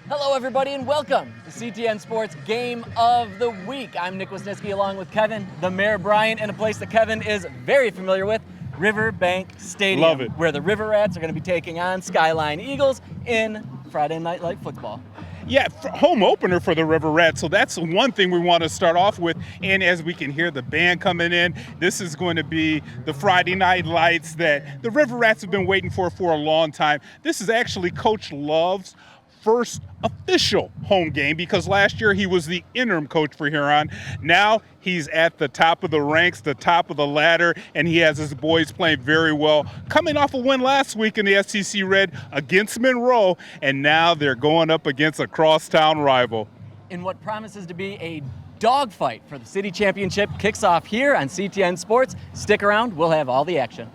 Hello, everybody, and welcome to CTN Sports Game of the Week. I'm Nick Wisniewski along with Kevin, the Mayor Bryant, in a place that Kevin is very familiar with, Riverbank Stadium. Love it. Where the River Rats are going to be taking on Skyline Eagles in Friday Night Light football. Yeah, home opener for the River Rats, so that's one thing we want to start off with. And as we can hear the band coming in, this is going to be the Friday Night Lights that the River Rats have been waiting for a long time. This is actually Coach Love's first official home game because last year he was the interim coach for Huron. Now he's at the top of the ranks, the top of the ladder, and he has his boys playing very well. Coming off a win last week in the SEC Red against Monroe, and now they're going up against a crosstown rival. In what promises to be a dogfight for the city championship kicks off here on CTN Sports. Stick around, we'll have all the action.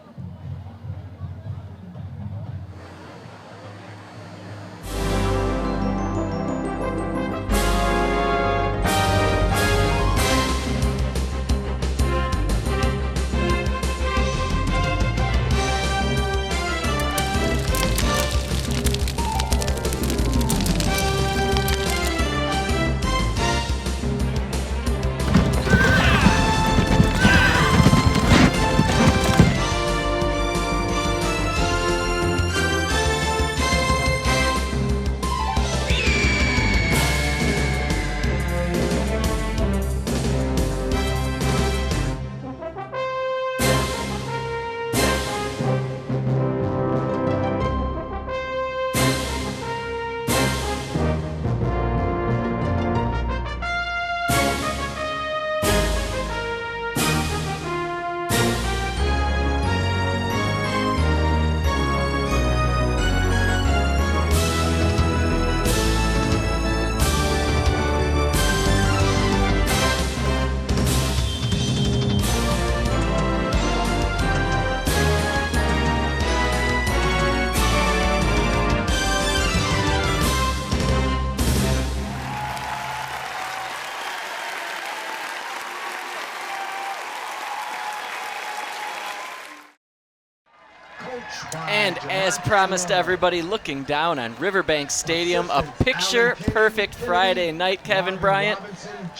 And as promised, everybody, looking down on Riverbank Stadium, a picture-perfect Friday night, Kevin Bryant.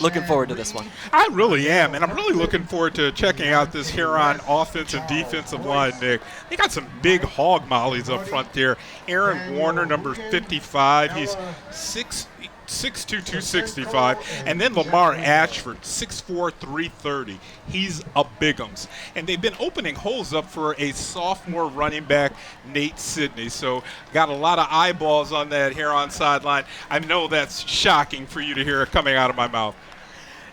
Looking forward to this one. I really am, and I'm really looking forward to checking out this Huron offensive and defensive line, Nick. They got some big hog mollies up front there. Aaron Warner, number 55, he's 6'2", 265, and then Lamar Ashford, 6'4", 330. He's a bigums. And they've been opening holes up for a sophomore running back, Nate Sidney. So got a lot of eyeballs on that Huron sideline. I know that's shocking for you to hear coming out of my mouth.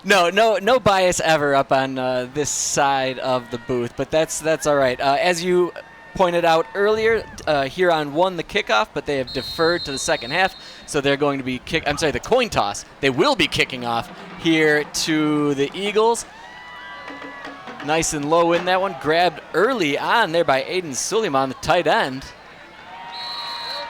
No bias ever up on this side of the booth, but that's all right. As you pointed out earlier, Huron won the kickoff, but they have deferred to the second half, so they're going to be the coin toss. They will be kicking off here to the Eagles. Nice and low in that one, grabbed early on there by Aiden Suleiman, the tight end.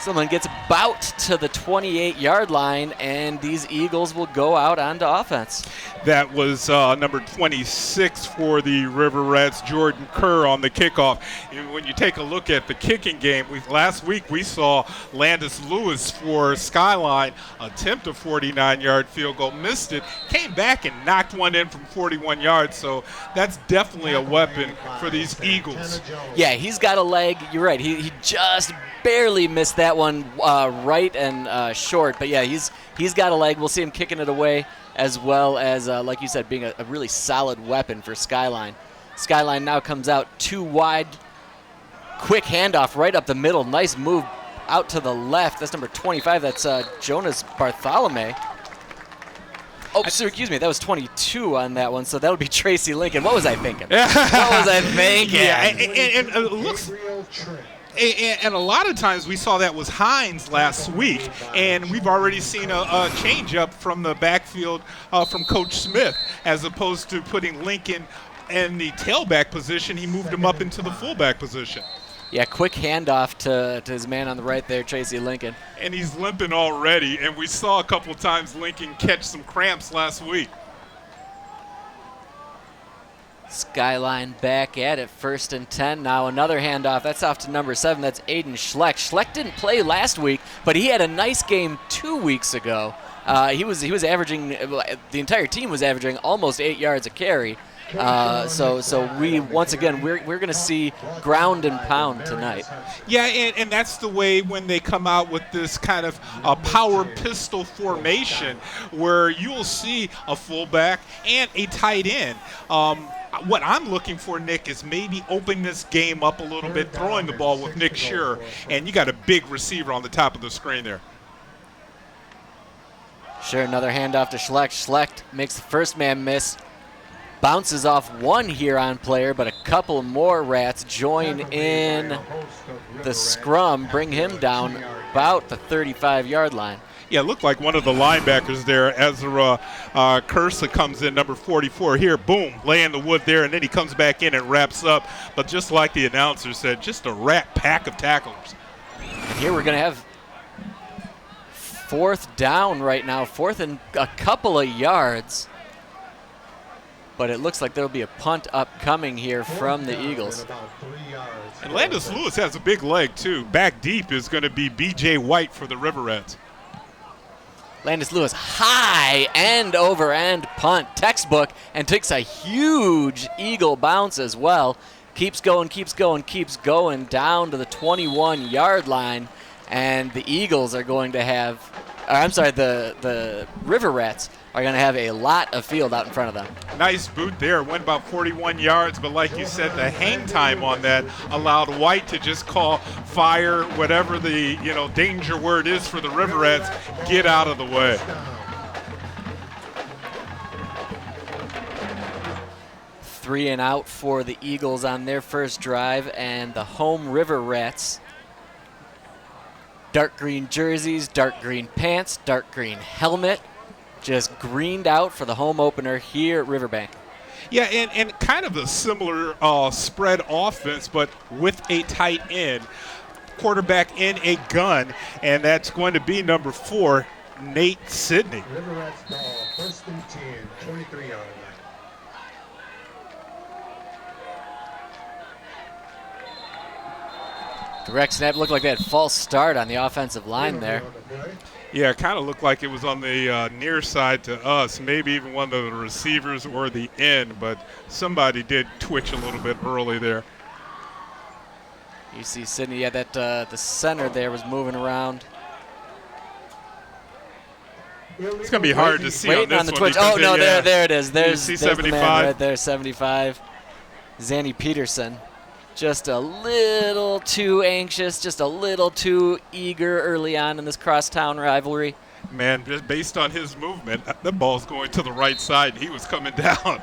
Someone gets about to the 28-yard line, and these Eagles will go out onto offense. That was number 26 for the River Rats, Jordan Kerr, on the kickoff. And when you take a look at the kicking game, last week we saw Landis Lewis for Skyline attempt a 49-yard field goal, missed it, came back and knocked one in from 41 yards. So that's definitely a weapon for these Eagles. Yeah, he's got a leg. You're right. He just barely missed that one right and short. But, yeah, he's got a leg. We'll see him kicking it away, as well as, like you said, being a really solid weapon for Skyline. Skyline now comes out too wide. Quick handoff right up the middle. Nice move out to the left. That's number 25. That's Jonas Bartholomew. Oh, excuse me. That was 22 on that one, so that would be Tracy Lincoln. What was I thinking? Yeah, and it looks... And a lot of times we saw that was Hines last week, and we've already seen a change up from the backfield from Coach Smith. As opposed to putting Lincoln in the tailback position, he moved him up into the fullback position. Yeah, quick handoff to his man on the right there, Tracy Lincoln. And he's limping already, and we saw a couple times Lincoln catch some cramps last week. Skyline back at it, 1st and 10. Now another handoff. That's off to number 7. That's Aiden Schleck. Schleck didn't play last week, but he had a nice game 2 weeks ago. He was averaging, the entire team was averaging almost 8 yards a carry. So we once again we're going to see ground and pound tonight. Yeah, and that's the way when they come out with this kind of power pistol formation, where you'll see a fullback and a tight end. What I'm looking for, Nick, is maybe open this game up a little bit, throwing the ball with Nick Shearer, and you got a big receiver on the top of the screen there. Sure, another handoff to Schleck. Schleck makes the first man miss. Bounces off one Huron player, but a couple more Rats join in the scrum, bring him down about the 35-yard line. Yeah, it looked like one of the linebackers there, Ezra Cursa, comes in, number 44 here. Boom, laying the wood there, and then he comes back in and wraps up. But just like the announcer said, just a rat pack of tacklers. And here we're going to have 4th down right now, 4th and a couple of yards. But it looks like there'll be a punt upcoming here from the Eagles. And Landis Lewis has a big leg, too. Back deep is going to be B.J. White for the River Rats. Landis Lewis, high end over end punt, textbook, and takes a huge Eagle bounce as well. Keeps going down to the 21-yard line, and the Eagles are going to have, the River Rats are going to have a lot of field out in front of them. Nice boot there. Went about 41 yards, but like you said, the hang time on that allowed White to just call fire, whatever the danger word is for the River Rats, get out of the way. Three and out for the Eagles on their first drive, and the home River Rats. Dark green jerseys, dark green pants, dark green helmet. Just greened out for the home opener here at Riverbank. Yeah, and kind of a similar spread offense, but with a tight end. Quarterback in a gun, and that's going to be number 4, Nate Sidney. River Rats ball, 1st and 10, 23-yard line. Direct snap, looked like that false start on the offensive line there. Yeah, it kind of looked like it was on the near side to us, maybe even one of the receivers or the end, but somebody did twitch a little bit early there. You see Sidney, yeah, that the center there was moving around. It's going to be hard to see Waiting on this the one. twitch. Oh, no, there it is. There's you see the 75 man right there, 75. Zanny Peterson. Just a little too anxious, just a little too eager early on in this crosstown rivalry. Man, just based on his movement, the ball's going to the right side. He was coming down.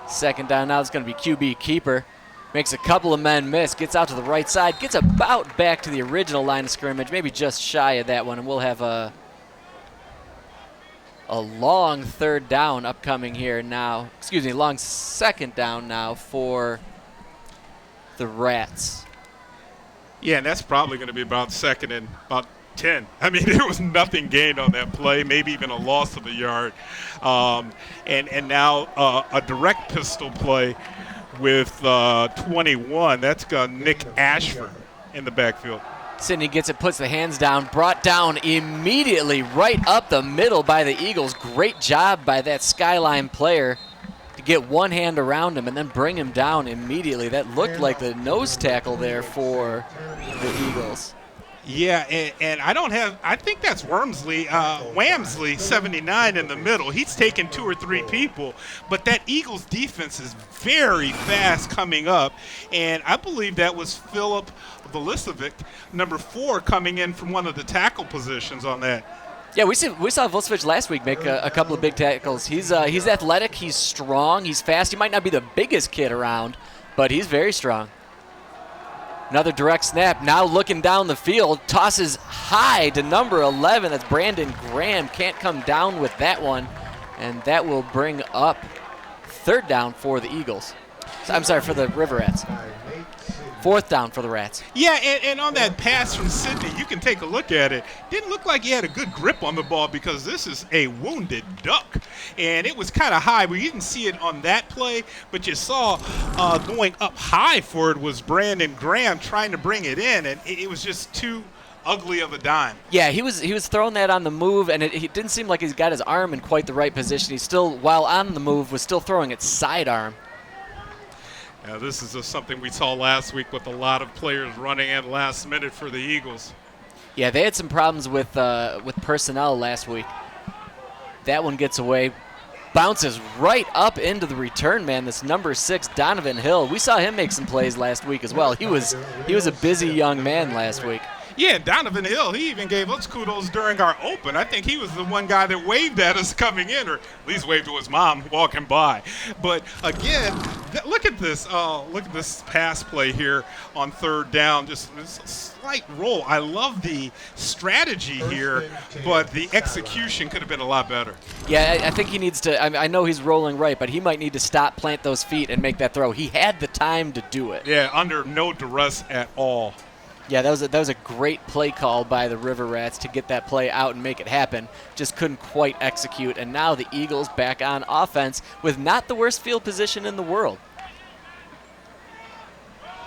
Second down now, it's going to be QB keeper. Makes a couple of men miss, gets out to the right side, gets about back to the original line of scrimmage, maybe just shy of that one, and we'll have a long 3rd down upcoming here now. Excuse me, long 2nd down now for the Rats. Yeah, and that's probably going to be about 2nd and about 10. I mean, there was nothing gained on that play, maybe even a loss of a yard. And now a direct pistol play with 21. That's got Nick Ashford in the backfield. Sidney gets it, puts the hands down, brought down immediately right up the middle by the Eagles. Great job by that Skyline player to get one hand around him and then bring him down immediately. That looked like the nose tackle there for the Eagles. Yeah, and I think that's Wamsley, 79 in the middle. He's taken 2 or 3 people, but that Eagles defense is very fast coming up, and I believe that was Philip Vilicevic, number 4, coming in from one of the tackle positions on that. Yeah, we saw Vilicevic last week make a couple of big tackles. He's athletic, he's strong, he's fast. He might not be the biggest kid around, but he's very strong. Another direct snap, now looking down the field, tosses high to number 11. That's Brandon Graham, can't come down with that one, and that will bring up 3rd down for the Eagles. I'm sorry, for the River Rats. 4th down for the Rats. Yeah, and on that pass from Sydney, you can take a look at it. Didn't look like he had a good grip on the ball because this is a wounded duck. And it was kind of high. We didn't see it on that play, but you saw going up high for it was Brandon Graham trying to bring it in, and it was just too ugly of a dime. Yeah, he was throwing that on the move, and it didn't seem like he's got his arm in quite the right position. He still, while on the move, was still throwing it sidearm. Now, this is just something we saw last week with a lot of players running in last minute for the Eagles. Yeah, they had some problems with personnel last week. That one gets away. Bounces right up into the return man, this number 6, Donovan Hill. We saw him make some plays last week as well. He was a busy young man last week. Yeah, Donovan Hill, he even gave us kudos during our open. I think he was the one guy that waved at us coming in, or at least waved to his mom walking by. But again, look at this pass play here on 3rd down. Just a slight roll. I love the strategy here, but the execution could have been a lot better. Yeah, I think he needs to. I know he's rolling right, but he might need to stop, plant those feet, and make that throw. He had the time to do it. Yeah, under no duress at all. Yeah, that was a great play call by the River Rats to get that play out and make it happen. Just couldn't quite execute, and now the Eagles back on offense with not the worst field position in the world.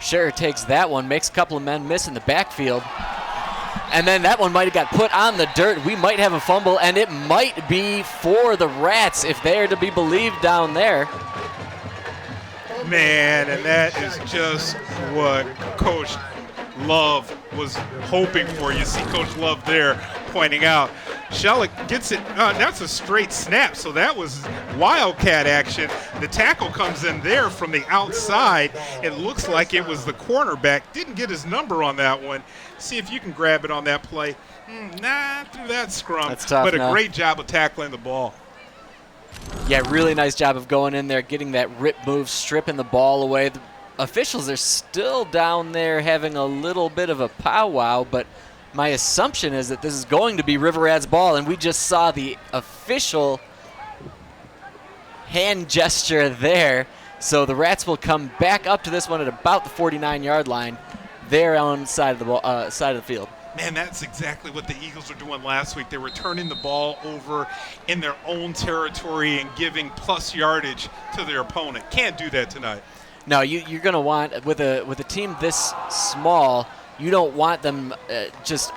Scherer takes that one, makes a couple of men miss in the backfield, and then that one might have got put on the dirt. We might have a fumble, and it might be for the Rats if they are to be believed down there. Man, and that is just what Coach Love was hoping for. You see Coach Love there pointing out. Shellick gets it. That's a straight snap, so that was wildcat action. The tackle comes in there from the outside. It looks like it was the cornerback. Didn't get his number on that one. See if you can grab it on that play. Not through that scrum. That's tough, but a no. great job of tackling the ball. Yeah, really nice job of going in there, getting that rip move, stripping the ball away. The officials are still down there having a little bit of a powwow, but my assumption is that this is going to be River Rats ball, and we just saw the official hand gesture there. So the Rats will come back up to this one at about the 49-yard line there on side of the ball, side of the field. Man, that's exactly what the Eagles were doing last week. They were turning the ball over in their own territory and giving plus yardage to their opponent. Can't do that tonight. No, you're going to want, with a team this small, you don't want them just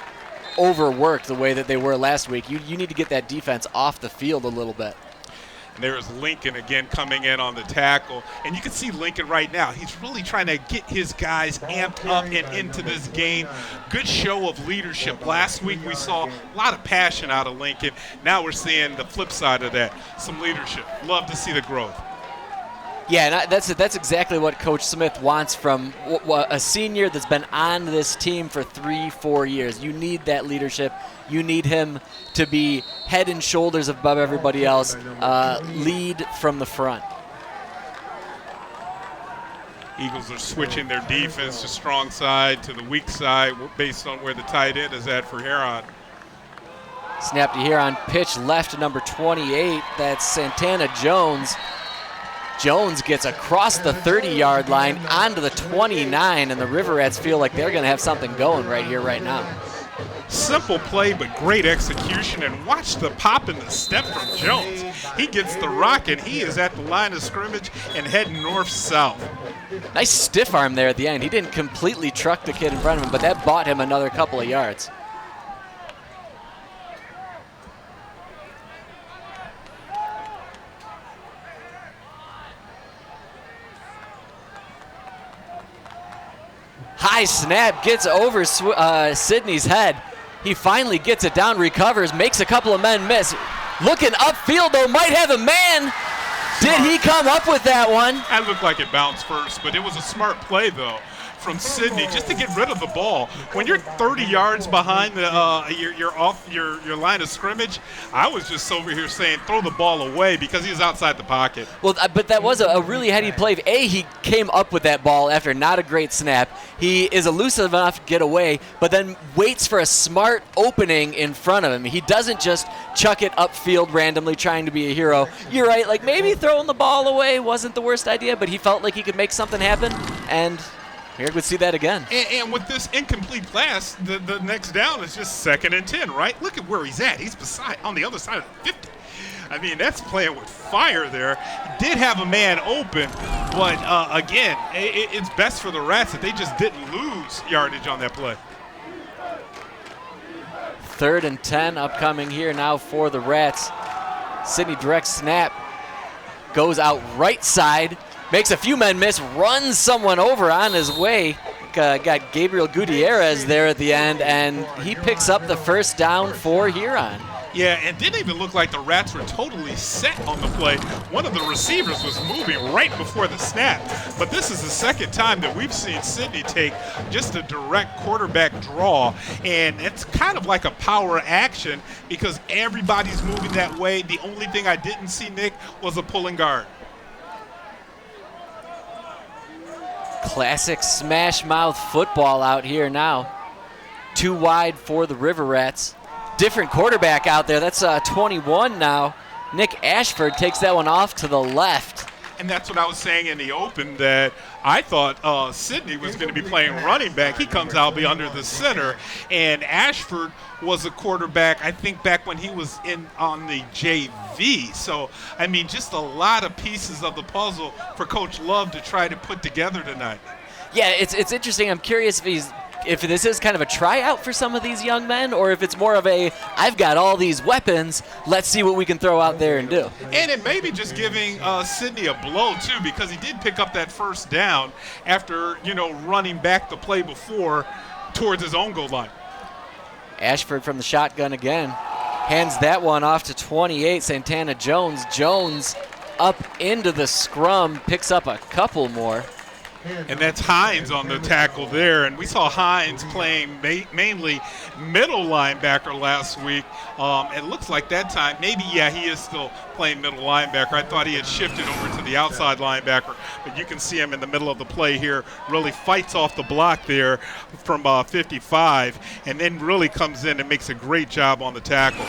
overworked the way that they were last week. You need to get that defense off the field a little bit. And there's Lincoln again coming in on the tackle. And you can see Lincoln right now. He's really trying to get his guys amped up and into this game. Good show of leadership. Last week we saw a lot of passion out of Lincoln. Now we're seeing the flip side of that, some leadership. Love to see the growth. Yeah, and that's exactly what Coach Smith wants from a senior that's been on this team for 3-4 years. You need that leadership. You need him to be head and shoulders above everybody else, lead from the front. Eagles are switching their defense to strong side to the weak side based on where the tight end is at for Huron. Snap to Huron, pitch left to number 28. That's Santana Jones. Jones gets across the 30-yard line onto the 29, and the River Rats feel like they're going to have something going right here, right now. Simple play, but great execution. And watch the pop and the step from Jones. He gets the rock, and he is at the line of scrimmage and heading north-south. Nice stiff arm there at the end. He didn't completely truck the kid in front of him, but that bought him another couple of yards. High snap, gets over Sidney's head. He finally gets it down, recovers, makes a couple of men miss. Looking upfield, though, might have a man. Did he come up with that one? That looked like it bounced first, but it was a smart play, though, from Sidney just to get rid of the ball. When you're 30 yards behind you're off your line of scrimmage, I was just over here saying throw the ball away because he was outside the pocket. Well, but that was a really heady play. He came up with that ball after not a great snap. He is elusive enough to get away, but then waits for a smart opening in front of him. He doesn't just chuck it upfield randomly trying to be a hero. You're right, like maybe throwing the ball away wasn't the worst idea, but he felt like he could make something happen, and Here we see that again. And with this incomplete pass, the next down is just 2nd and 10, right? Look at where he's at. He's on the other side of the 50. I mean, that's playing with fire there. He did have a man open, but again, it's best for the Rats that they just didn't lose yardage on that play. 3rd and 10 upcoming here now for the Rats. Sidney direct snap. Goes out right side. Makes a few men miss. Runs someone over on his way. Got Gabriel Gutierrez there at the end, and he picks up the first down for Huron. Yeah, it didn't even look like the Rats were totally set on the play. One of the receivers was moving right before the snap. But this is the second time that we've seen Sidney take just a direct quarterback draw. And it's kind of like a power action because everybody's moving that way. The only thing I didn't see, Nick, was a pulling guard. Classic smash mouth football out here now. 2 wide for the River Rats. Different quarterback out there. That's 21 now. Nick Ashford takes that one off to the left. And that's what I was saying in the open, that I thought Sidney was going to be playing running back. He comes out be under the center. And Ashford was a quarterback, I think, back when he was on the JV. So, I mean, just a lot of pieces of the puzzle for Coach Love to try to put together tonight. Yeah, it's interesting. I'm curious if this is kind of a tryout for some of these young men, or if it's more of a, I've got all these weapons, let's see what we can throw out there and do. And it may be just giving Sidney a blow, too, because he did pick up that first down after, running back the play before towards his own goal line. Ashford from the shotgun again. Hands that one off to 28, Santana Jones. Jones up into the scrum, picks up a couple more. And that's Hines on the tackle there. And we saw Hines playing mainly middle linebacker last week. It looks like that time, maybe, yeah, he is still playing middle linebacker. I thought he had shifted over to the outside linebacker. But you can see him in the middle of the play here. Really fights off the block there from 55. And then really comes in and makes a great job on the tackle.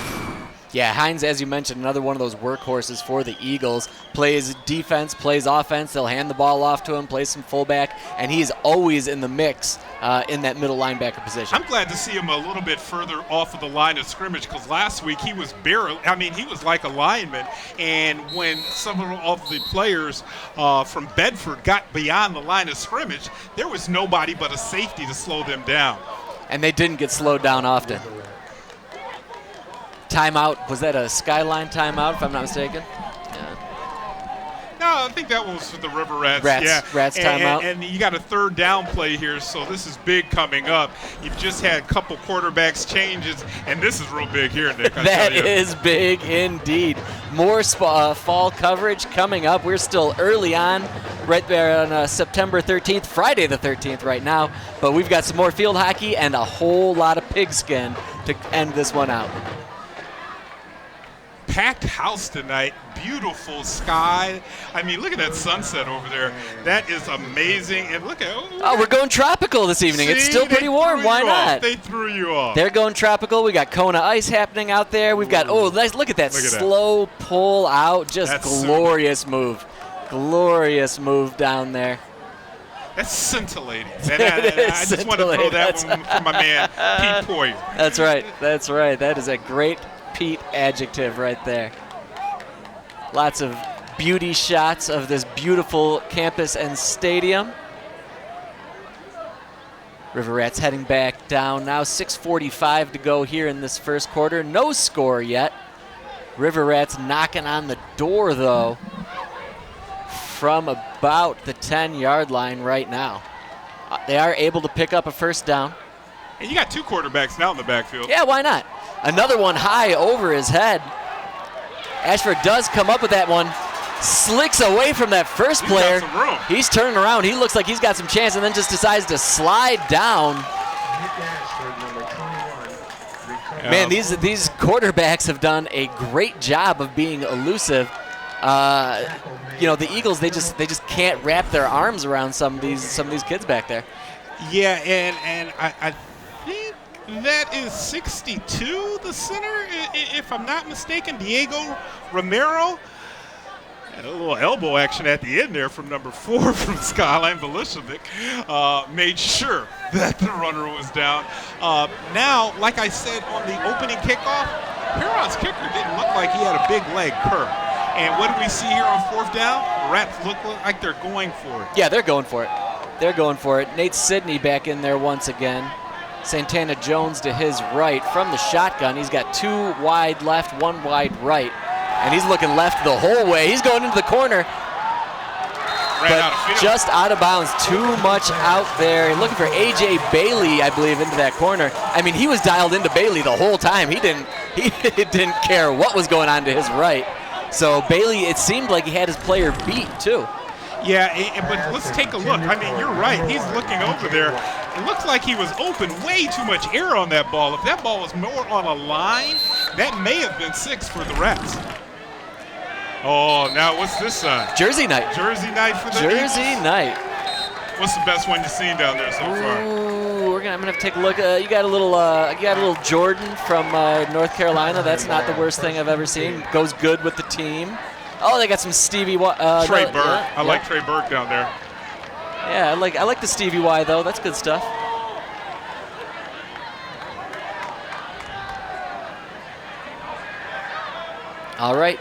Yeah, Hines, as you mentioned, another one of those workhorses for the Eagles. Plays defense, plays offense. They'll hand the ball off to him, plays some fullback, and he's always in the mix in that middle linebacker position. I'm glad to see him a little bit further off of the line of scrimmage because last week he was he was like a lineman. And when some of the players from Bedford got beyond the line of scrimmage, there was nobody but a safety to slow them down. And they didn't get slowed down often. Timeout, was that a Skyline timeout, if I'm not mistaken? No, I think that was for the River Rats. Rats timeout. And you got a 3rd down play here, so this is big coming up. You've just had a couple quarterbacks changes, and this is real big here, Nick. That is big indeed. More fall coverage coming up. We're still early on, right there on September 13th, Friday the 13th right now. But we've got some more field hockey and a whole lot of pigskin to end this one out. Packed house tonight, beautiful sky. I mean, look at that sunset over there. That is amazing. And look at we're going tropical this evening. It's still pretty warm. Why not? They threw you off. They're going tropical. We got Kona ice happening out there. We've got look at that slow pull out. Just glorious move. Glorious move down there. That's scintillating. And I just want to throw that one for my man, Pete Poyer. That's right. That's right. That is a great Pete adjective right there. Lots of beauty shots of this beautiful campus and stadium. River Rats heading back down now. 6:45 to go here in this first quarter. No score yet. River Rats knocking on the door, though, from about the 10-yard line right now. They are able to pick up a first down. And you got 2 quarterbacks now in the backfield. Yeah, why not? Another one high over his head. Ashford does come up with that one. Slicks away from that first player. Got some room. He's turning around. He looks like he's got some chance and then just decides to slide down. Man, these quarterbacks have done a great job of being elusive. The Eagles, they just can't wrap their arms around some of these kids back there. Yeah, and I think that is 62, the center, if I'm not mistaken, Diego Romero. And a little elbow action at the end there from number 4 from Skyline. Velishovic made sure that the runner was down. Now, like I said on the opening kickoff, Huron's kicker didn't look like he had a big leg curve. And what do we see here on 4th down? The Rats look like they're going for it. Yeah, they're going for it. They're going for it. Nate Sidney back in there once again. Santana Jones to his right from the shotgun. He's got 2 wide left, 1 wide right. And he's looking left the whole way. He's going into the corner. But just out of bounds, too much out there. Looking for A.J. Bailey, I believe, into that corner. I mean, he was dialed into Bailey the whole time. He didn't care what was going on to his right. So Bailey, it seemed like he had his player beat, too. Yeah, but let's take a look. I mean, you're right. He's looking over there. It looks like he was open. Way too much air on that ball. If that ball was more on a line, that may have been 6 for the Rats. Oh, now what's this side? Jersey night. Jersey night for the Jersey Eagles. night. What's the best one you've seen down there so far? Ooh, I'm gonna have to take a look. You got a little Jordan from North Carolina. That's not the worst thing I've ever seen. Goes good with the team. Oh, they got some Stevie Y. Trey Burke. I like Trey Burke down there. Yeah, I like the Stevie Y though. That's good stuff. All right.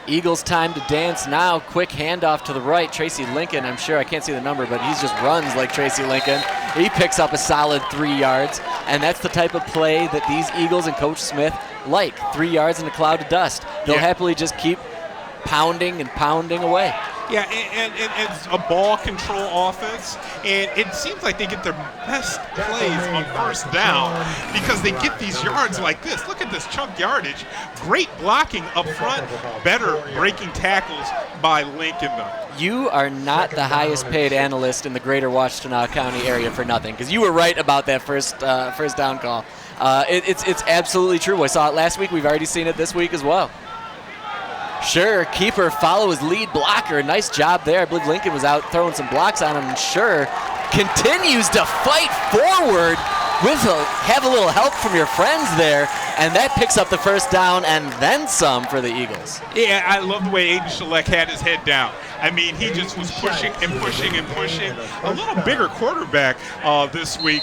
Eagles time to dance now. Quick handoff to the right. Tracy Lincoln, I'm sure, I can't see the number, but he just runs like Tracy Lincoln. He picks up a solid 3 yards, and that's the type of play that these Eagles and Coach Smith like. 3 yards in a cloud of dust. They'll happily just keep pounding and pounding away. Yeah, and it's a ball control offense, and it seems like they get their best plays on 1st down because they get these yards like this. Look at this chunk yardage. Great blocking up front, better breaking tackles by Lincoln, though. You are not the highest paid analyst in the greater Washtenaw County area for nothing, because you were right about that first down call. It's absolutely true. I saw it last week. We've already seen it this week as well. Sure, keeper follow his lead blocker. Nice job there. I believe Lincoln was out throwing some blocks on him. And Sure continues to fight forward have a little help from your friends there. And that picks up the 1st down and then some for the Eagles. Yeah, I love the way Aiden Schleck had his head down. I mean, he just was pushing and pushing and pushing. A little bigger quarterback this week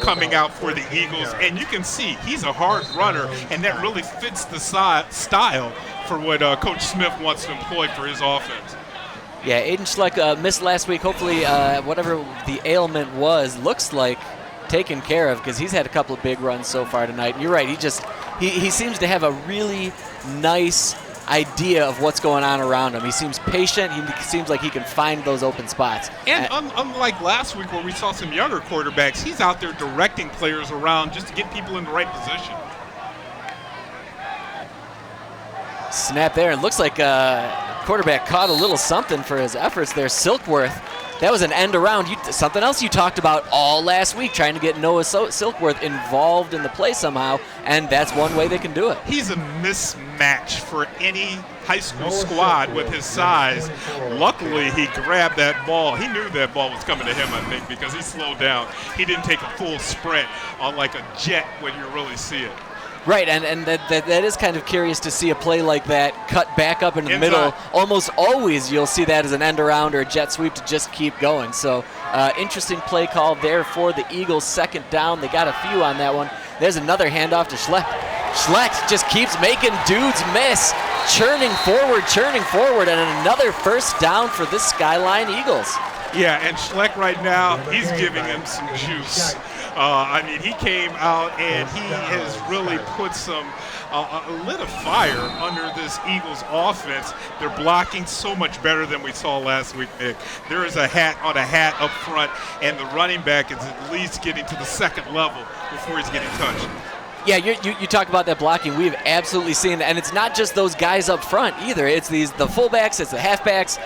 coming out for the Eagles. And you can see he's a hard runner, and that really fits the style for what Coach Smith wants to employ for his offense. Yeah, Aiden Schleck missed last week. Hopefully whatever the ailment was looks like taken care of, because he's had a couple of big runs so far tonight. And you're right, he seems to have a really nice idea of what's going on around him. He seems patient. He seems like he can find those open spots. And unlike last week where we saw some younger quarterbacks, he's out there directing players around just to get people in the right position. Snap there. It looks like quarterback caught a little something for his efforts there. Silkworth, that was an end around. Something else you talked about all last week, trying to get Noah Silkworth involved in the play somehow, and that's one way they can do it. He's a mismatch for any high school squad with his size. Luckily, he grabbed that ball. He knew that ball was coming to him, I think, because he slowed down. He didn't take a full sprint on like a jet when you really see it. Right, and that is kind of curious to see a play like that cut back up into the middle. Almost always you'll see that as an end around or a jet sweep to just keep going. So interesting play call there for the Eagles. 2nd down. They got a few on that one. There's another handoff to Schleck. Schleck just keeps making dudes miss. Churning forward, and another 1st down for the Skyline Eagles. Yeah, and Schleck right now, he's giving him some juice. I mean, he came out and he has really put some lit a fire under this Eagles offense. They're blocking so much better than we saw last week, Nick. There is a hat on a hat up front, and the running back is at least getting to the 2nd level before he's getting touched. Yeah, you talk about that blocking. We've absolutely seen that, and it's not just those guys up front either. It's the fullbacks, it's the halfbacks,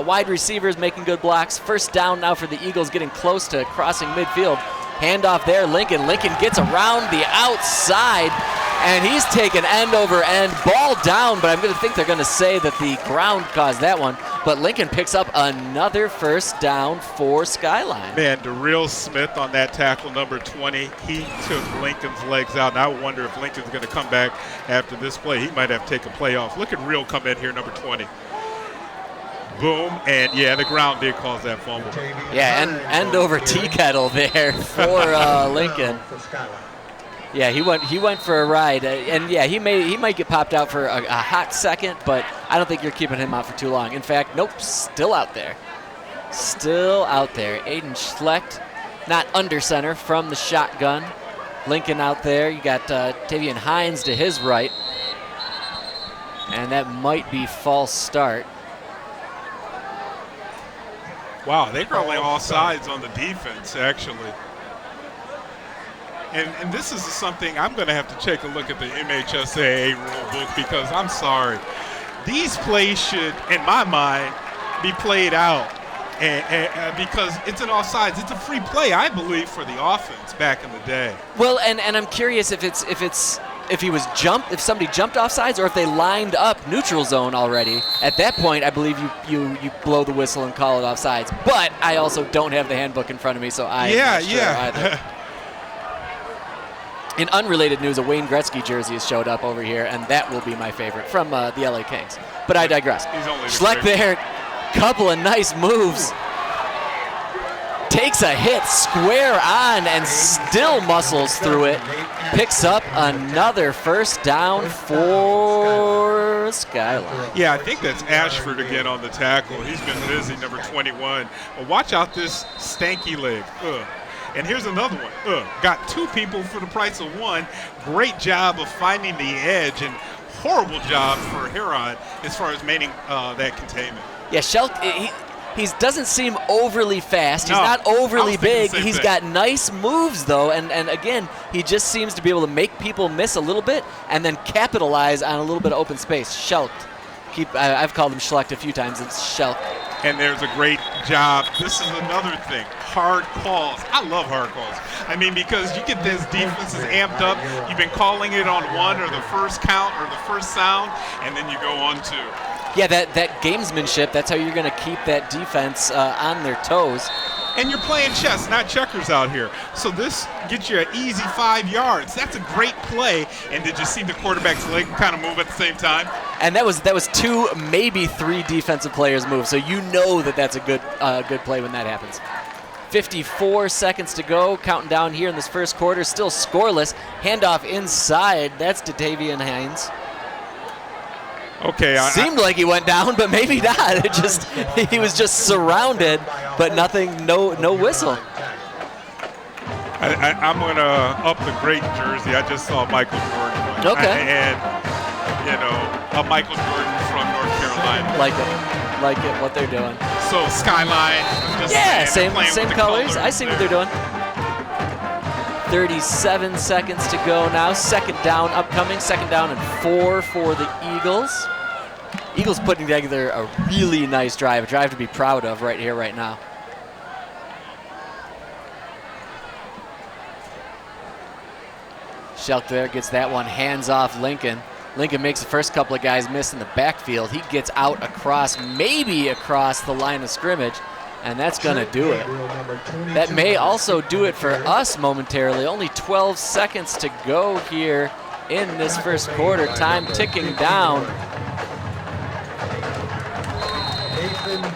wide receivers making good blocks. 1st down now for the Eagles, getting close to crossing midfield. Handoff there, Lincoln gets around the outside, and he's taken end over end, ball down, but I'm going to think they're going to say that the ground caused that one. But Lincoln picks up another 1st down for Skyline. Man, Darrell Smith on that tackle, number 20, he took Lincoln's legs out, and I wonder if Lincoln's going to come back after this play. He might have to take a play off. Look at Real come in here, number 20. boom, and yeah, the ground did cause that fumble. Yeah, and over tea kettle there for Lincoln. For Skyline. Yeah, he went for a ride, and yeah, he might get popped out for a hot second, but I don't think you're keeping him out for too long. In fact, nope, still out there. Still out there. Aiden Schlecht, not under center, from the shotgun. Lincoln out there. You got Tavian Hines to his right. And that might be false start. Wow, they're calling all sides on the defense, actually. And this is something I'm going to have to take a look at the MHSAA rule book, because I'm sorry. These plays should, in my mind, be played out. Because it's an offsides. It's a free play, I believe, for the offense back in the day. Well, and I'm curious if somebody jumped offsides, or if they lined up neutral zone already. At that point, I believe you blow the whistle and call it offsides. But I also don't have the handbook in front of me, so I'm not sure either. In unrelated news, a Wayne Gretzky jersey has showed up over here, and that will be my favorite from the LA Kings. But I digress. Schlecht there, couple of nice moves. Takes a hit square on and still muscles through it. Picks up another first down for Skyline. Yeah, I think that's Ashford again on the tackle. He's been busy, number 21. Well, watch out this stanky leg. And here's another one. Got two people for the price of one. Great job of finding the edge, and horrible job for Huron as far as maintaining that containment. Yeah, he doesn't seem overly fast. He's not overly big. He's got nice moves, though, and again, he just seems to be able to make people miss a little bit and then capitalize on a little bit of open space. Schlecht. I've called him Schlecht a few times. It's Schlecht. And there's a great job. This is another thing. Hard calls. I love hard calls. I mean, because you get this defenses amped up. You've been calling it on one or the first count or the first sound, and then you go on two. Yeah, that gamesmanship, that's how you're going to keep that defense on their toes. And you're playing chess, not checkers out here. So this gets you an easy 5 yards. That's a great play. And did you see the quarterback's leg kind of move at the same time? And that was two, maybe three defensive players move. So you know that's a good play when that happens. 54 seconds to go, counting down here in this first quarter. Still scoreless. Handoff inside. That's to Tavian Hines. Okay. Seemed like he went down, but maybe not. He was just surrounded, but nothing, no whistle. I'm going to up the great jersey. I just saw Michael Jordan. Okay. A Michael Jordan from North Carolina. Like it, what they're doing. So Skyline. Same colors. I see what they're doing. 37 seconds to go now. Second down upcoming. Second down and 4 for the Eagles. Eagles putting together a really nice drive. A drive to be proud of right here, right now. Schlecht there gets that one. Hands off Lincoln. Lincoln makes the first couple of guys miss in the backfield. He gets out maybe across the line of scrimmage. And that's going to do it. That may also do it for us momentarily. Only 12 seconds to go here in this first quarter. Time ticking down.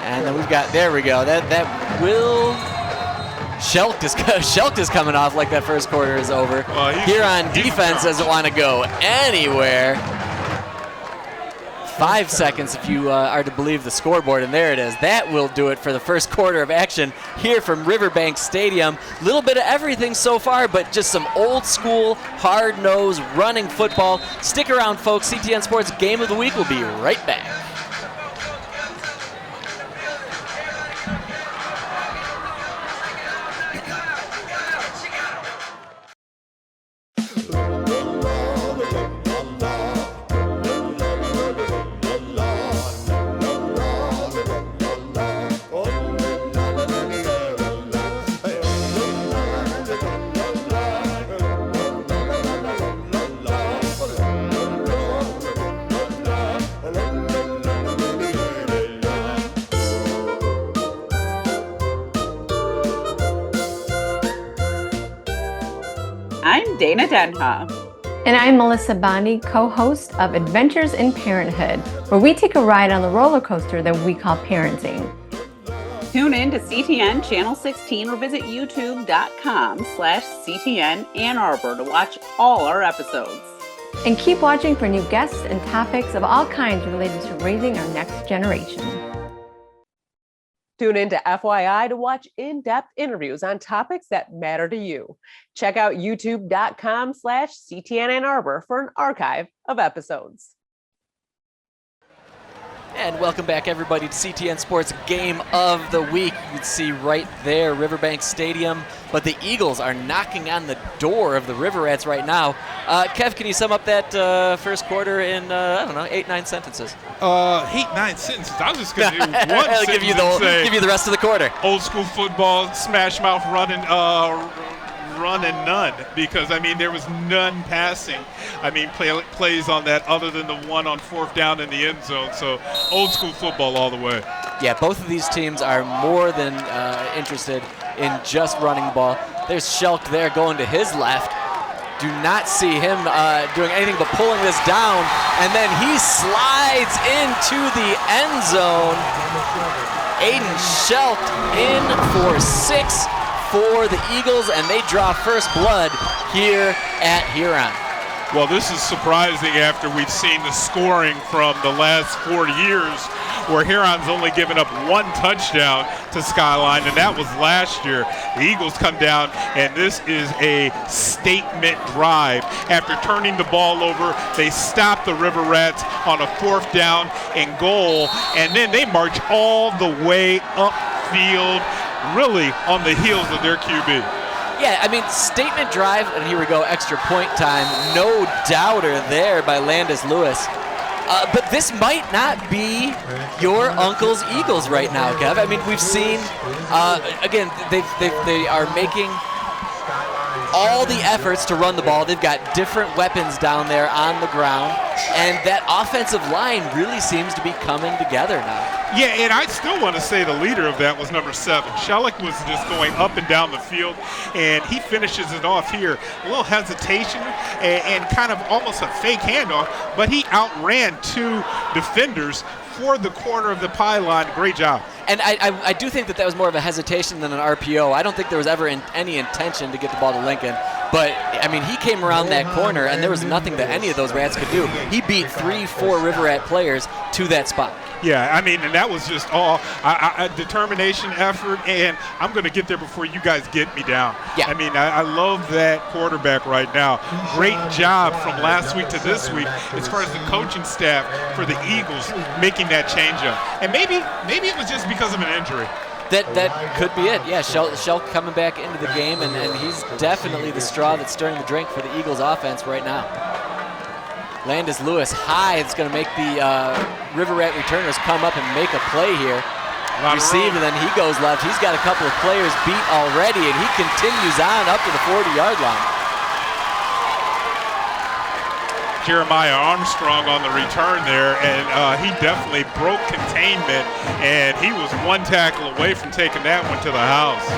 And then there we go. That will... Schlecht is coming off like that first quarter is over. Huron defense doesn't want to go anywhere. 5 seconds if you are to believe the scoreboard, and there it is. That will do it for the first quarter of action here from Riverbank Stadium. Little bit of everything so far, but just some old school, hard-nosed, running football. Stick around, folks. CTN Sports Game of the Week will be right back. I'm Dana Denha. And I'm Melissa Bondi, co-host of Adventures in Parenthood, where we take a ride on the roller coaster that we call parenting. Tune in to CTN Channel 16 or visit youtube.com/CTN Ann Arbor to watch all our episodes. And keep watching for new guests and topics of all kinds related to raising our next generation. Tune in to FYI to watch in-depth interviews on topics that matter to you. Check out youtube.com/CTN Ann Arbor for an archive of episodes. And welcome back, everybody, to CTN Sports Game of the Week. You can see right there Riverbank Stadium, but the Eagles are knocking on the door of the River Rats right now. Kev, can you sum up that first quarter in, 8-9 sentences? 8-9 sentences. I was just going to do one I'll sentence give you the rest of the quarter. Old school football, smash mouth, run and none, because there was none passing. Plays on that other than the one on fourth down in the end zone. So old school football all the way. Yeah, both of these teams are more than interested in just running the ball. There's Shelk there going to his left. Do not see him doing anything but pulling this down, and then he slides into the end zone. Aiden Shelk in for 6 for the Eagles, and they draw first blood here at Huron. Well, this is surprising after we've seen the scoring from the last 4 years, where Huron's only given up 1 touchdown to Skyline, and that was last year. The Eagles come down, and this is a statement drive. After turning the ball over, they stop the River Rats on a 4th down and goal, and then they march all the way upfield, really on the heels of their QB. Yeah, statement drive, and here we go, extra point time. No doubter there by Landis Lewis. But this might not be your uncle's Eagles right now, Kev. We've seen, again, they are making all the efforts to run the ball. They've got different weapons down there on the ground, and that offensive line really seems to be coming together now. Yeah, and I still want to say the leader of that was number 7. Shellick was just going up and down the field, and he finishes it off here. A little hesitation and kind of almost a fake handoff, but he outran 2 defenders for the corner of the pylon. Great job. And I do think that was more of a hesitation than an RPO. I don't think there was ever any intention to get the ball to Lincoln. But, he came around that corner, and there was nothing that any of those Rats could do. He beat 3-4 River Rat players to that spot. Yeah, and that was just all determination, effort, and I'm going to get there before you guys get me down. Yeah. I love that quarterback right now. Great job from last week to this week as far as the coaching staff for the Eagles making that change-up. And maybe it was just because of an injury. That could be it. Yeah, Shelk coming back into the game, and he's definitely the straw that's stirring the drink for the Eagles offense right now. Landis Lewis high. It's going to make the River Rat returners come up and make a play here. Receive, and then he goes left. He's got a couple of players beat already, and he continues on up to the 40-yard line. Jeremiah Armstrong on the return there, and he definitely broke containment, and he was 1 tackle away from taking that one to the house.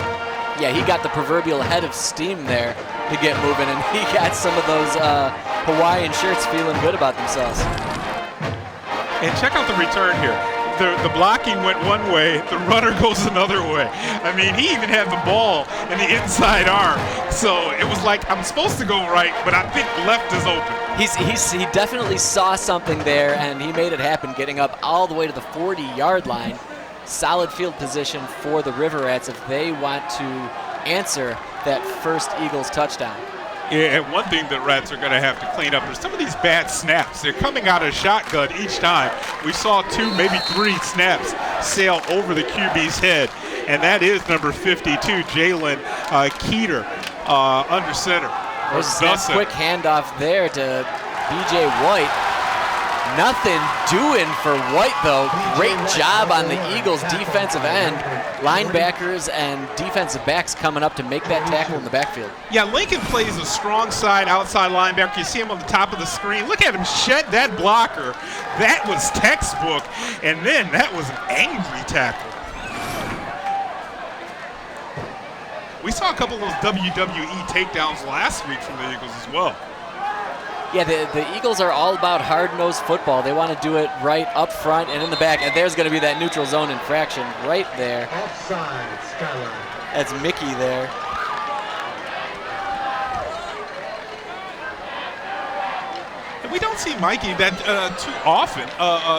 Yeah, he got the proverbial head of steam there to get moving, and he got some of those Hawaiian shirts feeling good about themselves. And check out the return here. The blocking went one way, the runner goes another way. He even had the ball in the inside arm. So it was like, I'm supposed to go right, but I think left is open. He definitely saw something there, and he made it happen, getting up all the way to the 40-yard line. Solid field position for the River Rats if they want to answer that first Eagles touchdown. Yeah, and one thing that Rats are going to have to clean up is some of these bad snaps. They're coming out of shotgun each time. We saw 2, maybe 3 snaps sail over the QB's head, and that is number 52, Jalen Keeter, under center. There's a quick handoff there to B.J. White. Nothing doing for White, though. Great job on the Eagles' defensive end. Linebackers and defensive backs coming up to make that tackle in the backfield. Yeah, Lincoln plays a strong side, outside linebacker. You see him on the top of the screen. Look at him shed that blocker. That was textbook. And then that was an angry tackle. We saw a couple of those WWE takedowns last week from the Eagles as well. Yeah, the Eagles are all about hard-nosed football. They want to do it right up front and in the back, and there's going to be that neutral zone infraction right there. Offside, Skyline. That's Mickey there. We don't see Mikey that too often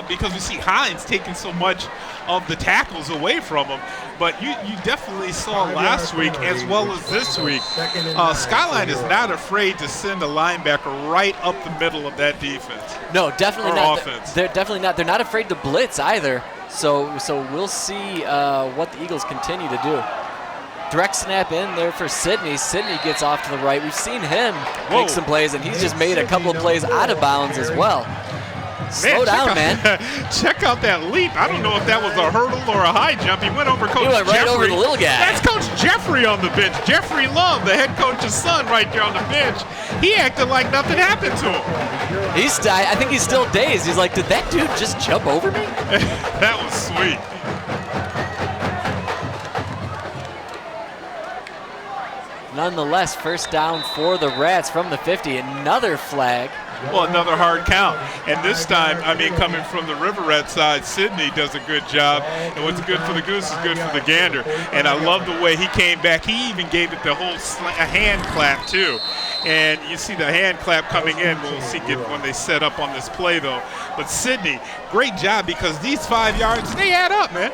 because we see Hines taking so much of the tackles away from him. But you definitely saw last week as well as this week, Skyline is not afraid to send a linebacker right up the middle of that defense. No, definitely not. Offense. They're definitely not. They're not afraid to blitz either. So we'll see what the Eagles continue to do. Direct snap in there for Sidney. Sidney gets off to the right. We've seen him make some plays, and he's just made a couple of plays out of bounds as well. Slow down, man. Check out that leap. I don't know if that was a hurdle or a high jump. He went over Coach He went right Jeffrey. over the little guy. That's Coach Jeffrey on the bench. Jeffrey Love, the head coach's son, right there on the bench. He acted like nothing happened to him. I think he's still dazed. He's like, did that dude just jump over me? That was sweet. Nonetheless, first down for the Rats from the 50. Another flag. Well, another hard count. And this time, I mean, coming from the River Rat side, Sidney does a good job. And what's good for the goose is good for the gander. And I love the way he came back. He even gave it the whole a hand clap, too. And you see the hand clap coming in. We'll see when they set up on this play, though. But Sidney, great job because these 5 yards, they add up, man.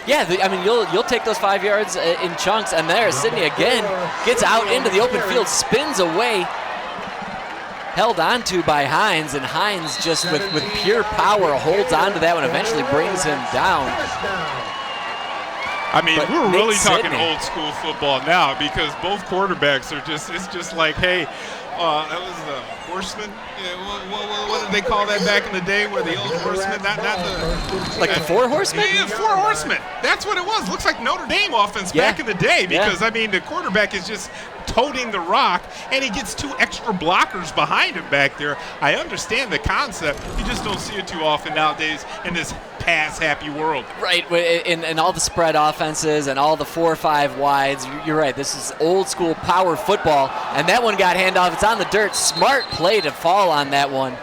Yeah, I mean, you'll take those 5 yards in chunks, and there, Sidney again gets out into the open field, spins away, held onto by Hines, and Hines just with pure power holds on to that one, eventually brings him down. I mean, But we're really Nick talking Sidney. old school football now because both quarterbacks are it's just like, hey, that was the horseman. Yeah, what did they call that back in the day? Where the old horseman, not the Like the four horsemen? Yeah, 4 horsemen. That's what it was. Looks like Notre Dame offense Yeah. back in the day because Yeah. I mean the quarterback is just toting the rock and he gets 2 extra blockers behind him back there. I understand the concept. You just don't see it too often nowadays in this pass-happy world. Right, in all the spread offenses and all the 4 or 5 wides, you're right. This is old school power football, and that one got handoff. It's on the dirt. Smart play to fall on that one.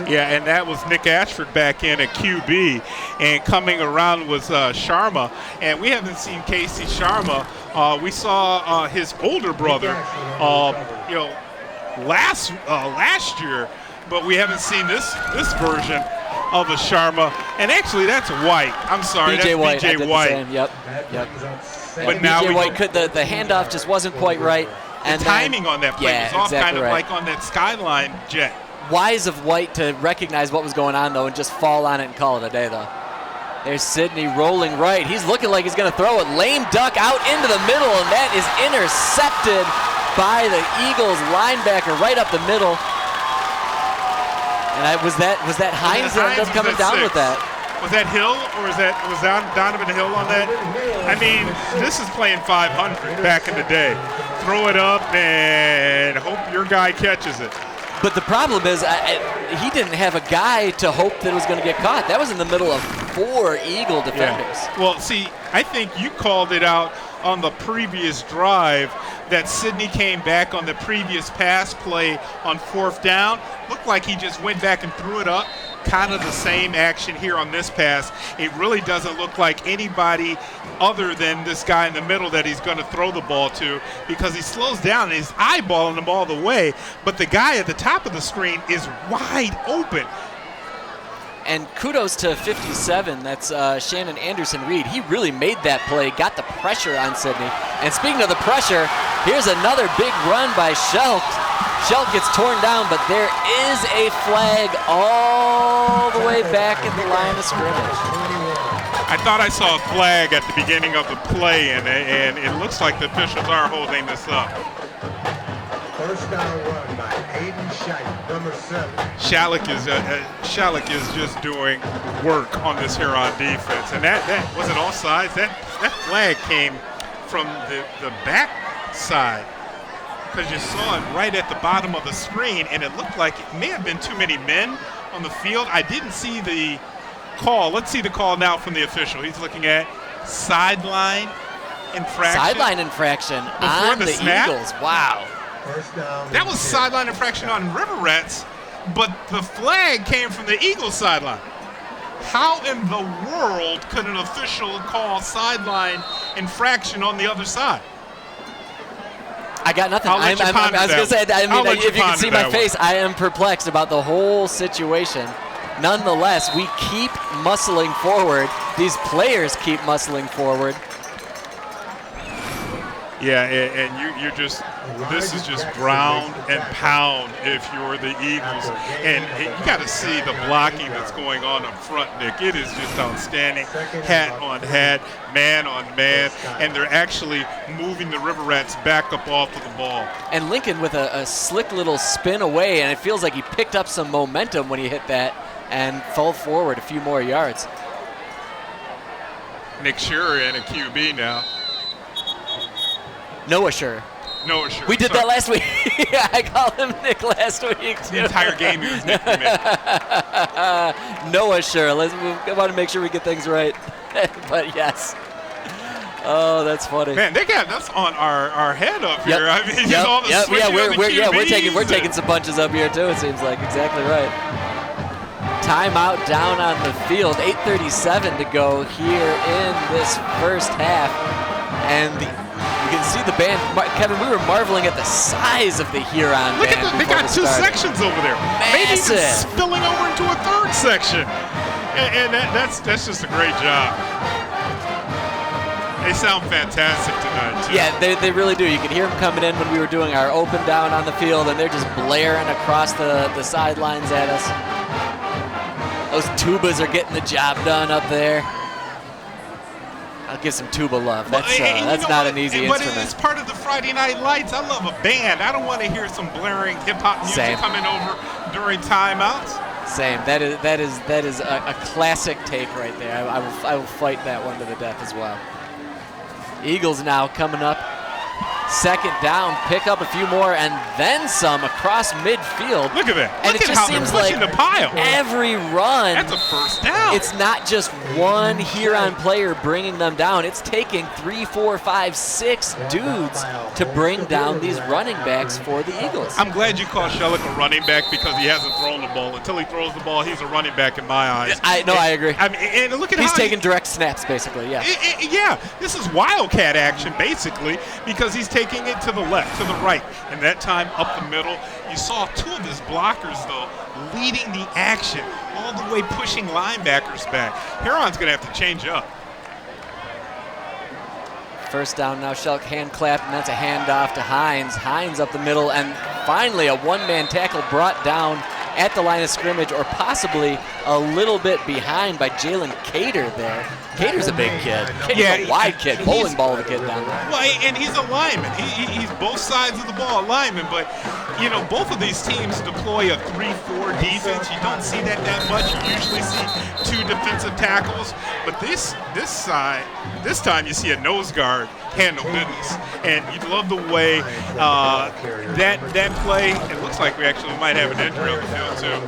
Yeah, and that was Nick Ashford back in at QB, and coming around was Sharma. And we haven't seen Casey Sharma. We saw his older brother, last year, but we haven't seen this version of a Sharma. And actually, that's White. I'm sorry, BJ White. that's I BJ did the White. same. Yep. But now BJ we White could the handoff just wasn't quite right. And the then- timing on that play yeah, was off, exactly kind of right. like on that Skyline jet. Wise of White to recognize what was going on, though, and just fall on it and call it a day, though. There's Sidney rolling right. He's looking like he's going to throw it. Lame duck out into the middle, and that is intercepted by the Eagles linebacker right up the middle. And was that Hines that ended up coming down with that? Was that Hill, or was Donovan Hill on that? I mean, this is playing 500 back in the day. Throw it up and hope your guy catches it. But the problem is he didn't have a guy to hope that it was going to get caught. That was in the middle of 4 Eagle defenders. Yeah. Well, see, I think you called it out on the previous drive that Sidney came back on the previous pass play on 4th down. Looked like he just went back and threw it up. Kind of the same action here on this pass. It really doesn't look like anybody other than this guy in the middle that he's going to throw the ball to because he slows down and he's eyeballing them all the way. But the guy at the top of the screen is wide open. And kudos to 57, that's Shannon Anderson-Reed. He really made that play, got the pressure on Sidney. And speaking of the pressure, here's another big run by Schelt. Schelt gets torn down, but there is a flag all the way back at the line of scrimmage. I thought I saw a flag at the beginning of the play, and it looks like the officials are holding this up. First down run by Aiden Shite, number 7. Shalik is just doing work on this Huron defense, and that was it. All sides. That flag came from the back side because you saw it right at the bottom of the screen, and it looked like it may have been too many men on the field. I didn't see the call. Let's see the call now from the official. He's looking at sideline infraction. Sideline infraction on the the snap? Eagles. Wow. First down. That was sideline infraction on River Rats, but the flag came from the Eagles sideline. How in the world could an official call sideline infraction on the other side? I got nothing. I'll let you ponder I was going to say, that one. I'll let you if you can see ponder my that face, I am perplexed about the whole situation. Nonetheless, we keep muscling forward. These players keep muscling forward. Yeah, and you're just, this is just ground and pound if you're the Eagles. And you got to see the blocking that's going on up front, Nick. It is just outstanding. Hat on hat, man on man, and they're actually moving the River Rats back up off of the ball. And Lincoln with a slick little spin away, and it feels like he picked up some momentum when he hit that and fell forward a few more yards. Nick Shearer and a QB now. Noah Sure. Noah Shearer. We did that last week. Yeah, I called him Nick last week. The entire game he was Nick for me. Noah Sure. We want to make sure we get things right. But yes. Oh, that's funny. Man, they got us on our head up here. I mean, Yep. all the Yep. switching Yeah, of the we're QBs taking some punches up here too. It seems like exactly right. Timeout down on the field. 8:37 to go here in this first half, and you can see the band. Kevin, we were marveling at the size of the Huron Look band. at they got two sections over there. Maybe even Massive. spilling over into a third section. And that's just a great job. They sound fantastic tonight, too. Yeah, they really do. You could hear them coming in when we were doing our open down on the field, and they're just blaring across the sidelines at us. Those tubas are getting the job done up there. I'll give some tuba love. That's not an easy but instrument. it's part of the Friday Night Lights. I love a band. I don't want to hear some blaring hip-hop music Same. coming over during timeouts. Same. That is a classic take right there. I will fight that one to the death as well. Eagles now coming up. Second down, pick up a few more, and then some across midfield. Look at that. And Look it at just how they're seems pushing like the pile. every run, That's a first down. it's not just one Huron player bringing them down. It's taking 3, 4, 5, 6 dudes to bring down these running backs for the Eagles. I'm glad you call Shellick a running back because he hasn't thrown the ball. Until he throws the ball, he's a running back in my eyes. I agree. I mean, and look at He's how taking direct snaps, basically, yeah. Yeah, this is wildcat action, basically, because he's taking it to the left, to the right, and that time up the middle. You saw two of his blockers, though, leading the action, all the way pushing linebackers back. Huron's going to have to change up. First down now, Shelk hand clap, and that's a handoff to Hines. Hines up the middle, and finally a one-man tackle brought down at the line of scrimmage, or possibly a little bit behind by Jalen Cater there. Cater's a big kid. Cater's a wide kid, bowling ball of a kid down there. Well, and he's a lineman. He's both sides of the ball, a lineman. But, you know, both of these teams deploy a 3-4 defense. You don't see that much. You usually see two defensive tackles. But this time you see a nose guard handle business. And you love the way that play, it looks like we actually might have an injury on the field, too.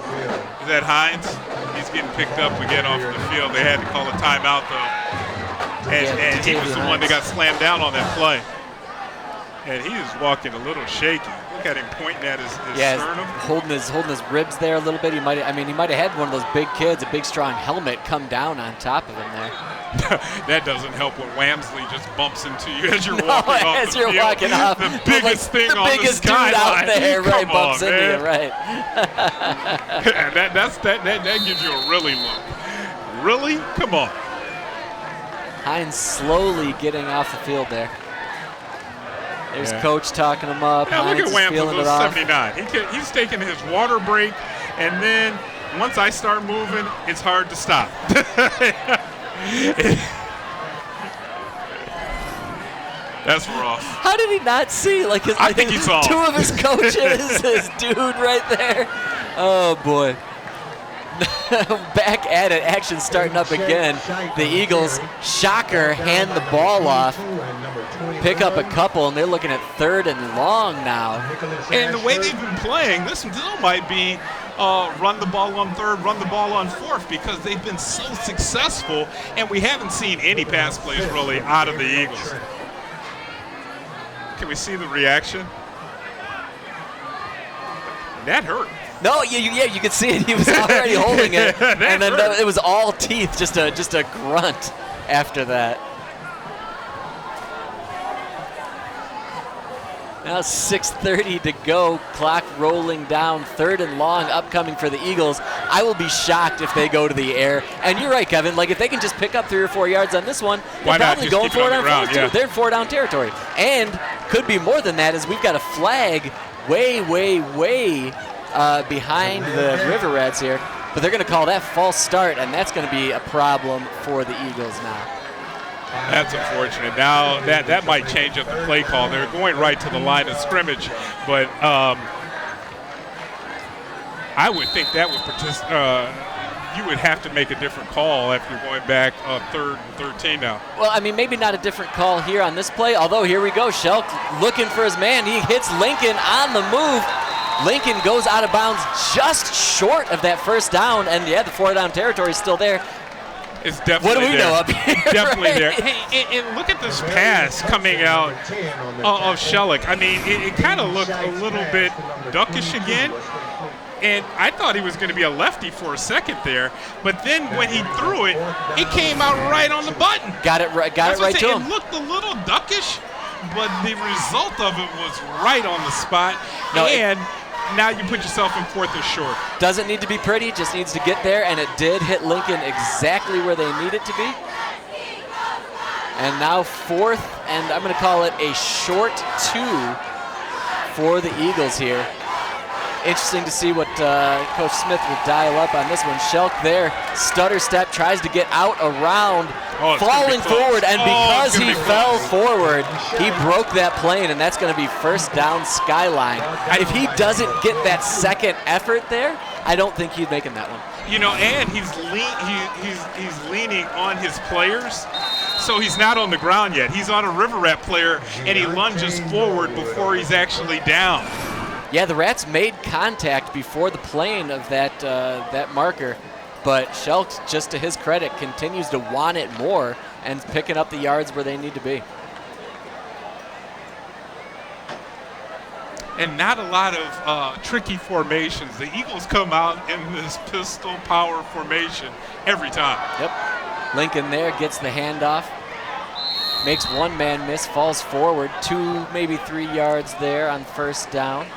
Is that Hines? He's getting picked up again off the field. They had to call a timeout, though. And he was the one that got slammed down on that play. And he is walking a little shaky. Look at him pointing at his sternum. Holding his ribs there a little bit. He might have had one of those big kids, a big strong helmet, come down on top of him there. That doesn't help when Wamsley just bumps into you as you're walking off as the you're field. walking off. The biggest thing the on biggest the dude skyline. out there, right? Come Bumps on, into man. you, right? that gives you a really look. Really? Come on. Hines slowly getting off the field there. There's Coach talking him up. Now look Hines at is feeling Wamsley, it off. 79. He's taking his water break, and then once I start moving, it's hard to stop. That's rough. How did he not see? I think he saw. Two of his coaches, this dude right there. Oh boy. Back at it, action starting up again. The Eagles, shocker, hand the ball off, pick up a couple, and they're looking at 3rd and long now. And the way they've been playing, this might be run the ball on 3rd, run the ball on 4th, because they've been so successful, and we haven't seen any pass plays really out of the Eagles. Can we see the reaction? that hurt. No, you could see it. He was already holding it, That and then hurt. it was all teeth, just a grunt after that. Now 6:30 to go, clock rolling down, 3rd and long upcoming for the Eagles. I will be shocked if they go to the air. And you're right, Kevin, like if they can just pick up 3 or 4 yards on this one, Why they're not probably just going keep it for it on on the ground, 4th too. yeah. They're in 4 down territory. And could be more than that, as we've got a flag way behind the River Rats here. But they're going to call that false start, and that's going to be a problem for the Eagles now. That's unfortunate. Now that might change up the play call. They're going right to the line of scrimmage, but I would think that would you would have to make a different call after you're going back 3rd and 13 now. Well, I mean, maybe not a different call here on this play, although here we go. Shelk looking for his man. He hits Lincoln on the move. Lincoln goes out of bounds just short of that 1st down, and yeah, the 4 down territory is still there. It's definitely What do we there. know up here? Definitely right? there. And look at this pass coming out of Shellick. I mean, it kind of looked a little bit duckish again. And I thought he was going to be a lefty for a second there. But then when he threw it, it came out right on the button. Got it right to him. It looked a little duckish, but the result of it was right on the spot. No, and now you put yourself in 4th or short. Doesn't need to be pretty, just needs to get there, and it did hit Lincoln exactly where they need it to be. And now 4th, and I'm going to call it a short 2 for the Eagles here. Interesting to see what Coach Smith would dial up on this one. Shelk there, stutter step, tries to get out around, falling forward, and because he fell forward, he broke that plane, and that's going to be 1st down Skyline. If he doesn't get that second effort there, I don't think he's making that one. You know, and he's leaning on his players, so he's not on the ground yet. He's on a River Rat player, and he lunges forward before he's actually down. Yeah, the Rats made contact before the plane of that marker, but Shelk, just to his credit, continues to want it more and picking up the yards where they need to be. And not a lot of tricky formations. The Eagles come out in this pistol power formation every time. Yep. Lincoln there gets the handoff, makes one man miss, falls forward 2, maybe 3 yards there on 1st down.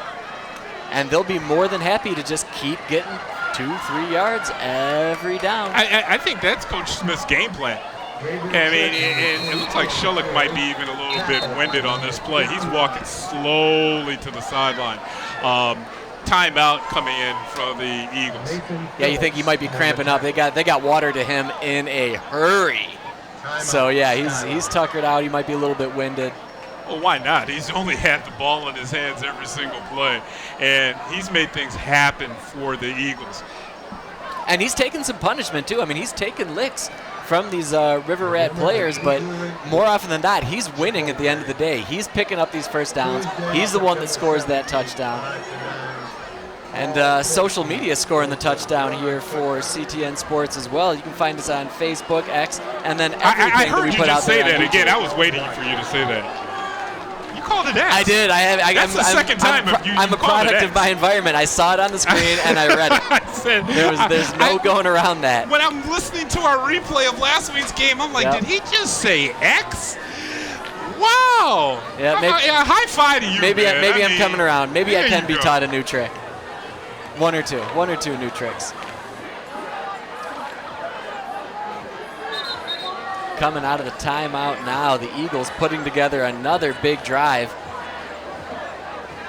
And they'll be more than happy to just keep getting 2-3 yards every down. I think that's Coach Smith's game plan. I mean, it looks like Shellick might be even a little bit winded on this play. He's walking slowly to the sideline. Timeout coming in from the Eagles. Yeah, you think he might be cramping up. They got water to him in a hurry. So yeah, he's tuckered out. He might be a little bit winded. Well, why not? He's only had the ball in his hands every single play, and he's made things happen for the Eagles. And he's taken some punishment too. I mean, he's taken licks from these River Rat players, but more often than not, he's winning at the end of the day. He's picking up these 1st downs. He's the one that scores that touchdown. And social media scoring the touchdown here for CTN Sports as well. You can find us on Facebook, X, and then everything I heard that we you put just out there say that on again. YouTube. I was waiting for you to say that. You called it X. I did. That's the second time I'm a product of my environment. I saw it on the screen and I read it. I said, There's no going around that. When I'm listening to our replay of last week's game, I'm like, Yep. did he just say X? Wow. Yeah, high five to you, Maybe man. I'm coming around. Maybe I there can you be go. taught a new trick. One or two new tricks. Coming out of the timeout now, the Eagles putting together another big drive.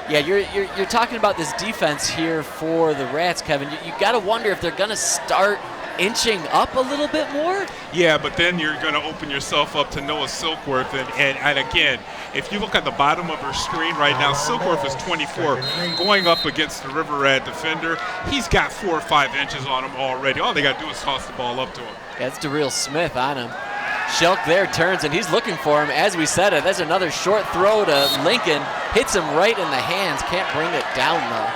Yeah, you're talking about this defense here for the Rats, Kevin. You got to wonder if they're going to start inching up a little bit more. Yeah, but then you're going to open yourself up to Noah Silkworth. And again, if you look at the bottom of her screen right now, Silkworth is 24. Going up against the River Rat defender, he's got 4 or 5 inches on him already. All they got to do is toss the ball up to him. Yeah, it's DeReal Smith on him. Shelk there turns, and he's looking for him. As we said it, that's another short throw to Lincoln. Hits him right in the hands. Can't bring it down, though.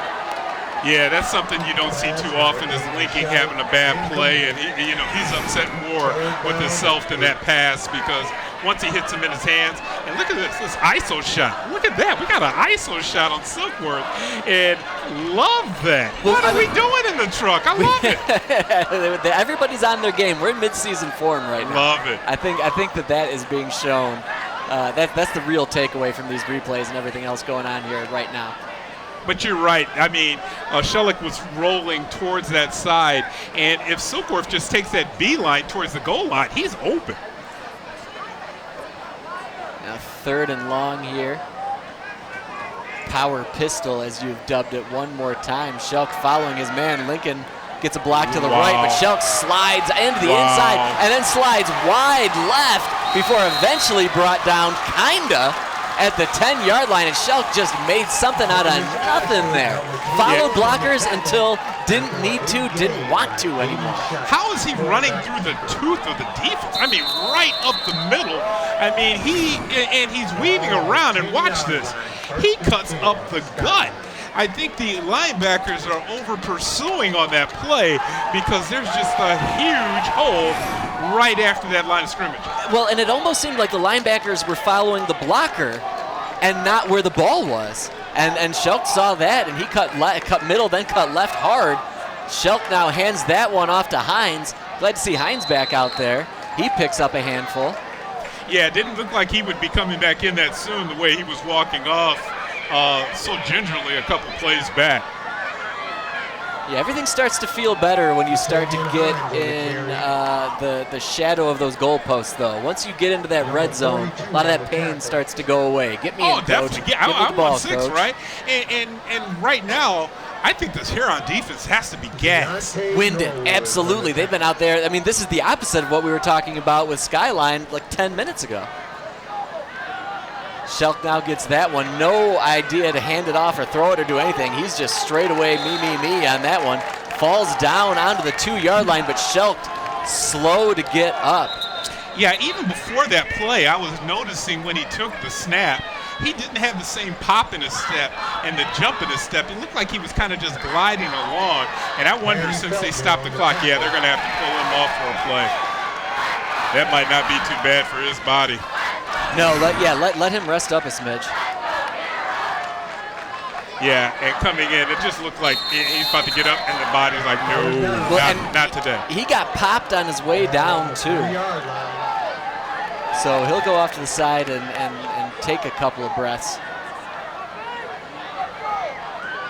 Yeah, that's something you don't see too often is Lincoln having a bad play, and he's upset more with himself than that pass because once he hits him in his hands. And look at this ISO shot. Look at that. We got an ISO shot on Silkworth. And love that. What are we doing in the truck? I love it. Everybody's on their game. We're in mid-season form right now. Love it. I think that is being shown. That's the real takeaway from these replays and everything else going on here right now. But you're right. I mean, Shellick was rolling towards that side, and if Silkworth just takes that beeline towards the goal line, he's open. Now 3rd and long here. Power pistol, as you've dubbed it, one more time. Shelk following his man. Lincoln gets a block to the right, but Shelk slides into the inside and then slides wide left before eventually brought down kinda at the 10-yard line, and Shelk just made something out of nothing there. Followed blockers until didn't want to anymore. How is he running through the tooth of the defense? I mean, right up the middle. I mean, he's weaving around, and watch this. He cuts up the gut. I think the linebackers are over pursuing on that play because there's just a huge hole right after that line of scrimmage. Well, and it almost seemed like the linebackers were following the blocker and not where the ball was. And Shelk saw that, and he cut middle, then cut left hard. Shelk now hands that one off to Hines. Glad to see Hines back out there. He picks up a handful. Yeah, it didn't look like he would be coming back in that soon the way he was walking off so gingerly a couple plays back. Yeah, everything starts to feel better when you start to get in the shadow of those goalposts, though. Once you get into that red zone, a lot of that pain starts to go away. Get me in, Coach. Definitely. Yeah, I'm ball, on 6, Coach. right? And right now, I think this Huron defense has to be gassed. Winded, absolutely. They've been out there. I mean, this is the opposite of what we were talking about with Skyline like 10 minutes ago. Shelk now gets that one. No idea to hand it off or throw it or do anything. He's just straight away me on that one. Falls down onto the 2-yard line, but Shelk slow to get up. Yeah, even before that play, I was noticing when he took the snap, he didn't have the same pop in his step and the jump in his step. It looked like he was kind of just gliding along. And I wonder, since they stopped the clock, yeah, they're going to have to pull him off for a play. That might not be too bad for his body. No, let him rest up a smidge. Yeah, and coming in, it just looked like he's about to get up, and the body's like, no, not today. He got popped on his way down, too. So he'll go off to the side and take a couple of breaths.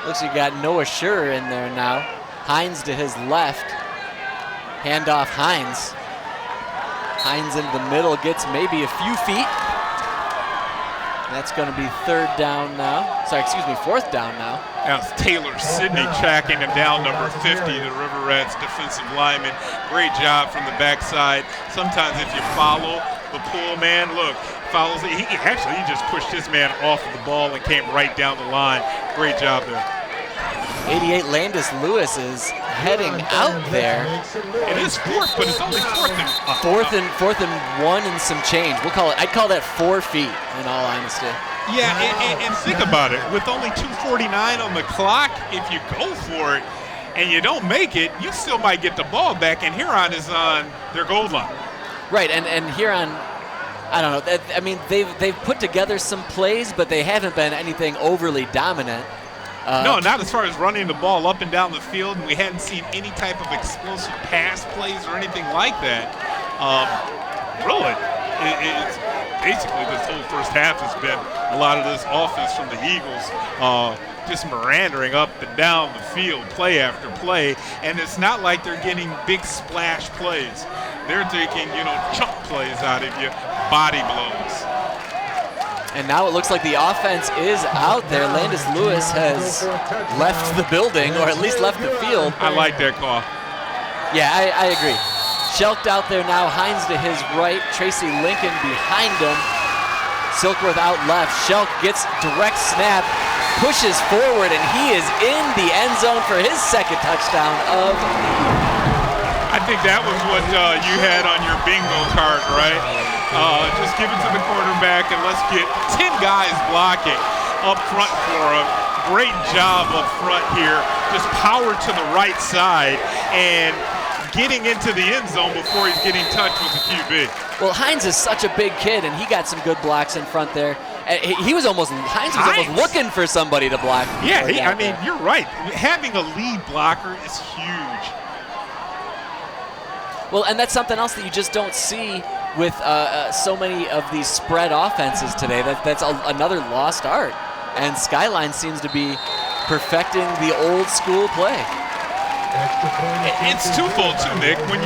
Looks like you got Noah Schur in there now. Hines to his left. Handoff Hines. Hines into the middle, gets maybe a few feet. That's going to be 4th down now. Now it's Taylor Sidney tracking him down, number 50, the River Rats defensive lineman. Great job from the backside. Sometimes if you follow the pull man, look, follows it. He just pushed his man off of the ball and came right down the line. Great job there. 88 Landis Lewis is heading out there. It is 4th, but it's only 4th and 4th and 1 and some change. I'd call that 4 feet, in all honesty. Yeah, and think about it. With only 2:49 on the clock, if you go for it and you don't make it, you still might get the ball back, and Huron is on their goal line. Right, and Huron, I don't know. I mean, they've put together some plays, but they haven't been anything overly dominant. No, not as far as running the ball up and down the field, and we hadn't seen any type of explosive pass plays or anything like that. Really, it's basically this whole first half has been a lot of this offense from the Eagles just meandering up and down the field, play after play, and it's not like they're getting big splash plays. They're taking, chunk plays out of you, body blows. And now it looks like the offense is out there. Landis Lewis has left the building, or at least left the field. I like that call. Yeah, I agree. Shelked out there now. Hines to his right. Tracy Lincoln behind him. Silkworth out left. Shelk gets direct snap, pushes forward, and he is in the end zone for his 2nd touchdown of. I think that was what you had on your bingo card, right? Just give it to the quarterback and let's get 10 guys blocking up front for him. Great job up front here. Just power to the right side and getting into the end zone before he's getting touched with the QB. Well, Hines is such a big kid, and he got some good blocks in front there. Hines was almost looking for somebody to block. Yeah, I mean, you're right. Having a lead blocker is huge. Well, and that's something else that you just don't see with so many of these spread offenses today. That's another lost art. And Skyline seems to be perfecting the old school play. It's twofold too, Nick. When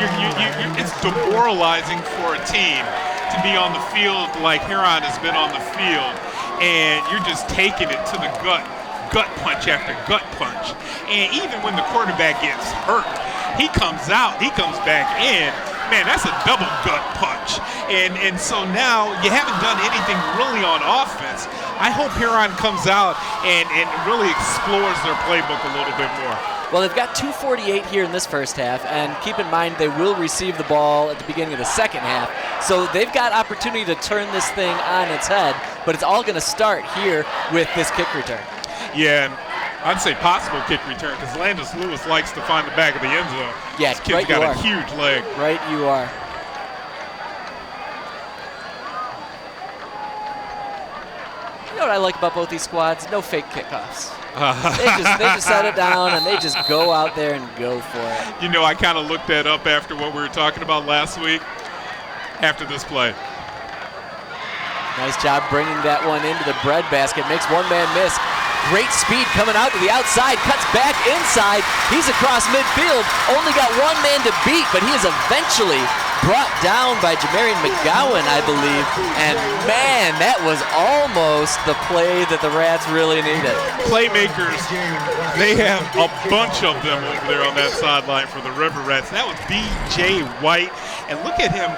it's demoralizing for a team to be on the field like Huron has been on the field, and you're just taking it to the gut punch after gut punch. And even when the quarterback gets hurt, he comes back in. Man, that's a double gut punch. And so now you haven't done anything really on offense. I hope Huron comes out and really explores their playbook a little bit more. Well, they've got 2:48 here in this first half, and keep in mind they will receive the ball at the beginning of the second half. So they've got opportunity to turn this thing on its head, but it's all going to start here with this kick return. Yeah, and I'd say possible kick return because Landis Lewis likes to find the back of the end zone. Yeah, this kid's got a huge leg. Right, you are. You know what I like about both these squads? No fake kickoffs. They just set it down and they just go out there and go for it. You know, I kind of looked that up after what we were talking about last week, after this play. Nice job bringing that one into the breadbasket. Makes one man miss. Great speed coming out to the outside. Cuts back inside. He's across midfield. Only got one man to beat, but he is eventually brought down by Jamarian McGowan, I believe. And man, that was almost the play that the Rats really needed. Playmakers, they have a bunch of them over there on that sideline for the River Rats. That was B.J. White. And look at him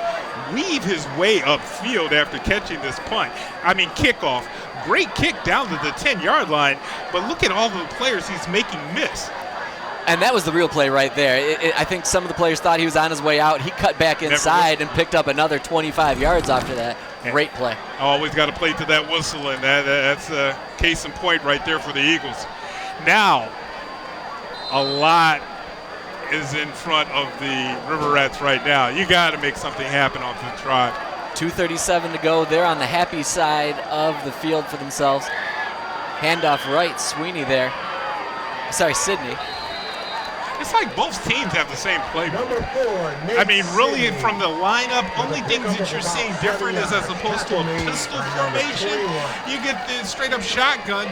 weave his way upfield after catching this punt. I mean, kickoff. Great kick down to the 10-yard line, but look at all the players he's making miss. And that was the real play right there. I think some of the players thought he was on his way out. He cut back inside and picked up another 25 yards after that. Great play. Always got to play to that whistle, and that's a case in point right there for the Eagles. Now, a lot is in front of the River Rats right now. You got to make something happen off the trot. 2:37 to go. They're on the happy side of the field for themselves. Handoff right, Sweeney there. Sorry, Sydney. It's like both teams have the same playbook. I mean, really, from the lineup, only things that you're seeing different is as opposed to a pistol formation, you get the straight-up shotgun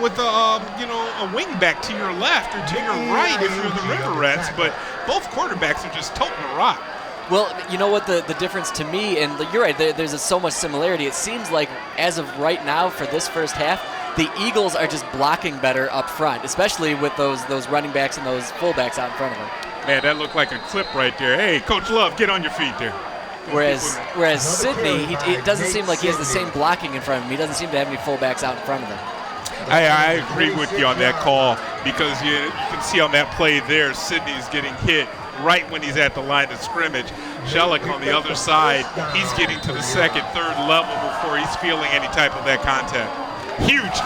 with a wing back to your left or to your right if you're the River Rats, but both quarterbacks are just toting the rock. Well, you know what the difference to me, and you're right, there's so much similarity. It seems like as of right now for this first half, the Eagles are just blocking better up front, especially with those running backs and those fullbacks out in front of them. Man, that looked like a clip right there. Hey, Coach Love, get on your feet there. Whereas Sydney, it doesn't seem like he has the same blocking in front of him. He doesn't seem to have any fullbacks out in front of him. I agree with you on that call because you can see on that play there, Sydney's getting hit right when he's at the line of scrimmage. Shellick on the other side, he's getting to the second, third level before he's feeling any type of that contact. Huge.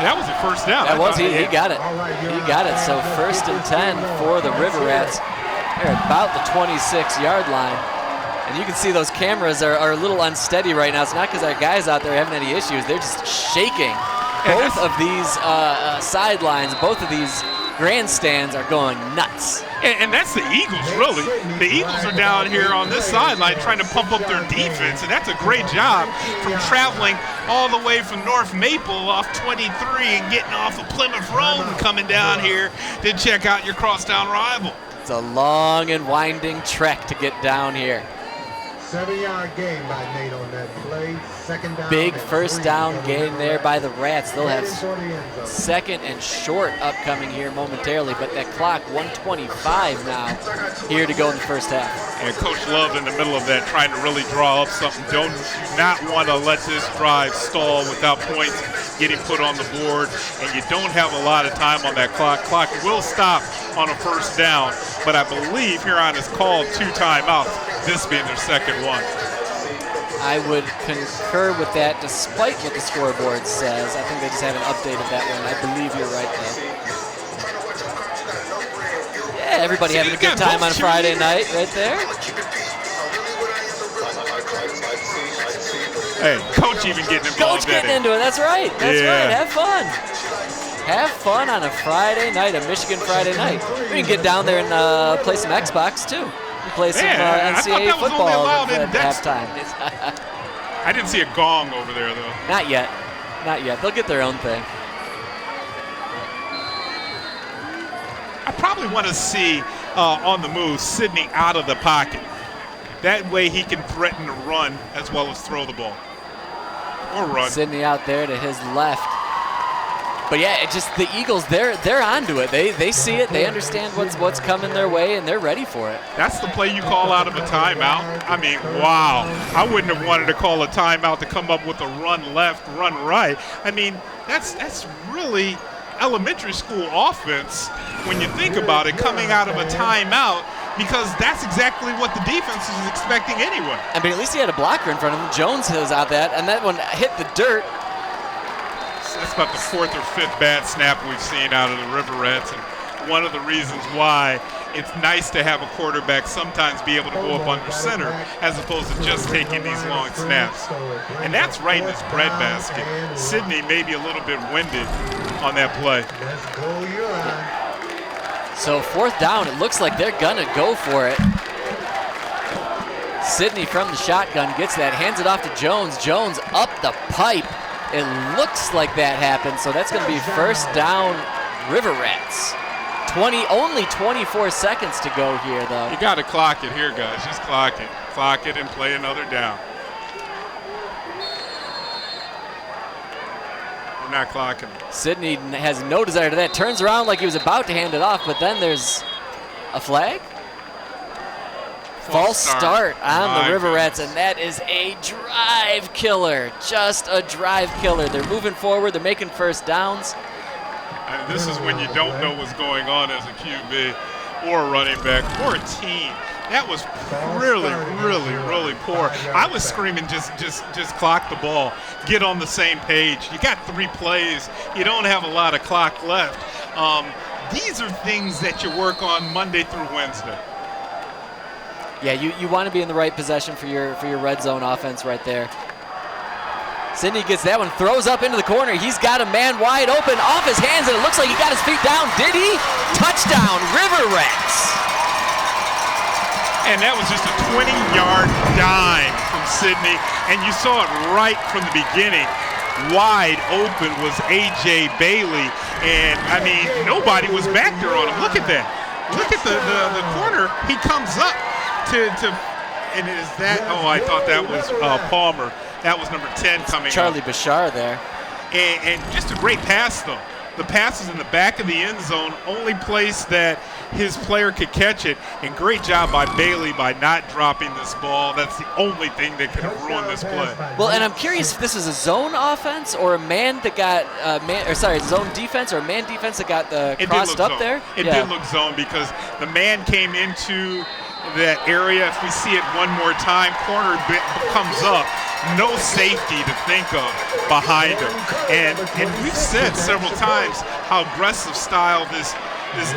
That was a first down. That was, he got it. He got it. So 1st and 10 for the River Rats. They're about the 26-yard line. And you can see those cameras are a little unsteady right now. It's not because our guys out there having any issues. They're just shaking. Both of these sidelines, both of these grandstands are going nuts. And that's the Eagles, really. The Eagles are down here on this sideline trying to pump up their defense, and that's a great job from traveling all the way from North Maple off 23 and getting off of Plymouth Road and coming down here to check out your crosstown rival. It's a long and winding trek to get down here. 7-yard gain by Nate on that play. Second down. Big first down gain there by the Rats. They'll have second and short upcoming here momentarily, but that clock, 1:25 now, here to go in the first half. And Coach Love in the middle of that trying to really draw up something. Do not want to let this drive stall without points getting put on the board, and you don't have a lot of time on that clock. Clock will stop on a first down, but I believe Huron has called 2 timeouts, this being their second one. I would concur with that, despite what the scoreboard says. I think they just haven't updated that one. I believe you're right, though. Yeah, everybody having a good time on a Friday night right there. Hey, coach even getting involved. Coach getting into it. That's right. That's Yeah. right. Have fun. Have fun on a Friday night, a Michigan Friday night. We can get down there and play some Xbox too. We play some I thought NCAA that was only football allowed in at Dexter. halftime. I didn't see a gong over there, though. Not yet. Not yet. They'll get their own thing. I probably want to see on the move Sidney out of the pocket. That way he can threaten to run as well as throw the ball. Or run. Sidney out there to his left. But yeah, it just the Eagles, they're onto it. They see it, they understand what's coming their way, and they're ready for it. That's the play you call out of a timeout. I mean, wow. I wouldn't have wanted to call a timeout to come up with a run left, run right. I mean, that's really elementary school offense when you think about it, coming out of a timeout, because that's exactly what the defense is expecting anyway. I mean, at least he had a blocker in front of him. Jones was out that, and that one hit the dirt. That's about the fourth or fifth bad snap we've seen out of the River Rats, and one of the reasons why it's nice to have a quarterback sometimes be able to go up under center as opposed to just taking these long snaps. And that's right in his breadbasket. Sidney may be a little bit winded on that play. Let's go, Huron. So fourth down, it looks like they're gonna go for it. Sidney from the shotgun gets that, hands it off to Jones. Jones up the pipe. It looks like that happened, so that's gonna be first down River Rats. Only 24 seconds to go here, though. You got to clock it here, guys. Just clock it. Clock it and play another down. We're not clocking it. Sidney has no desire to that. Turns around like he was about to hand it off, but then there's a flag? False start on the River Rats, and that is a drive killer. Just a drive killer. They're moving forward. They're making first downs. And this is when you don't know what's going on as a QB or a running back or a team. That was really poor. I was screaming, just clock the ball. Get on the same page. You got 3 plays. You don't have a lot of clock left. These are things that you work on Monday through Wednesday. Yeah, you want to be in the right possession for your red zone offense right there. Sidney gets that one, throws up into the corner. He's got a man wide open off his hands, and it looks like he got his feet down. Did he? Touchdown, River Rats. And that was just a 20-yard dime from Sidney, and you saw it right from the beginning. Wide open was A.J. Bailey, and, I mean, nobody was back there on him. Look at that. Look at the corner. He comes up to and is that, oh, I thought that was Palmer. That was number 10 coming Charlie up. Bashar there. And just a great pass, though. The pass is in the back of the end zone, only place that his player could catch it. And great job by Bailey by not dropping this ball. That's the only thing that could have ruined this play. Well, and I'm curious if this was a zone offense or a man that got zone defense or a man defense that got crossed up zone. there. It did look zone because the man came into that area. If we see it one more time, corner comes up. No safety to think of behind him. And we've said several times how aggressive style this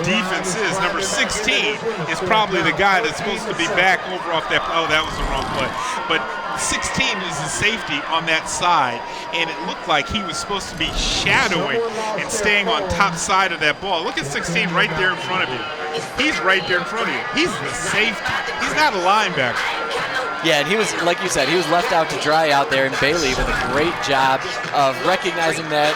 defense is. Number 16 is probably the guy that's supposed to be back over off that. Oh, that was the wrong play. But 16 is the safety on that side, and it looked like he was supposed to be shadowing and staying on top side of that ball. Look at 16 right there in front of you. He's right there in front of you. He's the safety. He's not a linebacker. Yeah, and he was, like you said, he was left out to dry out there, and Bailey with a great job of recognizing that.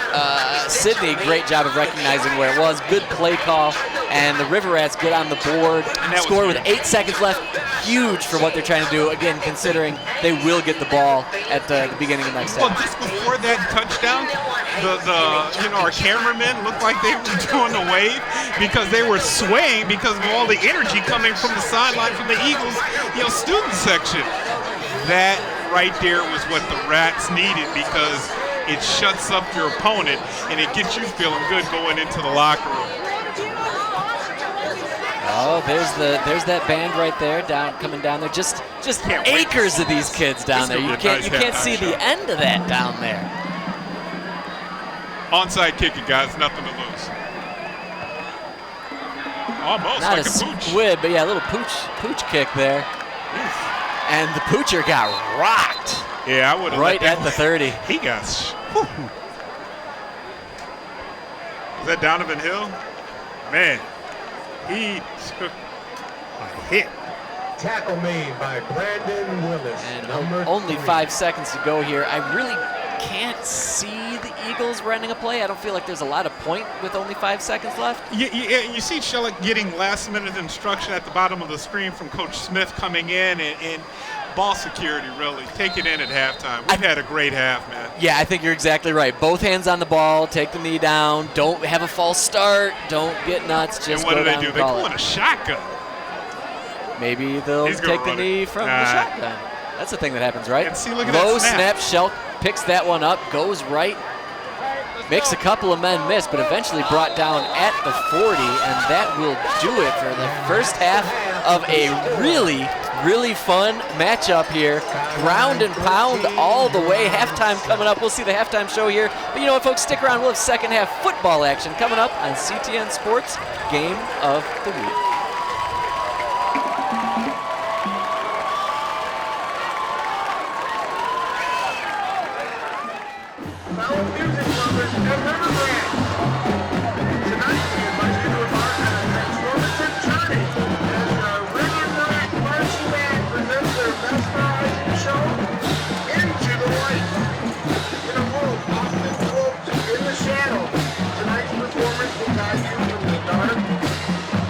Sidney, great job of recognizing where it was. Good play call, and the River Rats get on the board, score with 8 seconds left. Huge for what they're trying to do, again, considering they will get the ball at the beginning of next half. Well, just before that touchdown, our cameramen looked like they were doing the wave because they were swaying because of all the energy coming from the sideline from the Eagles, student section. That right there was what the Rats needed because it shuts up your opponent and it gets you feeling good going into the locker room. Oh, there's that band right there coming down there. Just acres of these kids down there. You can't see the end of that down there. Onside kicking, guys, nothing to lose. Almost Not like a a pooch. squib, but yeah, a little pooch kick there. And the poocher got rocked Yeah, I would have right at the 30. He got. Whew. Is that Donovan Hill? Man, he took a hit. Tackle made by Brandon Willis. And number only 3. 5 seconds to go here. I really can't see the Eagles running a play. I don't feel like there's a lot of point with only 5 seconds left. You see Shellick getting last-minute instruction at the bottom of the screen from Coach Smith coming in and ball security, really. Take it in at halftime. We've had a great half, man. Yeah, I think you're exactly right. Both hands on the ball, take the knee down, don't have a false start, don't get nuts, just And what go do they down do? and They call pull it. in a shotgun. Maybe they'll He's gonna take the run it. knee from the Nah. shotgun. That's the thing that happens, right? And see, look at Low that snap. Shelk picks that one up, goes right, makes a couple of men miss, but eventually brought down at the 40, and that will do it for the first half of a really, really fun matchup here. Ground and pound all the way. Halftime coming up. We'll see the halftime show here. But you know what, folks? Stick around. We'll have second half football action coming up on CTN Sports Game of the Week. Fellow music lovers and River Rats. Tonight we invite you to embark on a transformative journey as the River Rat Marching Band presents their mesmerizing show, Into the Light. In a world often cloaked in the shadows, tonight's performance will guide you from the dark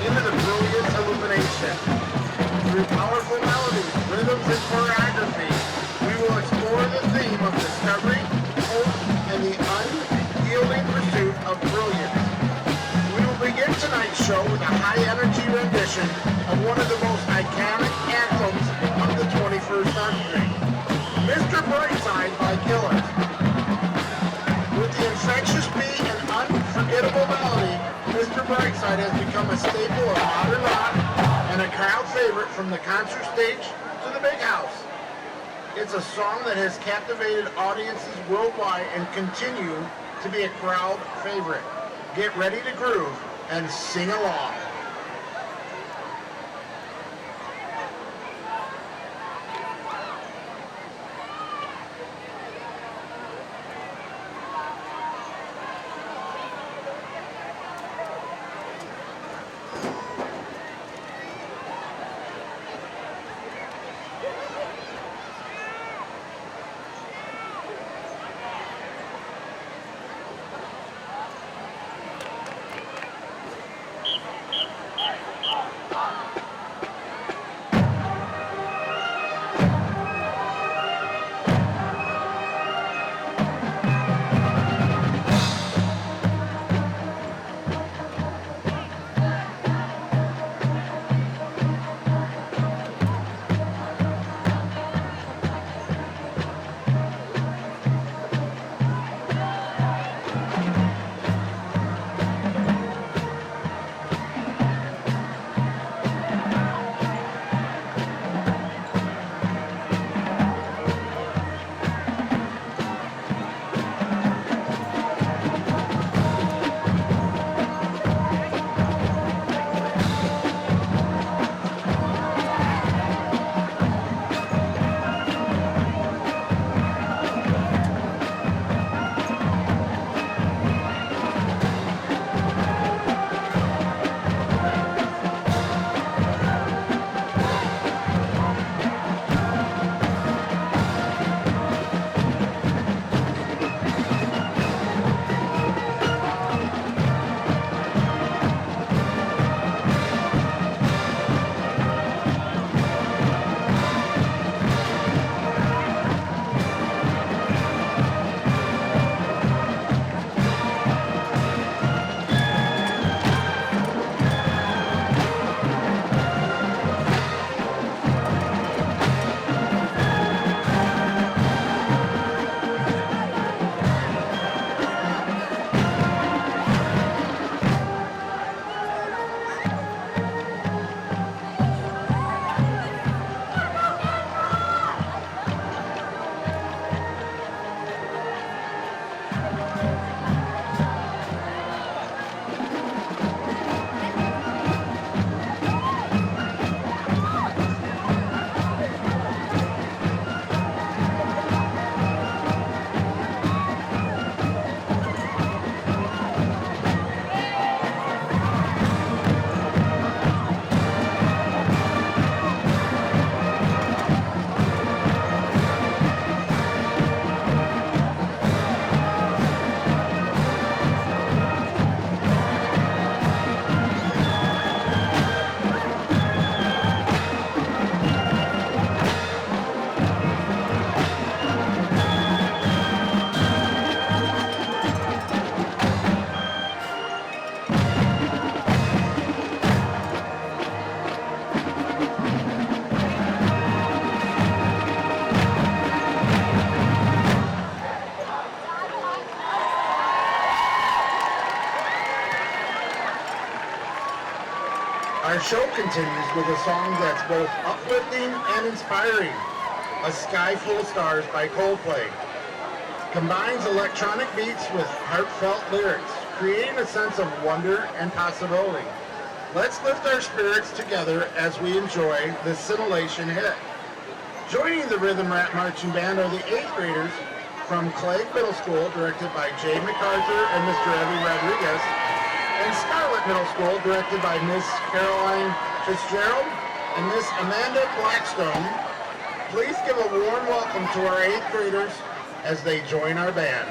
into the brilliant illumination. Through powerful melodies, rhythms, and choreography, we will explore the theme of discovery, hope, and the unyielding pursuit of brilliance. We will begin tonight's show with a high-energy rendition of one of the most iconic anthems of the 21st century, Mr. Brightside by Killers. With the infectious beat and unforgettable melody, Mr. Brightside has become a staple of modern rock and a crowd favorite from the concert stage to the big house. It's a song that has captivated audiences worldwide and continue to be a crowd favorite. Get ready to groove and sing along. Our show continues with a song that's both uplifting and inspiring, A Sky Full of Stars by Coldplay. Combines electronic beats with heartfelt lyrics, creating a sense of wonder and possibility. Let's lift our spirits together as we enjoy this scintillation hit. Joining the Rhythm Rat Marching Band are the 8th graders from Clegg Middle School, directed by Jay MacArthur and Mr. Eddie Rodriguez, and Scarlett Middle School, directed by Miss Caroline Fitzgerald and Miss Amanda Blackstone. Please give a warm welcome to our 8th graders as they join our band.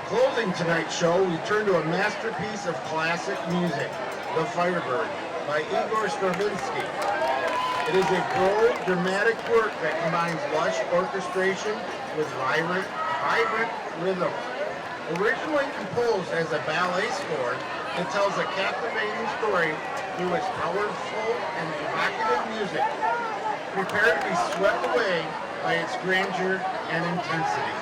Closing tonight's show, we turn to a masterpiece of classic music, The Firebird, by Igor Stravinsky. It is a bold, dramatic work that combines lush orchestration with vibrant rhythm. Originally composed as a ballet score, it tells a captivating story through its powerful and evocative music. Prepare to be swept away by its grandeur and intensity.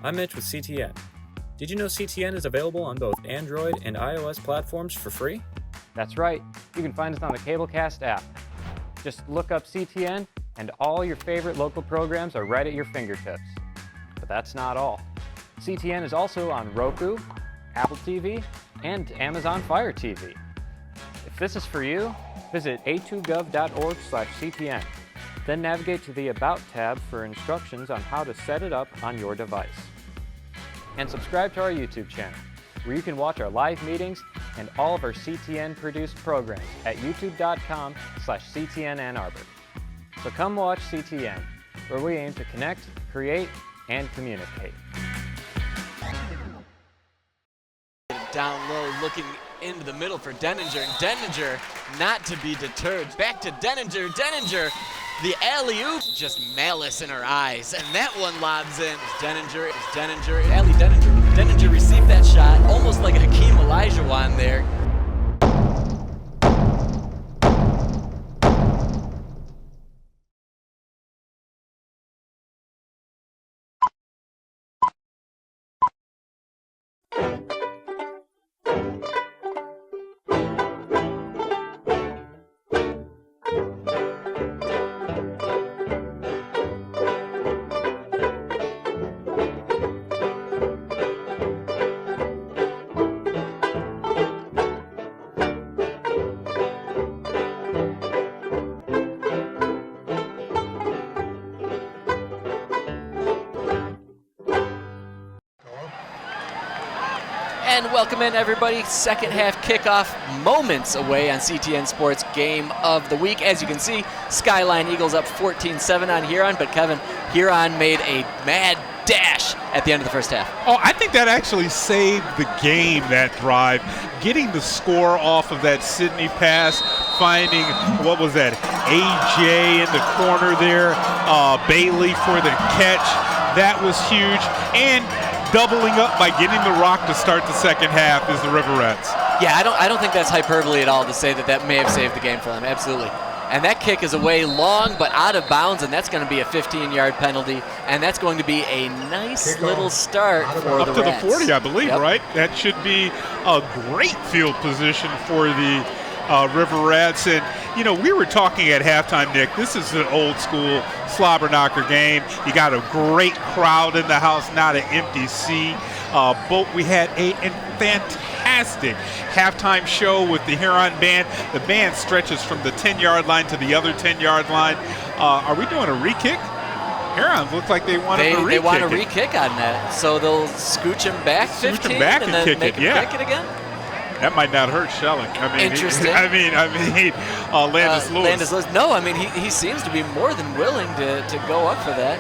I'm Mitch with CTN. Did you know CTN is available on both Android and iOS platforms for free? That's right. You can find us on the Cablecast app. Just look up CTN and all your favorite local programs are right at your fingertips. But that's not all. CTN is also on Roku, Apple TV, and Amazon Fire TV. If this is for you, visit a2gov.org/CTN. Then navigate to the About tab for instructions on how to set it up on your device. And subscribe to our YouTube channel, where you can watch our live meetings and all of our CTN-produced programs at youtube.com/CTN Ann Arbor. So come watch CTN, where we aim to connect, create, and communicate. Down low, looking into the middle for Denninger, and Denninger not to be deterred. Back to Denninger. Denninger, the alley-oop, just malice in her eyes, and that one lobs in. Denninger, Allie Denninger. Denninger received that shot almost like a Hakeem Olajuwon there. And welcome in, everybody. Second half kickoff, moments away on CTN Sports Game of the Week. As you can see, Skyline Eagles up 14-7 on Huron, but Kevin, Huron made a mad dash at the end of the first half. Oh, I think that actually saved the game, that drive. Getting the score off of that Sydney pass, finding, what was that, AJ in the corner there, Bailey for the catch. That was huge. And doubling up by getting the rock to start the second half is the Riverettes. Yeah, I don't think that's hyperbole at all to say that may have saved the game for them. Absolutely. And that kick is away long but out of bounds, and that's going to be a 15-yard penalty, and that's going to be a nice little start for the Rats. Up to the 40, I believe, Yep. right? That should be a great field position for the Riverettes. And, you know, we were talking at halftime, Nick, this is an old-school slobber knocker game. You got a great crowd in the house, not an empty seat. But we had a fantastic halftime show with the Huron band. The band stretches from the 10-yard line to the other 10-yard line. Are we doing a re-kick? Huron looks like they want to re-kick. They want a re-kick on that, so they'll scooch him back 15 him back and and then kick make it, him yeah. kick it again. That might not hurt Schelling. I mean, Interesting. Landis Lewis. Landis Lewis. No, I mean, he seems to be more than willing to go up for that.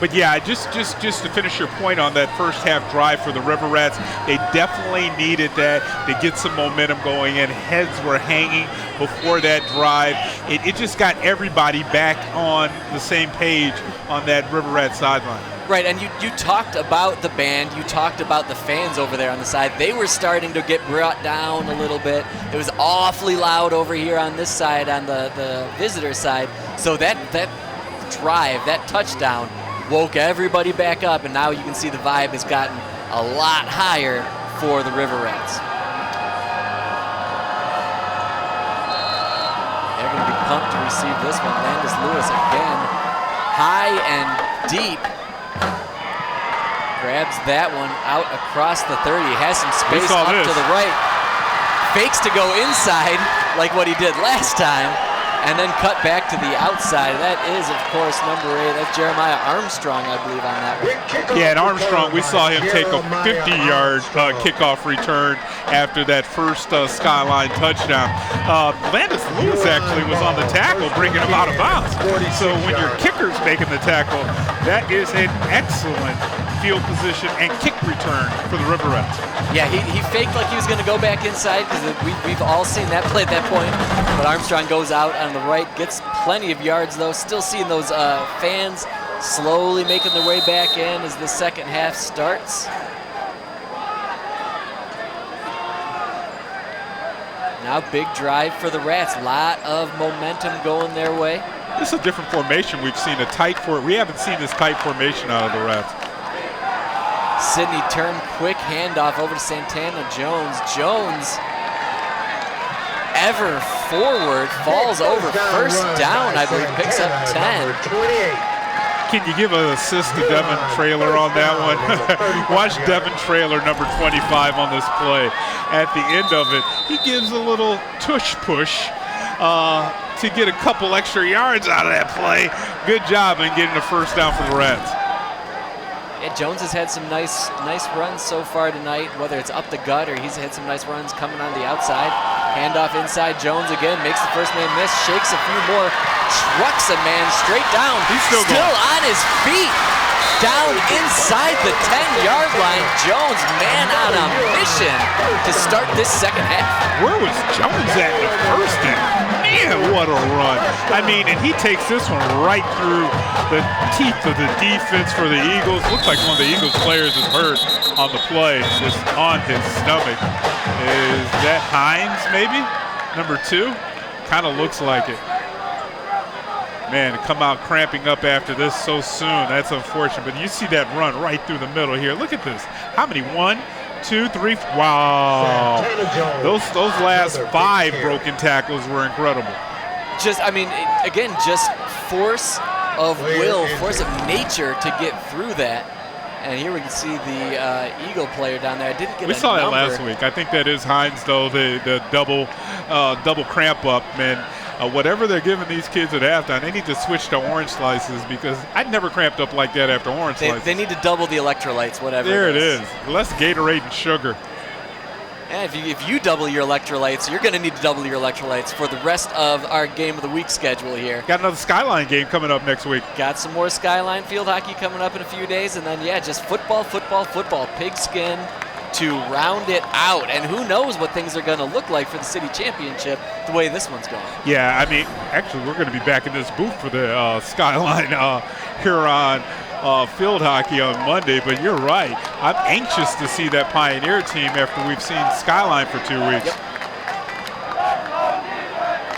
But yeah, just to finish your point on that first half drive for the Riverettes, they definitely needed that to get some momentum going, and heads were hanging before that drive. It just got everybody back on the same page on that Riverette sideline. Right, and you talked about the band, you talked about the fans over there on the side. They were starting to get brought down a little bit. It was awfully loud over here on this side, on the visitor side. So that drive, that touchdown, woke everybody back up, and now you can see the vibe has gotten a lot higher for the Riverettes. They're going to be pumped to receive this one. Landis Lewis again, high and deep. Grabs that one out across the 30. He has some space up to the right. Fakes to go inside like what he did last time, and then cut back to the outside. That is, of course, number 8. That's Jeremiah Armstrong, I believe, on that one. Yeah, and Armstrong, we saw him take a 50-yard kickoff return after that first Skyline touchdown. Landis Lewis actually was on the tackle, bringing him out of bounds. So when your kicker's making the tackle, that is an excellent field position and kick return for the Riverettes. Yeah, he faked like he was going to go back inside, because we've all seen that play at that point. But Armstrong goes out on the right, gets plenty of yards, though. Still seeing those fans slowly making their way back in as the second half starts. Now big drive for the Rats. Lot of momentum going their way. This is a different formation. We've seen a tight we haven't seen this tight formation out of the Rats. Sidney turned quick handoff over to Santana Jones. Jones ever forward, falls over first down, I believe, picks up 10. Can you give an assist to Devin Traylor on that one? Watch Devin Traylor, number 25, on this play. At the end of it, he gives a little tush push to get a couple extra yards out of that play. Good job in getting a first down for the Reds. Yeah, Jones has had some nice runs so far tonight, whether it's up the gut or he's had some nice runs coming on the outside. Handoff inside, Jones again, makes the first man miss, shakes a few more, trucks a man straight down. He's still on his feet. Down inside the 10-yard line. Jones, man on a mission to start this second half. Where was Jones at in the first half? Man, what a run. I mean, and he takes this one right through the teeth of the defense for the Eagles. Looks like one of the Eagles players is hurt on the play, just on his stomach. Is that Hines, maybe? Number 2? Kind of looks like it. Man, to come out cramping up after this so soon, that's unfortunate. But you see that run right through the middle here. Look at this. How many? 1, 2, 3. Wow. Those last 5 broken tackles were incredible. Just force of will, force of nature to get through that. And here we can see the Eagle player down there. I didn't get. We saw that last week. I think that is Hines, though. The double cramp up, man. Whatever they're giving these kids at halftime, they need to switch to orange slices because I'd never cramped up like that after orange slices. They need to double the electrolytes, whatever. There it is. Less Gatorade and sugar. Yeah, if you double your electrolytes, you're going to need to double your electrolytes for the rest of our game of the week schedule here. Got another Skyline game coming up next week. Got some more Skyline field hockey coming up in a few days, and then, just football, pigskin to round it out. And who knows what things are going to look like for the city championship the way this one's going. Yeah, I mean, actually, we're going to be back in this booth for the Skyline Huron field hockey on Monday, but you're right. I'm anxious to see that Pioneer team after we've seen Skyline for 2 weeks. Yep.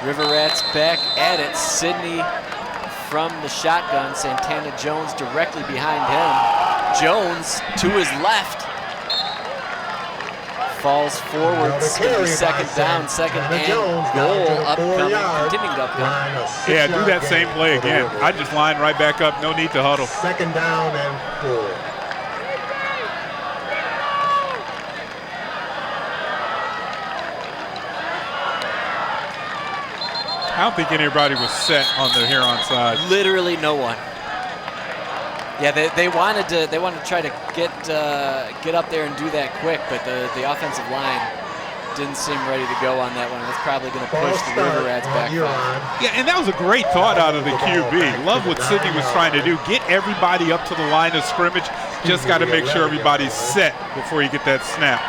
River Rats back at it. Sidney from the shotgun. Santana Jones directly behind him. Jones to his left. Falls forward, it's going to be second down, second and goal upcoming, continuing to upcoming. Yeah, do that same play again. I just line right back up, no need to huddle. Second down and 4. I don't think anybody was set on the Huron side. Literally no one. Yeah, they wanted to try to get up there and do that quick, but the offensive line didn't seem ready to go on that one. It's probably going to push the River Rats back. Yeah, and that was a great thought out of the QB. Love what Sidney was trying to do. Get everybody up to the line of scrimmage. Just got to make sure everybody's set before you get that snap.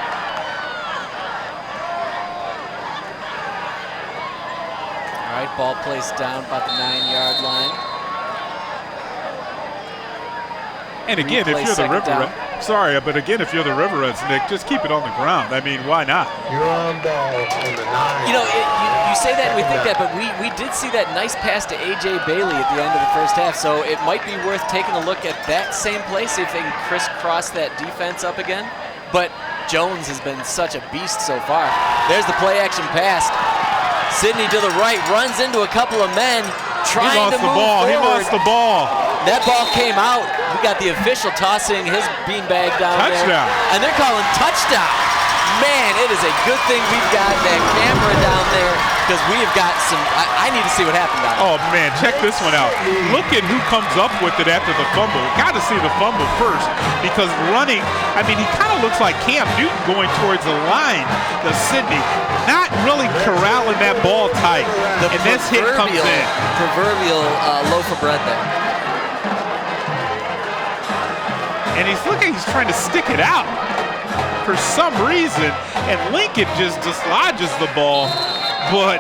All right, ball placed down about the 9-yard line. And again, if you're the River Rats, if you're the River Rats, Nick, just keep it on the ground. I mean, why not? You're on ball on the 9. You say that and we think that, but we did see that nice pass to A.J. Bailey at the end of the first half, so it might be worth taking a look at that same play, see if they can crisscross that defense up again. But Jones has been such a beast so far. There's the play-action pass. Sidney to the right, runs into a couple of men, trying to move forward. He lost the ball. That ball came out. We got the official tossing his beanbag down touchdown. There. And they're calling touchdown. Man, it is a good thing we've got that camera down there because we have got some, I need to see what happened down there. Oh, man, check this one out. Look at who comes up with it after the fumble. Got to see the fumble first because running, I mean, he kind of looks like Cam Newton going towards the line to Sidney, not really corralling that ball tight. And this hit comes in. Proverbial loaf of bread there. And he's trying to stick it out for some reason, and Lincoln just dislodges the ball. But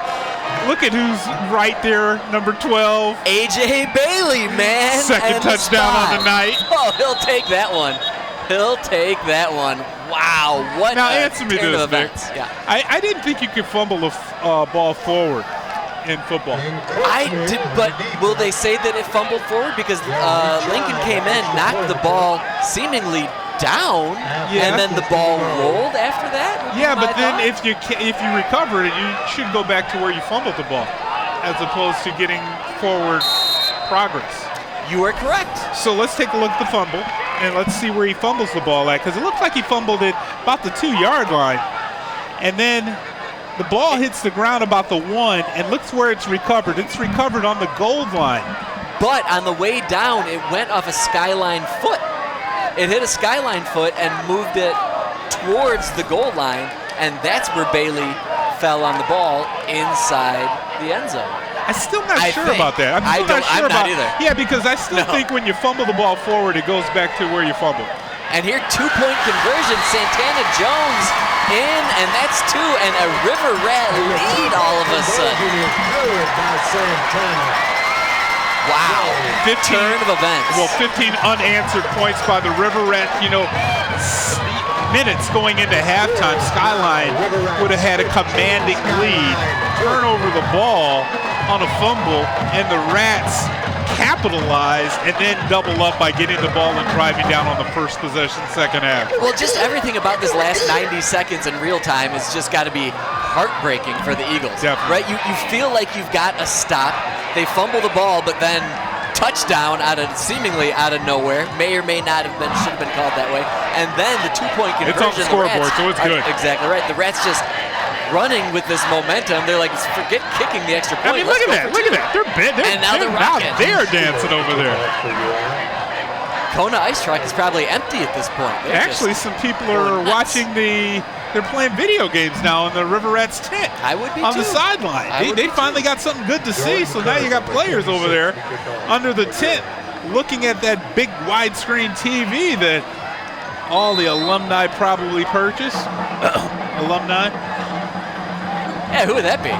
look at who's right there, number 12. A.J. Bailey, man. Second touchdown on the night. Oh, he'll take that one. He'll take that one. Wow, what now, answer me this, Nick. Yeah. I didn't think you could fumble a ball forward in football. But will they say that it fumbled forward? Because Lincoln came in, knocked the ball seemingly down, and then the ball rolled after that? Yeah, but then if you recover it, you should go back to where you fumbled the ball, as opposed to getting forward progress. You are correct. So let's take a look at the fumble, and let's see where he fumbles the ball at, because it looks like he fumbled it about the 2-yard line. And then the ball hits the ground about the 1, and looks where it's recovered. It's recovered on the goal line. But on the way down, it went off a Skyline foot. It hit a Skyline foot and moved it towards the goal line, and that's where Bailey fell on the ball inside the end zone. I'm still not sure about that. I'm not either. Yeah, because I still think when you fumble the ball forward, it goes back to where you fumbled. And here, 2-point conversion. Santana Jones in, and that's 2, and a River Rat lead all of a sudden. Wow. 15 turn of events. Well, 15 unanswered points by the River Rat. You know, minutes going into halftime, Skyline would have had a commanding lead. Turn over the ball on a fumble, and the Rats capitalize and then double up by getting the ball and driving down on the first possession, second half. Well, just everything about this last 90 seconds in real time has just got to be heartbreaking for the Eagles. Definitely. Right? You feel like you've got a stop. They fumble the ball, but then touchdown seemingly out of nowhere. May or may not have been, should have been called that way. And then the 2-point conversion. It's on the scoreboard, so it's good. Exactly right. The Rats just running with this momentum. They're like, forget kicking the extra point. I mean, look at that. Look at that. They're dancing over there. Kona Ice Truck is probably empty at this point. Actually, some people are watching they're playing video games now in the River Rats tent. I would be on too. The sideline. They finally got something good to see, so now you got players over there under the tent looking at that big widescreen TV that all the alumni probably purchased. Alumni? Yeah, who would that be?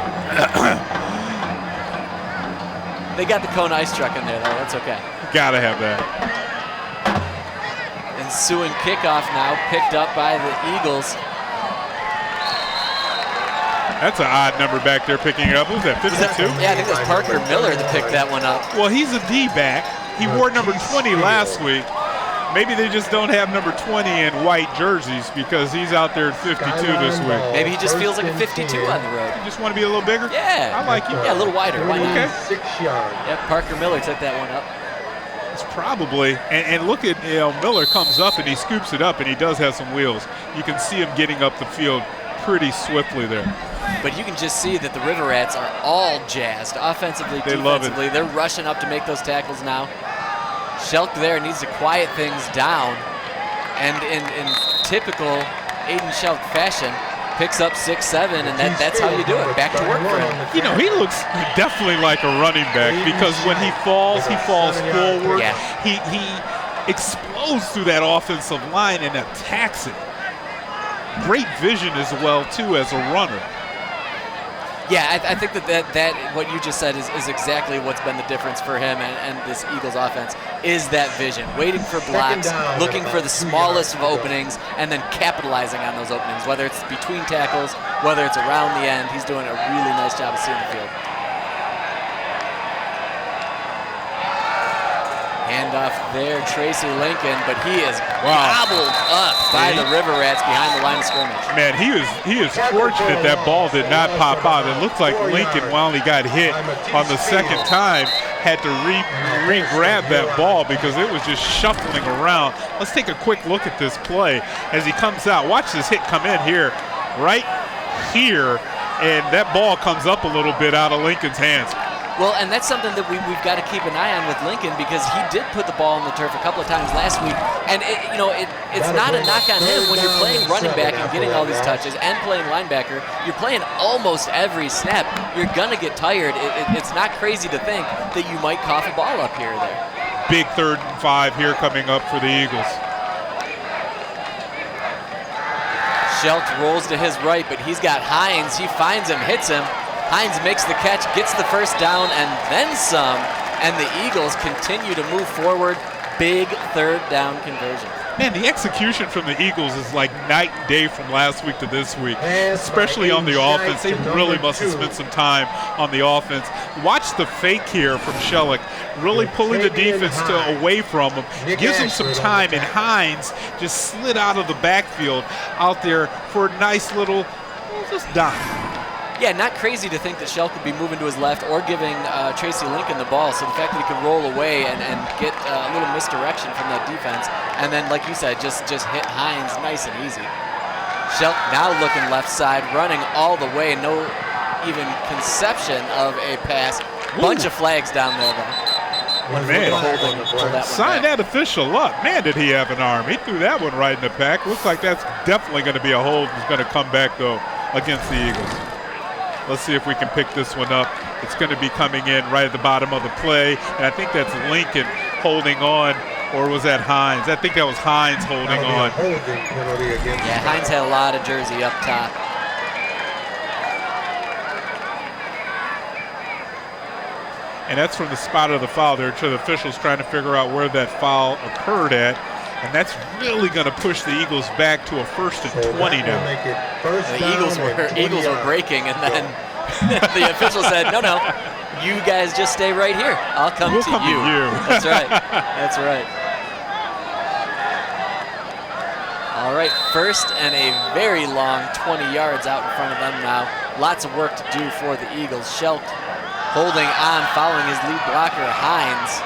They got the Kona Ice Truck in there, though. That's okay. Gotta have that. Ensuing kickoff now, picked up by the Eagles. That's an odd number back there picking it up. Who's that, 52? Yeah, I think it was Parker Miller that picked that one up. Well, he's a D-back. He wore number 20 last week. Maybe they just don't have number 20 in white jerseys because he's out there at 52 this week. Maybe he just feels like a 52 on the road. You just want to be a little bigger? Yeah. I like you. Yeah, a little wider. Why not? Okay. 6 yards. Yep, Parker Miller took that one up. It's probably, and look at, Miller comes up and he scoops it up and he does have some wheels. You can see him getting up the field pretty swiftly there. But you can just see that the River Rats are all jazzed, offensively, they defensively. Love it. They're rushing up to make those tackles now. Shelk there needs to quiet things down. And in typical Aiden Shelk fashion, picks up 6-7, and that's how you do it. Back to work for him. You know, he looks definitely like a running back because when he falls forward. Yeah. He explodes through that offensive line and attacks it. Great vision as well, too, as a runner. Yeah, I think that what you just said is exactly what's been the difference for him and this Eagles offense is that vision. Waiting for blocks, looking for the smallest of openings, and then capitalizing on those openings, whether it's between tackles, whether it's around the end. He's doing a really nice job of seeing the field. Handoff there, Tracy Lincoln, but he is gobbled up by the River Rats behind the line of scrimmage. Man, he is fortunate that ball did not pop out. It looked like Lincoln, while he got hit on the second time, had to re-grab that ball because it was just shuffling around. Let's take a quick look at this play as he comes out. Watch this hit come in here, right here, and that ball comes up a little bit out of Lincoln's hands. Well, and that's something that we've got to keep an eye on with Lincoln because he did put the ball on the turf a couple of times last week. And, it's not a knock on him when you're playing running back and getting all these touches and playing linebacker. You're playing almost every snap. You're going to get tired. It's not crazy to think that you might cough a ball up here or there. Big 3rd and 5 here coming up for the Eagles. Schelt rolls to his right, but he's got Hines. He finds him, hits him. Hines makes the catch, gets the first down, and then some. And the Eagles continue to move forward. Big 3rd down conversion. Man, the execution from the Eagles is like night and day from last week to this week, especially on the offense. They really must have spent some time on the offense. Watch the fake here from Shellick, really pulling the defense away from him. Gives him some time, and Hines just slid out of the backfield out there for a nice little just dime. Yeah, not crazy to think that Shell could be moving to his left or giving Tracy Lincoln the ball. So the fact that he could roll away and get a little misdirection from that defense, and then, like you said, just hit Hines nice and easy. Shell now looking left side, running all the way. No even conception of a pass. Bunch of flags down there, though. Man, sign that official up. Man, did he have an arm. He threw that one right in the back. Looks like that's definitely going to be a hold. He's going to come back, though, against the Eagles. Let's see if we can pick this one up. It's going to be coming in right at the bottom of the play. And I think that's Lincoln holding on, or was that Hines? I think that was Hines holding on. Yeah, Hines had a lot of jersey up top. And that's from the spot of the foul there to the officials trying to figure out where that foul occurred at. And that's really going to push the Eagles back to a 1st and 20 now. The Eagles were breaking, and then the official said, no, you guys just stay right here. I'll come to you. That's right. That's right. All right, first and a very long 20 yards out in front of them now. Lots of work to do for the Eagles. Shelk holding on, following his lead blocker, Hines.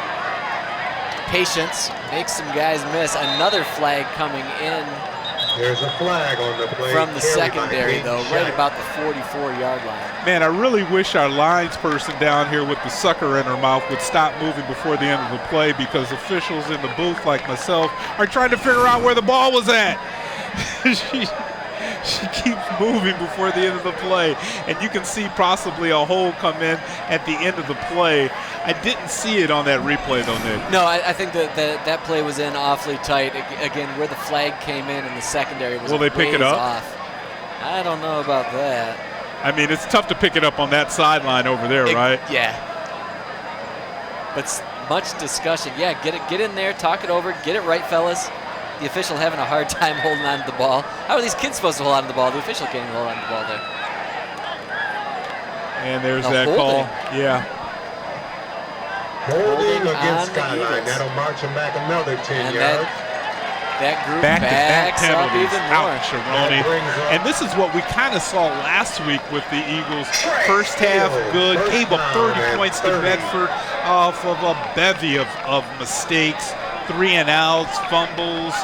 Patience, makes some guys miss. Another flag coming in. There's a flag on the play. From the secondary, though, right about the 44-yard line. Man, I really wish our lines person down here with the sucker in her mouth would stop moving before the end of the play, because officials in the booth like myself are trying to figure out where the ball was at. She keeps moving before the end of the play, and you can see possibly a hold come in at the end of the play. I didn't see it on that replay, though, Nick. No, I think that play was in awfully tight. Again, where the flag came in the secondary was Will they pick it up? Off. I don't know about that. I mean, it's tough to pick it up on that sideline over there, right? Yeah. But much discussion. Yeah, get in there, talk it over, get it right, fellas. The official having a hard time holding on to the ball. How are these kids supposed to hold on to the ball? The official can't even hold on to the ball there. And there's that call. Yeah. Holding against Skyline. That'll march him back another 10 yards. That group back-to-back backs up penalties even out, more. Sharoni. And this is what we kind of saw last week with the Eagles. First half good, gave up 30 points to Bedford off of a bevy of mistakes. 3 and outs, fumbles.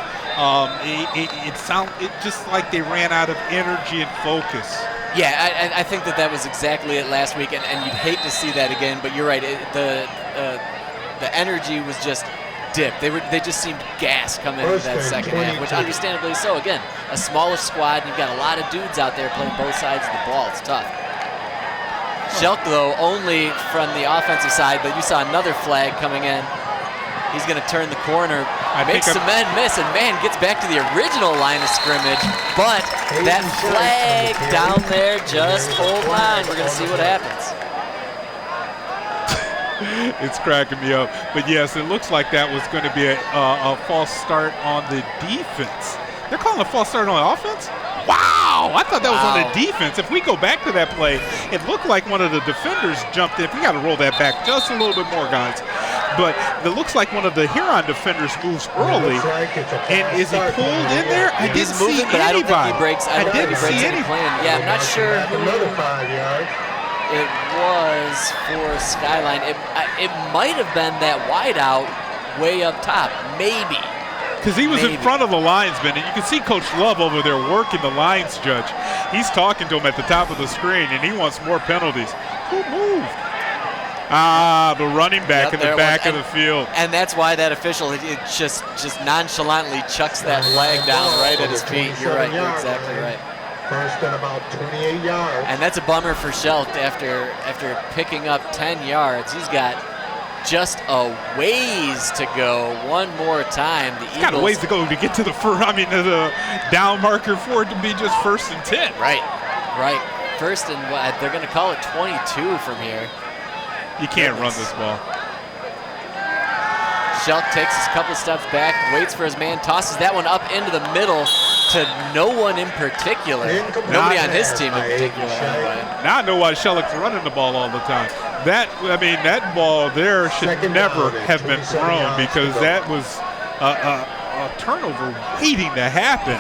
It just like they ran out of energy and focus. Yeah, I think that was exactly it last week, and you'd hate to see that again. But you're right. The energy was just dipped. They just seemed gas coming into that second half, which understandably so. Again, a smaller squad, and you've got a lot of dudes out there playing both sides of the ball. It's tough. Shelk, though, only from the offensive side, but you saw another flag coming in. He's going to turn the corner, makes some men miss, and man gets back to the original line of scrimmage. But that flag down there, just hold on. We're going to see what happens. It's cracking me up. But yes, it looks like that was going to be a false start on the defense. They're calling a false start on the offense? Wow, I thought that was on the defense. If we go back to that play, it looked like one of the defenders jumped in. We got to roll that back just a little bit more, guys. But it looks like one of the Huron defenders moves early. And is he pulled in there? I didn't see anybody. But I don't think he breaks. I don't think he breaks any plan. Yeah, I'm not sure who Another 5 yards. it was for Skyline. It might have been that wide out way up top, maybe. Because he was in front of the linesman, and you can see Coach Love over there working the lines judge. He's talking to him at the top of the screen, and he wants more penalties. Who moved? The running back in the back of the field. And that's why that official just nonchalantly chucks that flag down right at his feet. You're right. You're exactly right. First and about 28 yards. And that's a bummer for Shelk after picking up 10 yards. He's got just a ways to go. One more time. The Eagles got a ways to go to get to the the down marker for it to be just 1st and 10. Right. First and what? They're going to call it 22 from here. You can't run this ball. Shelk takes a couple steps back, waits for his man, tosses that one up into the middle to no one in particular. Nobody on his team in particular, anyway. Now I know why Shellick's running the ball all the time. That ball there should never have been thrown, because that was a turnover waiting to happen.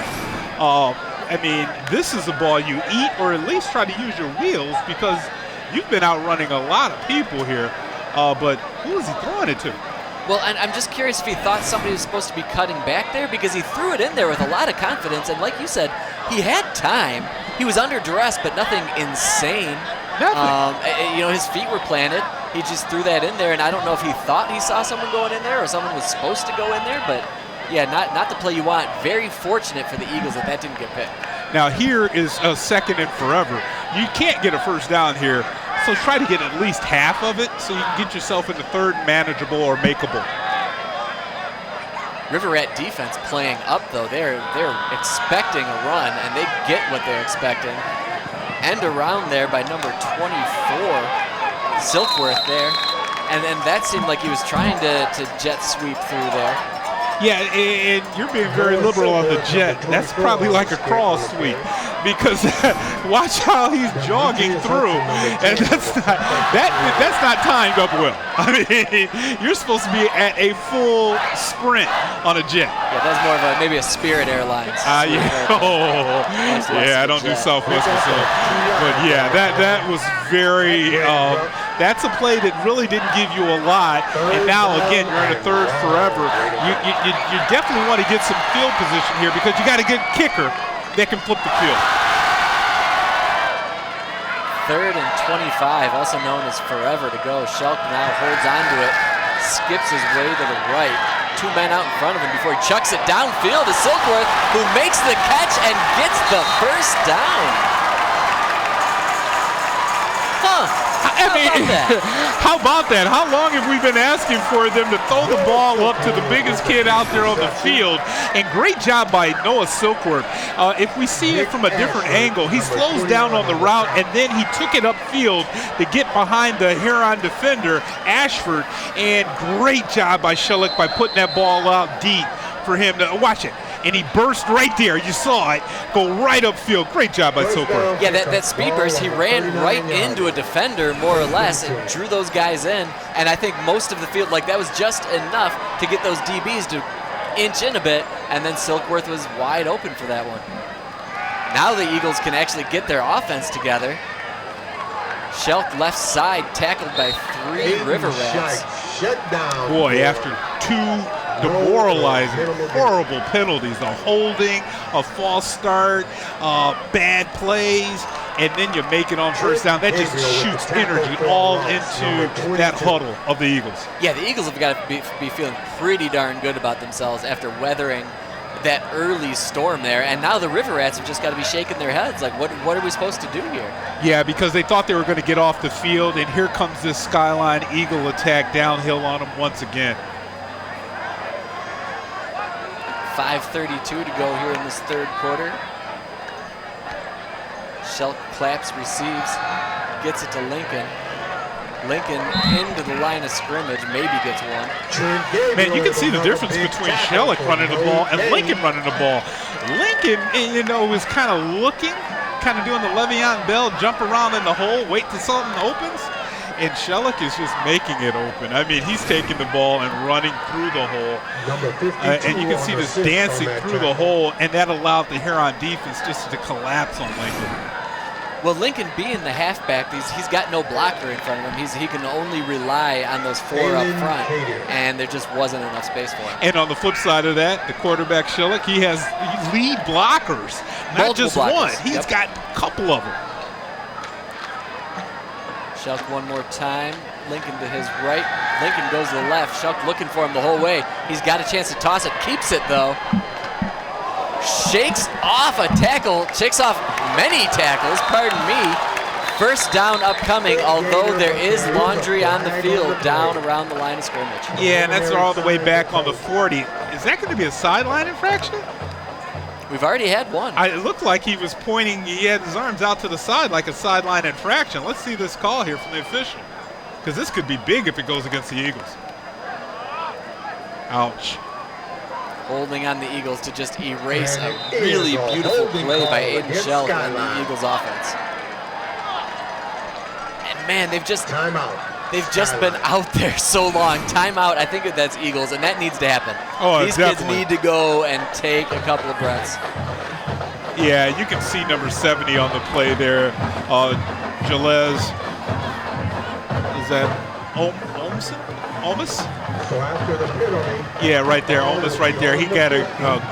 This is a ball you eat, or at least try to use your wheels, because you've been outrunning a lot of people here. But who is he throwing it to? Well, and I'm just curious if he thought somebody was supposed to be cutting back there, because he threw it in there with a lot of confidence, and like you said, he had time. He was under duress, but nothing insane. Nothing. His feet were planted. He just threw that in there, and I don't know if he thought he saw someone going in there or someone was supposed to go in there, but yeah, not the play you want. Very fortunate for the Eagles that didn't get picked. Now here is a second and forever. You can't get a first down here, so try to get at least half of it so you can get yourself into third manageable or makeable. River Rat defense playing up, though. They're expecting a run, and they get what they're expecting. End around there by number 24, Silkworth there. And then that seemed like he was trying to jet sweep through there. Yeah, and you're being very liberal on the jet. That's probably like a crawl sweep, because watch how he's jogging through, and that's not timed up well. I mean, you're supposed to be at a full sprint on a jet. Yeah, that's more of maybe a Spirit Airlines. I don't do Southwest myself, but yeah, that was very. That's a play that really didn't give you a lot, and now again you're in a third forever. You definitely want to get some field position here, because you got a good kicker that can flip the field. 3rd and 25, also known as forever to go. Shelk now holds onto it, skips his way to the right. 2 men out in front of him before he chucks it downfield to Silkworth, who makes the catch and gets the first down. How about that? How long have we been asking for them to throw the ball up to the biggest kid out there on the field? And great job by Noah Silkworth. If we see it from a different angle, he slows down on the route, and then he took it upfield to get behind the Huron defender, Ashford. And great job by Shellick by putting that ball out deep for him to watch it. And he burst right there. You saw it go right upfield. Great job by Silkworth. Yeah, that speed burst, he ran right into a defender, more or less, and drew those guys in. And I think most of the field, that was just enough to get those DBs to inch in a bit, and then Silkworth was wide open for that one. Now the Eagles can actually get their offense together. Shelk left side, tackled by 3 River Rats. Boy, after 2 demoralizing, horrible penalties, a holding, a false start, bad plays, and then you make it on first down. That just shoots energy all into that huddle of the Eagles. Yeah, the Eagles have got to be feeling pretty darn good about themselves after weathering that early storm there, and now the River Rats have just got to be shaking their heads like, what are we supposed to do here? Yeah, because they thought they were going to get off the field, and here comes this Skyline Eagle attack downhill on them once again. 5:32 to go here in this third quarter. Shelk claps, receives, gets it to Lincoln. Lincoln into the line of scrimmage, maybe gets one. Man, you can see the difference between Shellick running the ball and Lincoln running the ball. Lincoln, was kind of looking, kind of doing the Le'Veon Bell jump around in the hole, wait till something opens. And Shellick is just making it open. I mean, he's taking the ball and running through the hole. And you can see this dancing through the hole, and that allowed the Huron defense just to collapse on Lincoln. Well, Lincoln being the halfback, he's got no blocker in front of him. He can only rely on those 4 up front, and there just wasn't enough space for him. And on the flip side of that, the quarterback Shellick, he has lead blockers, not just one. He's got a couple of them. Shelk one more time. Lincoln to his right. Lincoln goes to the left. Shelk looking for him the whole way. He's got a chance to toss it. Keeps it, though. Shakes off a tackle. Shakes off many tackles, pardon me. First down upcoming, although there is laundry on the field down around the line of scrimmage. Yeah, and that's all the way back on the 40. Is that going to be a sideline infraction? We've already had one. It looked like he was pointing, he had his arms out to the side like a sideline infraction. Let's see this call here from the official, because this could be big if it goes against the Eagles. Ouch. Holding on the Eagles to just erase a really beautiful play by Aiden Shelton on the Eagles offense. And man, they've just been out there so long. Timeout, I think that's Eagles, and that needs to happen. Oh, These definitely. kids need to go and take a couple of breaths. Yeah, you can see number 70 on the play there. Jalez, is that Omus? So after the penalty, Yeah, right there, Omus right there. He got a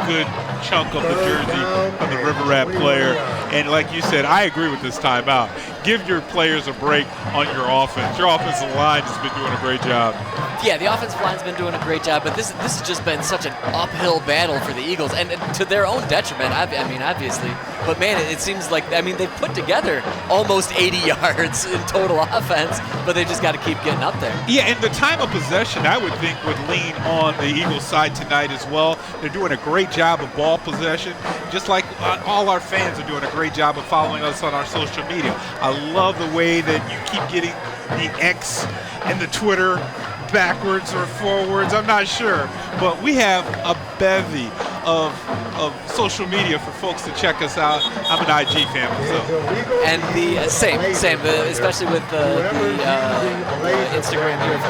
good chunk of the jersey of the River Rat player. And like you said, I agree with this timeout. Give your players a break on your offense. Your offensive line has been doing a great job. Yeah, the offensive line's been doing a great job, but this has just been such an uphill battle for the Eagles, and to their own detriment, I mean, obviously. But man, it seems like, I mean, they've put together almost 80 yards in total offense, but they just got to keep getting up there. Yeah, and the time of possession, I would think, would lean on the Eagles side tonight as well. They're doing a great job of ball possession, just like all our fans are doing a great job of following us on our social media. I love the way that you keep getting the X and the Twitter backwards or forwards, I'm not sure, but we have a bevy of social media for folks to check us out. I'm an IG fan myself. And the same, especially with the Instagram here for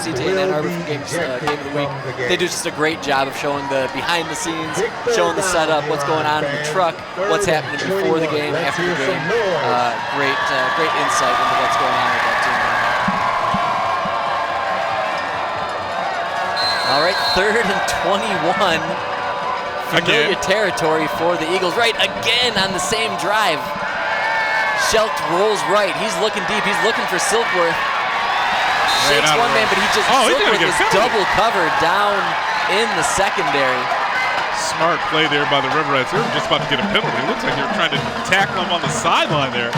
CTN and Arbor Game of the Week. They do just a great job of showing the behind the scenes, showing the setup, what's going on in the truck, what's happening before the game, after the game. Great insight into what's going on with that team. All right, 3rd and 21. Familiar territory for the Eagles. Right, again on the same drive. Shelk rolls right. He's looking deep. He's looking for Silkworth. Shakes one man, but he just Silkworth is double covered down in the secondary. Smart play there by the River Rats. They were just about to get a penalty. It looks like they were trying to tackle him on the sideline there.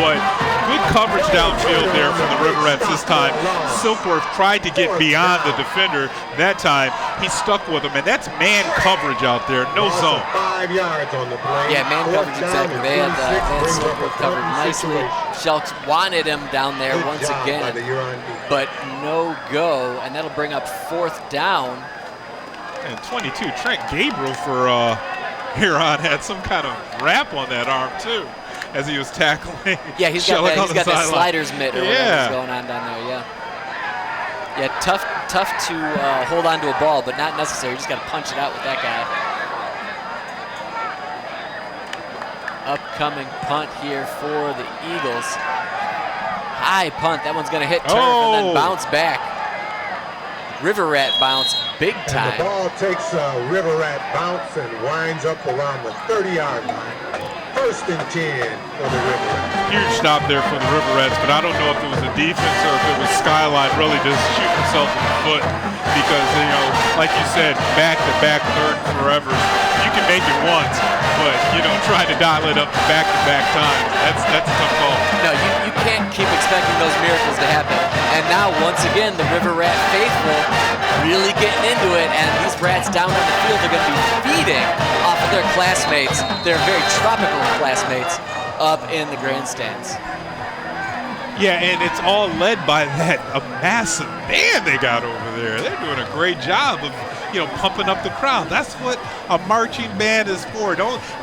But good coverage downfield there from the River Rats this time. Silkworth tried to get beyond the defender. That time, he stuck with him. And that's man coverage out there, no zone. 5 yards on the play. Yeah, man coverage, exactly. They had Silkworth covered nicely. Shelks wanted him down there once again, but no go. And that'll bring up 4th down. And 22, Trent Gabriel for Huron had some kind of wrap on that arm too, as he was tackling. Yeah, he's got that sliders mitt or whatever's going on down there. Yeah, tough to hold on to a ball, but not necessary. You just got to punch it out with that guy. Upcoming punt here for the Eagles. High punt. That one's going to hit turf and then bounce back. River Rat bounce big time. And the ball takes a River Rat bounce and winds up around the 30-yard line. 1st and 10 for the River Rats. Huge stop there for the River Rats, but I don't know if it was the defense or if it was Skyline really just shooting himself in the foot because, you know, like you said, back-to-back third forever. You can make it once, but, you know, trying to dial it up to back-to-back times, that's a tough call. No, you can't keep expecting those miracles to happen. And now, once again, the River Rat faithful really getting into it, and these rats down on the field are going to be feeding off of their classmates, their very tropical classmates, up in the grandstands. Yeah, and it's all led by a massive band they got over there. They're doing a great job of, you know, pumping up the crowd. That's what a marching band is for.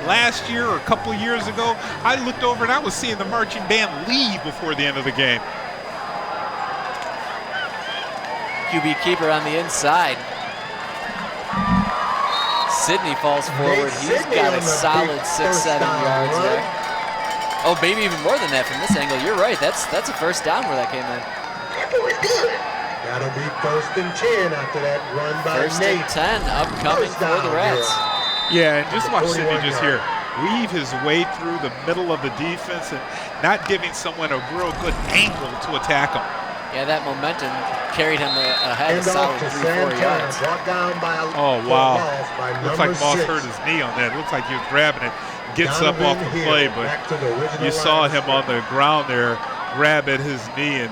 Last year or a couple of years ago, I looked over and I was seeing the marching band leave before the end of the game. QB keeper on the inside. Sidney falls forward. He's got a solid 6-7 yards there. Oh, maybe even more than that from this angle. You're right. That's a first down where that came in. That'll be 1st and 10 after that run by Nate. 1st and 10 upcoming for the Rats. Yeah, and just watch Sidney just here weave his way through the middle of the defense and not giving someone a real good angle to attack him. Yeah, that momentum carried him ahead a solid 3-4 yards. Oh, wow. Looks like Moss hurt his knee on that. Looks like he was grabbing it. Gets up off the play, but you saw him on the ground there grab at his knee, and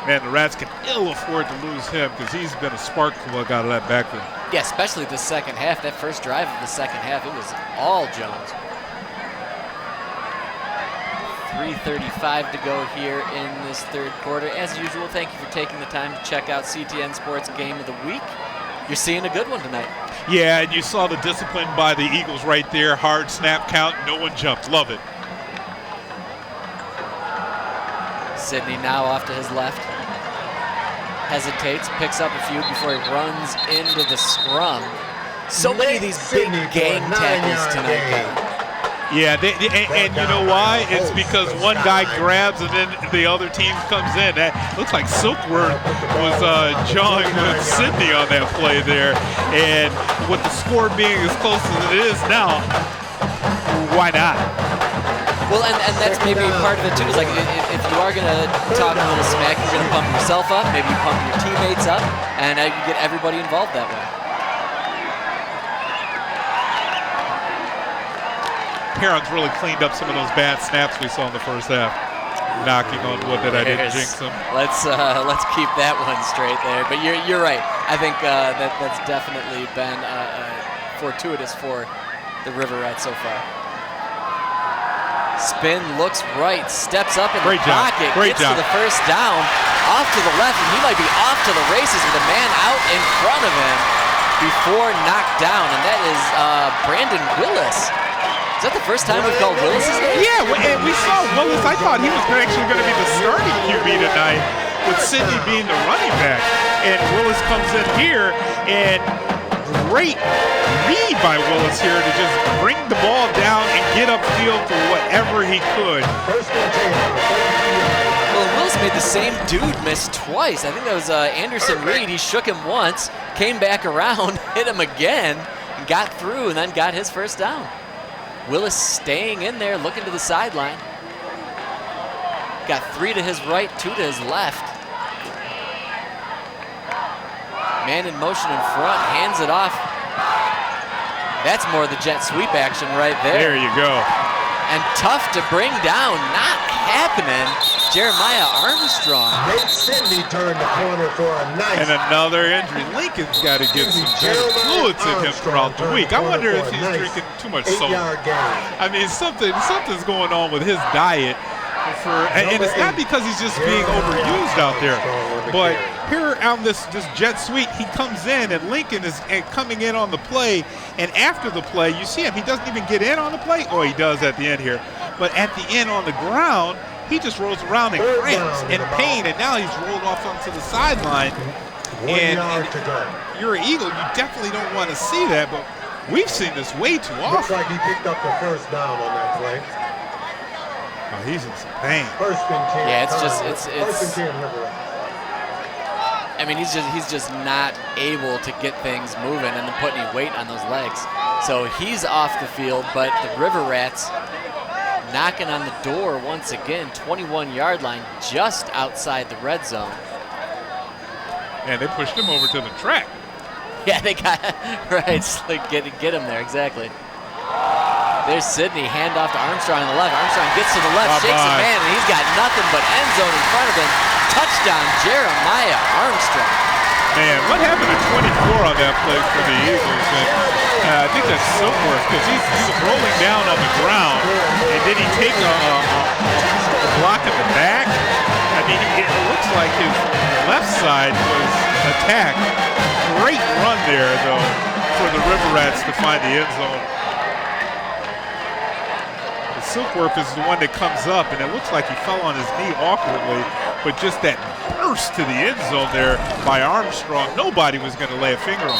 man, the Rats can ill afford to lose him because he's been a spark plug out of that backfield. Yeah, especially the second half. That first drive of the second half, it was all Jones. 3:35 to go here in this third quarter. As usual, thank you for taking the time to check out CTN Sports Game of the Week. You're seeing a good one tonight. Yeah, and you saw the discipline by the Eagles right there. Hard snap count, no one jumped. Love it. Sidney now off to his left. Hesitates, picks up a few before he runs into the scrum. So many of these big gang tackles tonight, Kevin. Yeah, and you know why? It's because one guy grabs and then the other team comes in. That looks like Silkworth was jawing with Sidney on that play there. And with the score being as close as it is now, why not? Well, and that's maybe part of it too. Is like if you are going to talk a little smack, you're going to pump yourself up. Maybe you pump your teammates up, and you get everybody involved that way. Huron's really cleaned up some of those bad snaps we saw in the first half. Knocking on wood that I didn't jinx them. Let's keep that one straight there. But you're right. I think that's definitely been fortuitous for the Riverettes so far. Spin, looks right, steps up in the pocket, gets to the first down, off to the left, and he might be off to the races with a man out in front of him before knocked down, and that is Brandon Willis. Is that the first time we've called Willis' name? Yeah, and we saw Willis. I thought he was actually going to be the starting QB tonight with Sidney being the running back. And Willis comes in here, and great read by Willis here to just bring the ball down and get upfield for whatever he could. Well, Willis made the same dude miss twice. I think that was Anderson Reed. He shook him once, came back around, hit him again, got through, and then got his first down. Willis staying in there, looking to the sideline. Got 3 to his right, 2 to his left. Man in motion in front, hands it off. That's more the jet sweep action right there. There you go. And tough to bring down, not happening. Jeremiah Armstrong. Nate Sidney turned the corner for a nice. And another injury. Lincoln's got to get some better fluids in him throughout the week. I wonder if he's drinking too much soda. I mean, something's going on with his diet. And it's not because he's just being overused out there. But here on this jet sweep, he comes in, and Lincoln is coming in on the play. And after the play, you see him. He doesn't even get in on the play. Oh, he does at the end here. But at the end on the ground, he just rolls around in cramps and pain, and now he's rolled off onto the sideline. And you're an Eagle, you definitely don't want to see that, but we've seen this way too often. Looks like he picked up the first down on that play. Oh, he's in some pain. First and 10. Yeah, it's just First and 10, I mean, he's just not able to get things moving and then put any weight on those legs. So he's off the field, but the Riverettes knocking on the door once again, 21-yard line, just outside the red zone. And they pushed him over to the track. Yeah, they got right. Like get him there exactly. There's Sidney, handoff to Armstrong on the left. Armstrong gets to the left, shakes a man, and he's got nothing but end zone in front of him. Touchdown, Jeremiah Armstrong. Man, what happened to 24 on that play for the Eagles? And I think that's Silkworth, because he's rolling down on the ground, and did he take a block at the back? I mean, it looks like his left side was attacked. Great run there, though, for the Riverettes to find the end zone. Silkworth is the one that comes up, and it looks like he fell on his knee awkwardly, but just that burst to the end zone there by Armstrong, nobody was going to lay a finger on.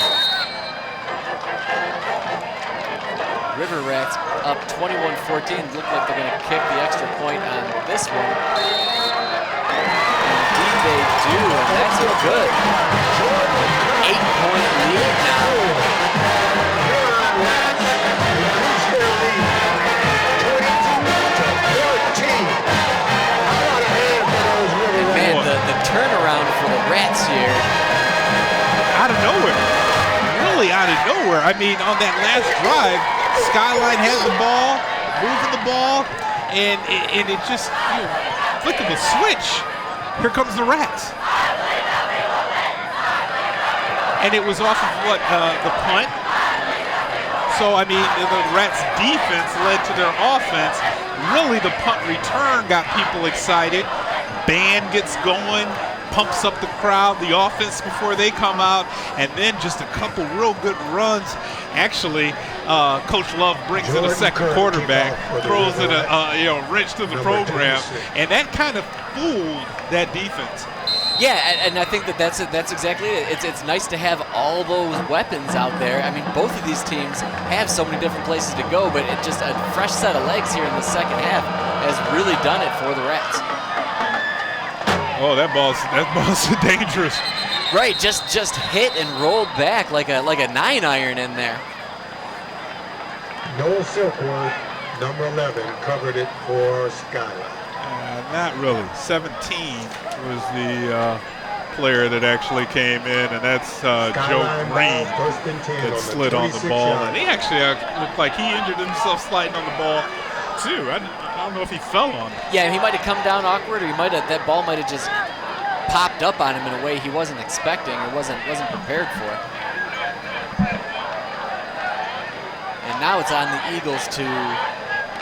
Riverettes up 21-14. Look like they're going to kick the extra point on this one. Indeed they do, and that's a good 8-point lead now. Turnaround for the Rats here. Out of nowhere. Really out of nowhere. I mean, on that last drive, Skyline has the ball, moving the ball, and it just, flick of a switch. Here comes the Rats. And it was off of the punt. So, I mean, the Rats' defense led to their offense. Really, the punt return got people excited. Band gets going, pumps up the crowd, the offense before they come out, and then just a couple real good runs. Actually, Coach Love brings in a second quarterback, throws in a wrench to the program, and that kind of fooled that defense. Yeah, and I think that's exactly it. It's nice to have all those weapons out there. I mean, both of these teams have so many different places to go, but it just a fresh set of legs here in the second half has really done it for the Rats. Oh, that ball's dangerous. Right, just hit and rolled back like a 9-iron in there. Noel Silkworth, number 11, covered it for Skyline. Not really. 17 was the player that actually came in, and that's Joe Green that slid on the ball. And he actually looked like he injured himself sliding on the ball too. I don't know if he fell on it. Yeah, he might have come down awkward, or that ball might have just popped up on him in a way he wasn't expecting or wasn't prepared for. And now it's on the Eagles to.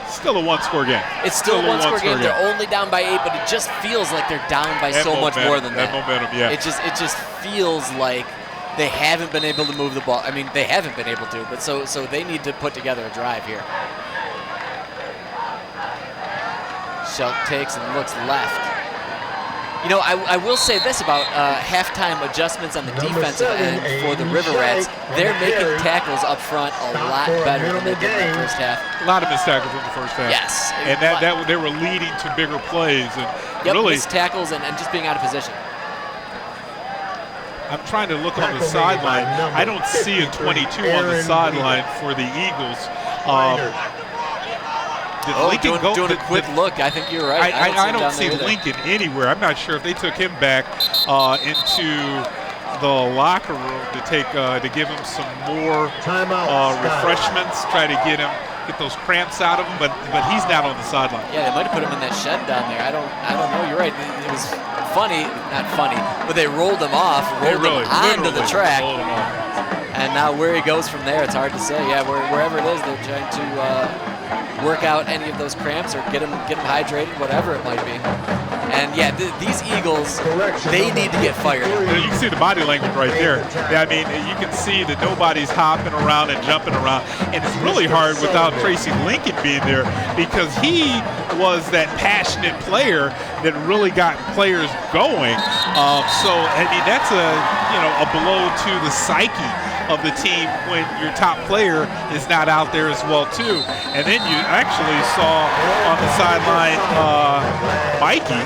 Still a one-score game. It's still a one-score game. They're only down by 8, but it just feels like they're down by so much more than that. That momentum, yeah. It just feels like they haven't been able to move the ball. I mean, they haven't been able to, but so they need to put together a drive here. Shelk takes and looks left. You know, I will say this about halftime adjustments on the defensive end for the River Rats. They're making tackles up front a lot better than they did in the first half. A lot of missed tackles in the first half. Yes. And that they were leading to bigger plays. And really, missed tackles and just being out of position. I'm trying to look on the sideline. I don't see a 22 on the sideline for the Eagles. Doing a quick look. I think you're right. I don't see Lincoln anywhere. I'm not sure if they took him back into the locker room to give him some more refreshments, try to get those cramps out of him, but he's not on the sideline. Yeah, they might have put him in that shed down there. I don't know. You're right. It was not funny, but they rolled him off, him onto the track, and now where he goes from there, it's hard to say. Yeah, wherever it is, they're trying to work out any of those cramps or get him hydrated, whatever it might be. And yeah, these Eagles, they need to get fired. You can see the body language right there. I mean, you can see that nobody's hopping around and jumping around, and it's really hard without Tracy Lincoln being there, because he was that passionate player that really got players going. So I mean, that's a blow to the psyche of the team when your top player is not out there as well too. And then you actually saw on the sideline Mikey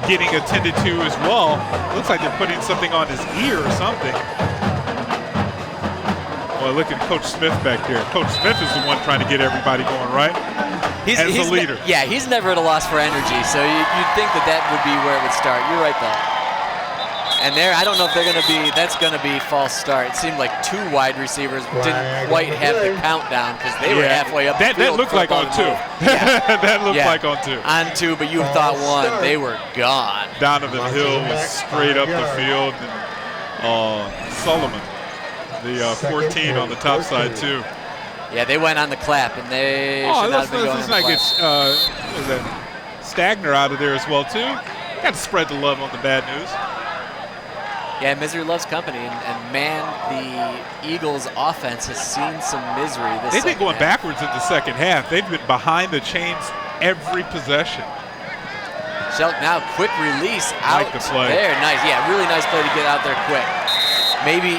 getting attended to as well. Looks like they're putting something on his ear or something. Well, look at Coach Smith back there. Coach Smith is the one trying to get everybody going, right? He's the leader. He's never at a loss for energy, so you'd think that would be where it would start. You're right, though. And there, I don't know if that's going to be false start. It seemed like two wide receivers didn't quite have the countdown because they were halfway up the field. That looked like on two. That looked like on two. On two, but you thought one. They were gone. Donovan Hill was straight up the field. And Sullivan, the 14 on the top side, too. Yeah, they went on the clap, and they should not have been going on the clap. Let's not get Stagner out of there as well, too. Got to spread the love on the bad news. Yeah, misery loves company, and man, the Eagles' offense has seen some misery this They've been going half. backwards in the second half. They've been behind the chains every possession. Shelk now, quick release out there. Nice, yeah, really nice play to get out there quick. Maybe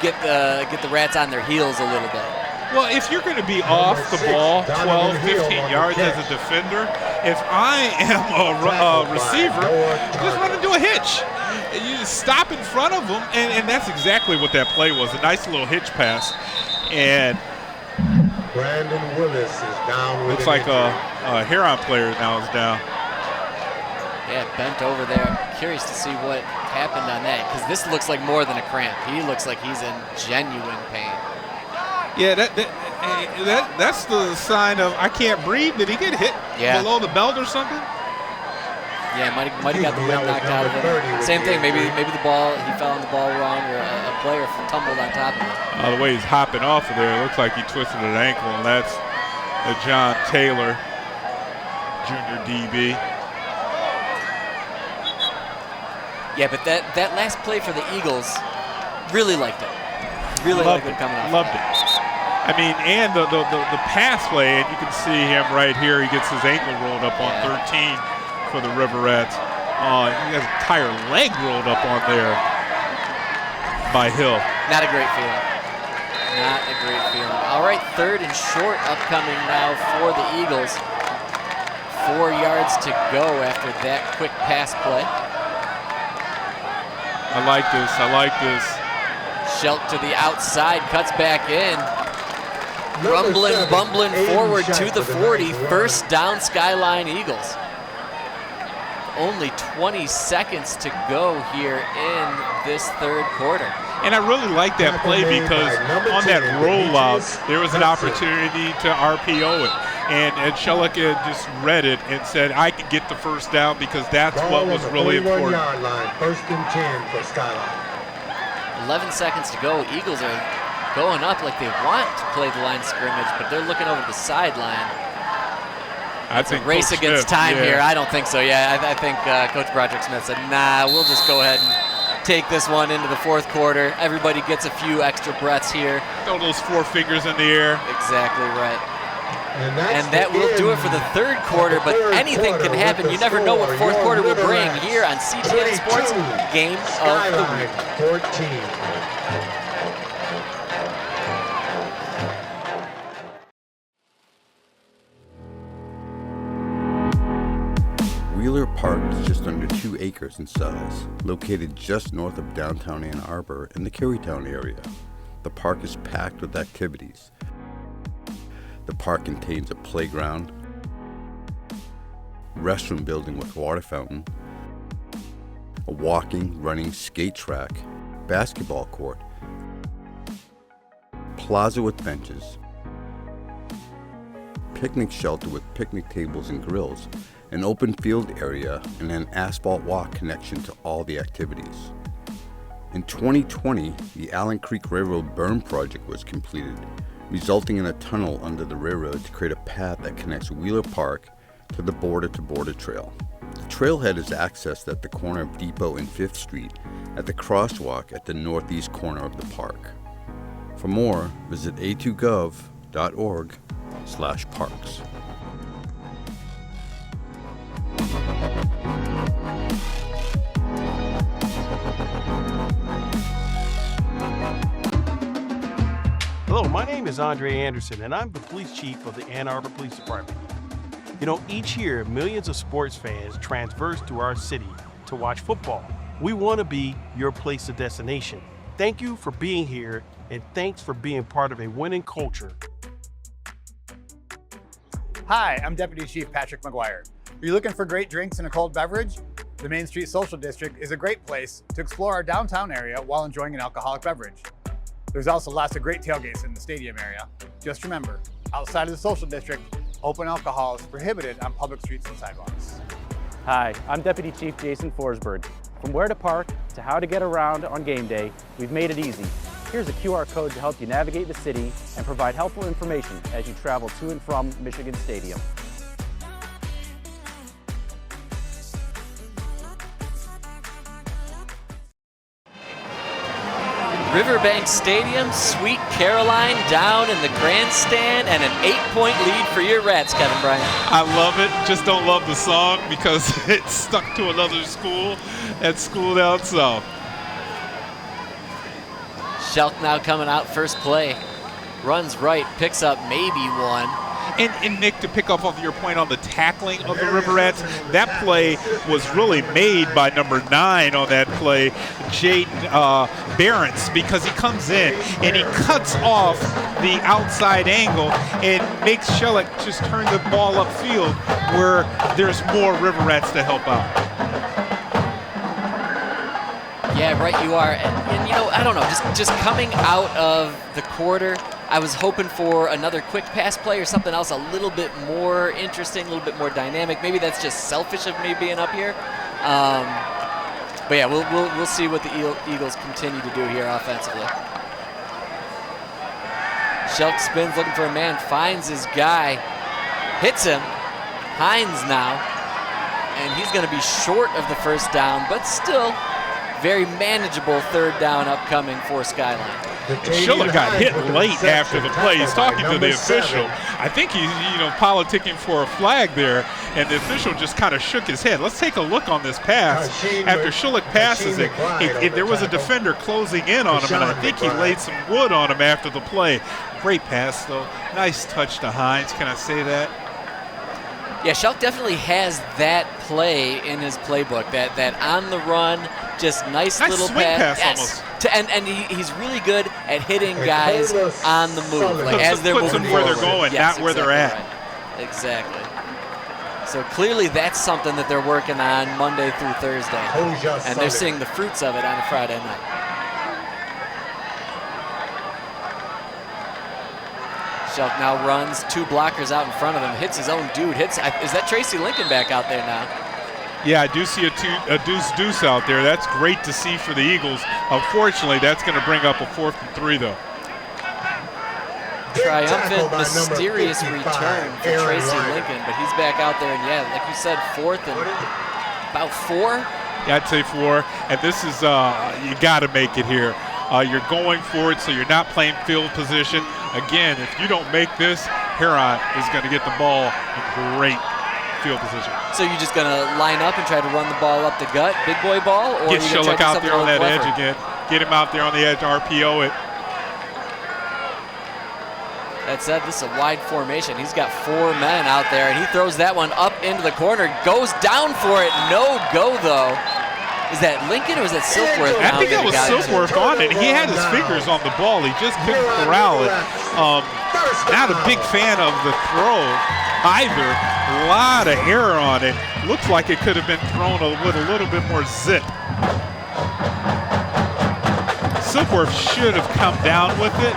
get the Rats on their heels a little bit. Well, if you're going to be off the ball 12, 15 yards as a defender, if I am a receiver, just run into a hitch. You just stop in front of them, and that's exactly what that play was, a nice little hitch pass. And Brandon Willis is down. Looks like a Huron player now is down. Yeah, bent over there. Curious to see what happened on that, because this looks like more than a cramp. He looks like he's in genuine pain. Yeah, that's the sign of I can't breathe. Did he get hit below the belt or something? Yeah, might have got the wind knocked out of him. Same thing. Maybe the ball, he fell on the ball wrong, or a player tumbled on top of him. The way he's hopping off of there, it looks like he twisted an ankle, and that's John Taylor, junior DB. Yeah, but that last play for the Eagles, really liked it. Really liked it coming off. Loved it. I mean, and the pass play, and you can see him right here. He gets his ankle rolled up on 13 for the Riverettes. He has an entire leg rolled up on there by Hill. Not a great feeling. Not a great feeling. All right, 3rd and short upcoming now for the Eagles. 4 yards to go after that quick pass play. I like this. I like this. Shelk to the outside, cuts back in. Rumbling, bumbling forward to the 40. First down, Skyline Eagles. Only 20 seconds to go here in this 3rd quarter. And I really like that play because on that rollout, there was an opportunity to RPO it. And Shellick just read it and said, I can get the first down because that's what was really important. First and 10 for Skyline. 11 seconds to go. Eagles are going up like they want to play the line of scrimmage, but they're looking over the sideline. It's a race against time here. I don't think so. Yeah, I think Coach Broderick Smith said, nah, we'll just go ahead and take this one into the 4th quarter. Everybody gets a few extra breaths here. Throw those 4 fingers in the air. Exactly right. And that will do it for the 3rd quarter, but anything can happen. You never know what 4th quarter will bring here on CTN Sports Game of the Week. 14. Wheeler Park is just under 2 acres in size, located just north of downtown Ann Arbor in the Carytown area. The park is packed with activities. The park contains a playground, restroom building with water fountain, a walking, running skate track, basketball court, plaza with benches, picnic shelter with picnic tables and grills, an open field area, and an asphalt walk connection to all the activities. In 2020, the Allen Creek Railroad Berm project was completed, resulting in a tunnel under the railroad to create a path that connects Wheeler Park to the Border to Border Trail. The trailhead is accessed at the corner of Depot and 5th Street at the crosswalk at the northeast corner of the park. For more, visit a2gov.org/parks. Hello, my name is Andre Anderson, and I'm the police chief of the Ann Arbor Police Department. You know, each year, millions of sports fans transverse to our city to watch football. We want to be your place of destination. Thank you for being here, and thanks for being part of a winning culture. Hi, I'm Deputy Chief Patrick McGuire. Are you looking for great drinks and a cold beverage? The Main Street Social District is a great place to explore our downtown area while enjoying an alcoholic beverage. There's also lots of great tailgates in the stadium area. Just remember, outside of the Social District, open alcohol is prohibited on public streets and sidewalks. Hi, I'm Deputy Chief Jason Forsberg. From where to park to how to get around on game day, we've made it easy. Here's a QR code to help you navigate the city and provide helpful information as you travel to and from Michigan Stadium. Riverbank Stadium, Sweet Caroline down in the grandstand, and an 8-point lead for your Rats, Kevin Bryant. I love it. Just don't love the song because it's stuck to another school. That school down south. Shelk now coming out first play. Runs right, picks up maybe one. And Nick, to pick up off your point on the tackling of the Riverettes, that play was really made by number 9 on that play, Jaden Behrens, because he comes in and he cuts off the outside angle and makes Shellick just turn the ball upfield where there's more Riverettes to help out. Yeah, right you are. And you know, I don't know, just coming out of the quarter, I was hoping for another quick pass play or something else a little bit more interesting, a little bit more dynamic. Maybe that's just selfish of me being up here. But yeah, we'll see what the Eagles continue to do here offensively. Shelk spins looking for a man, finds his guy, hits him. Hines now, and he's going to be short of the first down, but still very manageable third down upcoming for Skyline. Schiller got hit late after the play. He's talking to the official. I think he's, politicking for a flag there, and the official just kind of shook his head. Let's take a look on this pass. After Schiller passes it, there was a defender closing in on him, and I think he laid some wood on him after the play. Great pass, though. Nice touch to Hines. Can I say that? Yeah, Schalk definitely has that play in his playbook, that on the run, just nice little swing pass yes. And he's really good at hitting guys on the move, like as they're moving them where they're going, yes, not where they're at. Right. Exactly. So clearly that's something that they're working on Monday through Thursday, and they're seeing the fruits of it on a Friday night. Schalk now runs 2 blockers out in front of him, hits his own dude. Is that Tracy Lincoln back out there now? Yeah, I do see a deuce out there. That's great to see for the Eagles. Unfortunately, that's going to bring up a 4th and 3, though. Triumphant, mysterious return for Tracy Lincoln, but he's back out there, and yeah, like you said, 4th and about 4? Yeah, I'd say 4. And this is, you got to make it here. You're going for it, so you're not playing field position. Again, if you don't make this, Huron is going to get the ball in great field position. So you're just going to line up and try to run the ball up the gut, big boy ball? Or get Schillick out there on that edge again. Get him out there on the edge, RPO it. That said, this is a wide formation. He's got 4 men out there, and he throws that one up into the corner, goes down for it. No go, though. Is that Lincoln or is that Silkworth? I think that was Silkworth on it. He had his fingers on the ball. He just couldn't corral it. Not a big fan of the throw either. A lot of error on it. Looks like it could have been thrown with a little bit more zip. Silkworth should have come down with it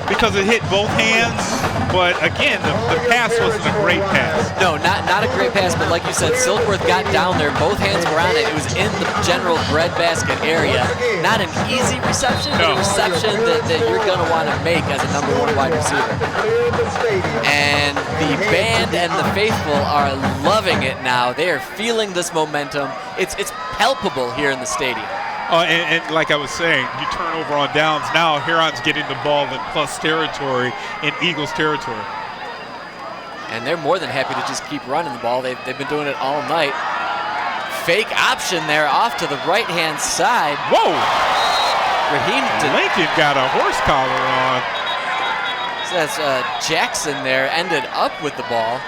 because it hit both hands. But again, the pass wasn't a great pass. No, not a great pass, but like you said, Silkworth got down there. Both hands were on it. It was in the general breadbasket area. Not an easy reception, but a reception that you're going to want to make as a #1 wide receiver. And the band and the faithful are loving it now. They are feeling this momentum. It's palpable here in the stadium. And like I was saying, you turn over on downs. Now Huron's getting the ball in plus territory, in Eagles territory. And they're more than happy to just keep running the ball. They've been doing it all night. Fake option there off to the right-hand side. Whoa! Lincoln got a horse collar on. So that's Jackson there, ended up with the ball.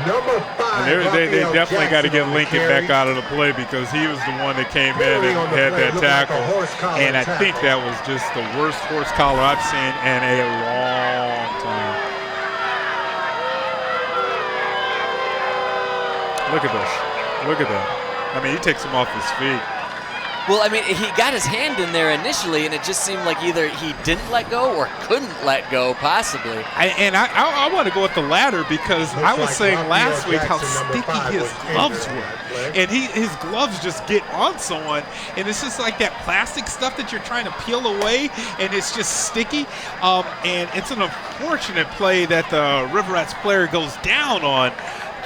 They definitely got to get Lincoln back out of the play because he was the one that came in and had that tackle. And I think that was just the worst horse collar I've seen in a long time. Look at this. Look at that. I mean, he takes him off his feet. Well, I mean, he got his hand in there initially, and it just seemed like either he didn't let go or couldn't let go, possibly. I want to go with the latter because I was saying last week how sticky his gloves were. And his gloves just get on someone, and it's just like that plastic stuff that you're trying to peel away, and it's just sticky. And it's an unfortunate play that the River Rats player goes down on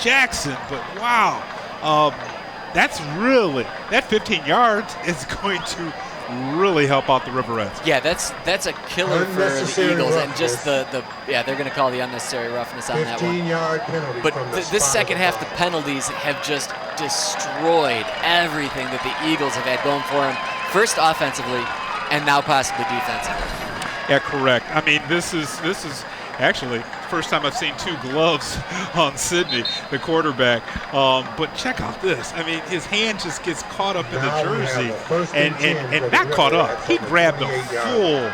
Jackson, but wow. That 15 yards is going to really help out the River Rats. Yeah, that's a killer for the Eagles, and just they're going to call the unnecessary roughness on that one. 15-yard penalty. But this second half, the penalties have just destroyed everything that the Eagles have had going for them. First offensively, and now possibly defensively. Yeah, correct. I mean, this is actually first time I've seen 2 gloves on Sidney, the quarterback. But check out this. I mean, his hand just gets caught up in the jersey, and not caught up. He grabbed a full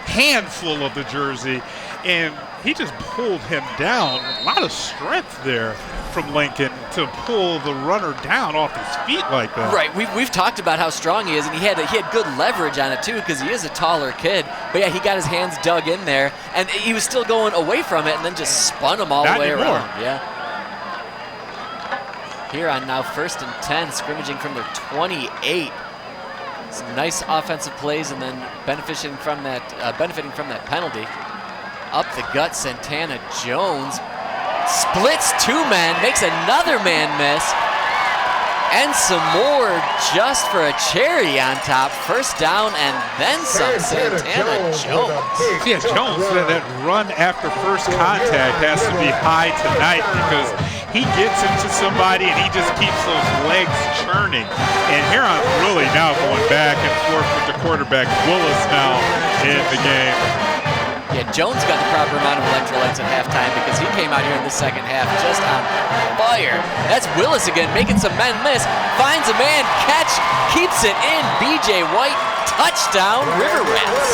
handful of the jersey, and he just pulled him down. A lot of strength there from Lincoln to pull the runner down off his feet like that. Right. We've talked about how strong he is, and he had good leverage on it too because he is a taller kid. But yeah, he got his hands dug in there, and he was still going away from it, and then just spun him all the way around. Yeah. Huron now 1st and 10, scrimmaging from their 28. Some nice offensive plays, and then benefiting from that penalty. Up the gut, Santana Jones splits 2 men, makes another man miss. And some more just for a cherry on top. First down and then some. Santana Jones. Yeah, Jones, that run after first contact has to be high tonight because he gets into somebody and he just keeps those legs churning. And Huron's really now going back and forth with the quarterback. Willis now in the game. Yeah, Jones got the proper amount of electrolytes at halftime because he came out here in the second half just on fire. That's Willis again, making some men miss. Finds a man, catch, keeps it in. B.J. White, touchdown, River Rats.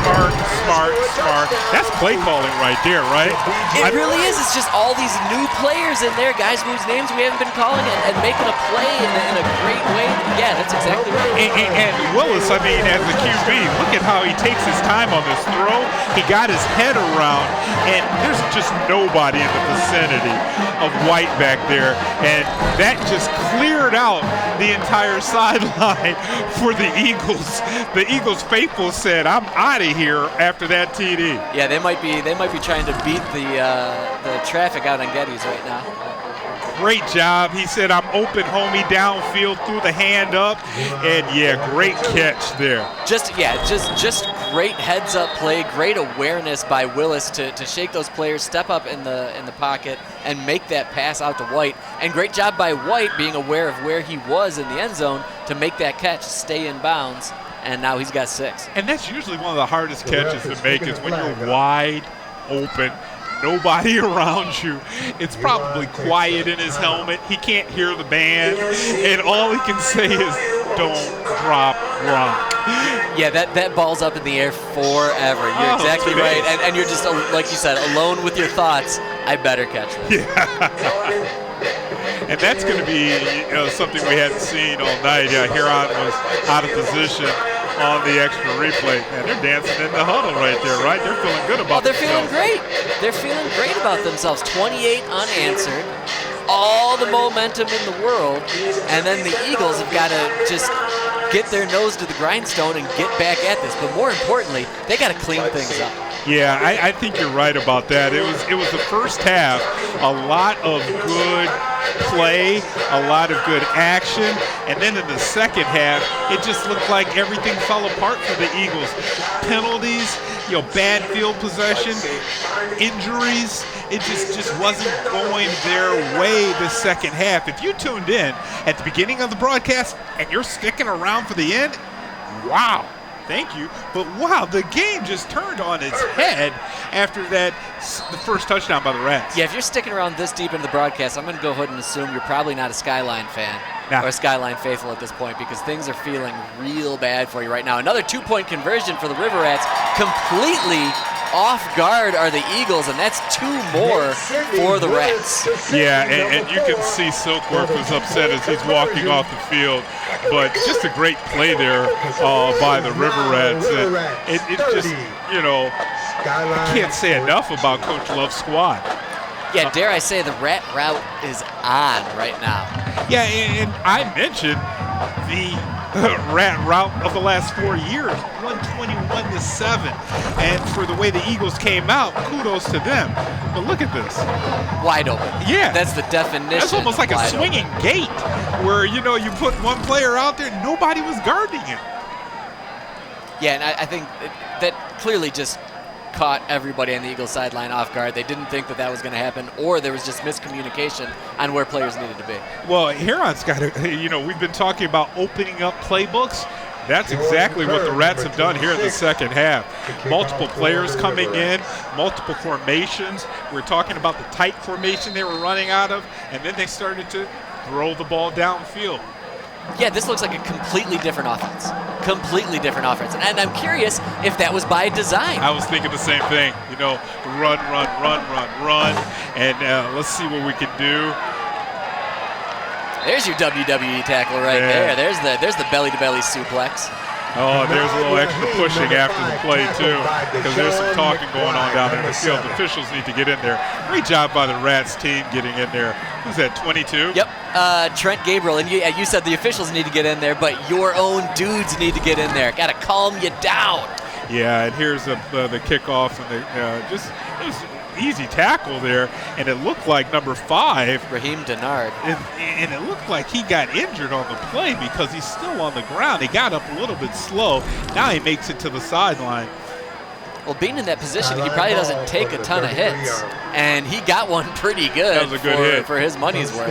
Smart. That's play calling right there, right? It really is. It's just all these new players in there, guys whose names we haven't been calling and making a play in a great way. Yeah, that's exactly right. And Willis, I mean, as the QB, look at how he takes his time on this throw. He got his head around, and there's just nobody in the vicinity of White back there. And that just cleared out the entire sideline for the Eagles. The Eagles faithful said, "I'm out of here" after that TD. Yeah, they might be trying to beat the traffic out on Geddes right now. Great job. He said, "I'm open, homie," downfield, threw the hand up, and yeah, great catch there. Just great heads up play, great awareness by Willis to shake those players, step up in the pocket, and make that pass out to White. And great job by White being aware of where he was in the end zone to make that catch, stay in bounds, and now he's got 6. And that's usually one of the hardest catches to make is when you're wide open. Nobody around you. It's probably quiet in his helmet. He can't hear the band, and all he can say is, "Don't drop rock." Yeah, that ball's up in the air forever. You're exactly right, and you're just, like you said, alone with your thoughts. I better catch this. Yeah. And that's going to be something we hadn't seen all night. Yeah, Huron was out of position on the extra replay. Man, they're dancing in the huddle right there, right? They're feeling good about themselves. Feeling great. They're feeling great about themselves. 28 unanswered. All the momentum in the world. And then the Eagles have got to just get their nose to the grindstone and get back at this. But more importantly, they got to clean things up. Yeah, I think you're right about that. It was the first half, a lot of good play, a lot of good action, and then in the second half, it just looked like everything fell apart for the Eagles. Penalties, bad field possession, injuries. It just wasn't going their way the second half. If you tuned in at the beginning of the broadcast and you're sticking around for the end, wow. Thank you. But wow, the game just turned on its head after the first touchdown by the Rats. Yeah, if you're sticking around this deep into the broadcast, I'm going to go ahead and assume you're probably not a Skyline fan or a Skyline faithful at this point because things are feeling real bad for you right now. Another 2-point conversion for the River Rats. Completely off guard are the Eagles, and that's 2 more for the Rats. Yeah, and you can see Silkworth was upset as he's walking off the field. But just a great play there by the River Rats. It just, I can't say enough about Coach Love's squad. Yeah, dare I say the Rat route is on right now. Yeah, and I mentioned the Rat route of the last 4 years, 121-7. And for the way the Eagles came out, kudos to them. But look at this. Wide open. Yeah. That's the definition. That's almost like a swinging gate where, you put one player out there, nobody was guarding him. Yeah, and I think that clearly just caught everybody on the Eagles sideline off guard. They didn't think that was going to happen, or there was just miscommunication on where players needed to be. Well, Huron's got to, we've been talking about opening up playbooks. That's exactly what the Rats have done here in the second half. Multiple players coming in, multiple formations. We're talking about the tight formation they were running out of, and then they started to throw the ball downfield. Yeah, this looks like a completely different offense. Completely different offense. And I'm curious if that was by design. I was thinking the same thing. Run. And let's see what we can do. There's your WWE tackle right there. There's the belly-to-belly suplex. Oh, there's a little extra pushing after the play, too, because there's some talking going on down there in the field. The officials need to get in there. Great job by the Rats team getting in there. Who's that, 22? Yep, Trent Gabriel. And you said the officials need to get in there, but your own dudes need to get in there. Got to calm you down. Yeah, and here's the kickoff. And it was easy tackle there, and it looked like number 5, Raheem Denard. And it looked like he got injured on the play because he's still on the ground. He got up a little bit slow. Now he makes it to the sideline. Well, being in that position, he probably doesn't take a ton of hits, and he got one pretty good, That was a good hit for his money's worth.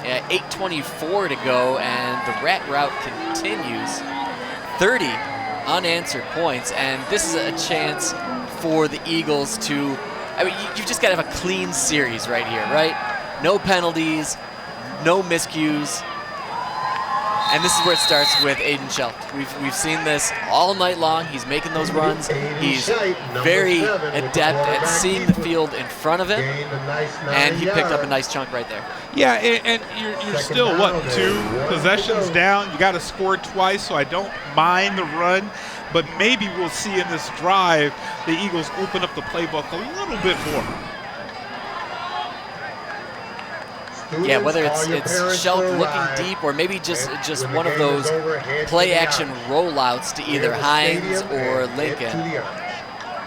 Yeah, 8:24 to go, and the rat route continues. 30 unanswered points, and this is a chance for the Eagles to, I mean, you've just got to have a clean series right here, right? No penalties, no miscues. And this is where it starts with Aiden Schelt. We've seen this all night long. He's making those runs. He's very adept at seeing the field in front of him, and he picked up a nice chunk right there. Yeah, and you're still, what, 2 possessions down? You got to score twice, so I don't mind the run. But maybe we'll see in this drive the Eagles open up the playbook a little bit more. Yeah, whether it's Schelt looking deep or maybe just one of those play-action rollouts to either Hines or Lincoln.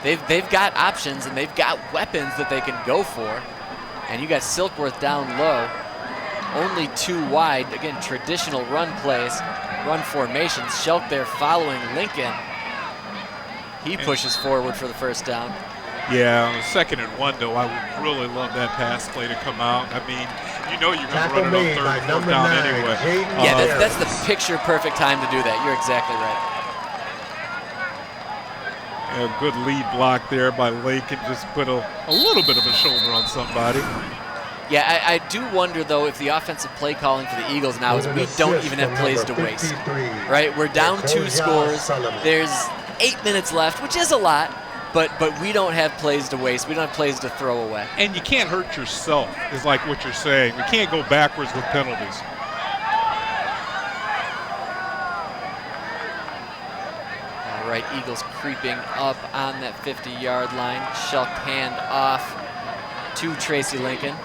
They've got options and they've got weapons that they can go for. And you got Silkworth down low, only 2 wide. Again, traditional run plays, run formations. Schelt there following Lincoln. He pushes forward for the first down. Yeah, on the 2nd and 1, though, I would really love that pass play to come out. I mean, you know you're going to run it on 3rd and 4th down anyway. Yeah, that's the picture-perfect time to do that. You're exactly right. A good lead block there by Lincoln. Just put a little bit of a shoulder on somebody. Yeah, I do wonder, though, if the offensive play calling for the Eagles now is we don't even have plays to waste. Right? We're down 2 scores. There's 8 minutes left, which is a lot. But we don't have plays to waste. We don't have plays to throw away. And you can't hurt yourself, is like what you're saying. We can't go backwards with penalties. All right, Eagles creeping up on that 50-yard line. Schelt hand off to Tracy Lincoln.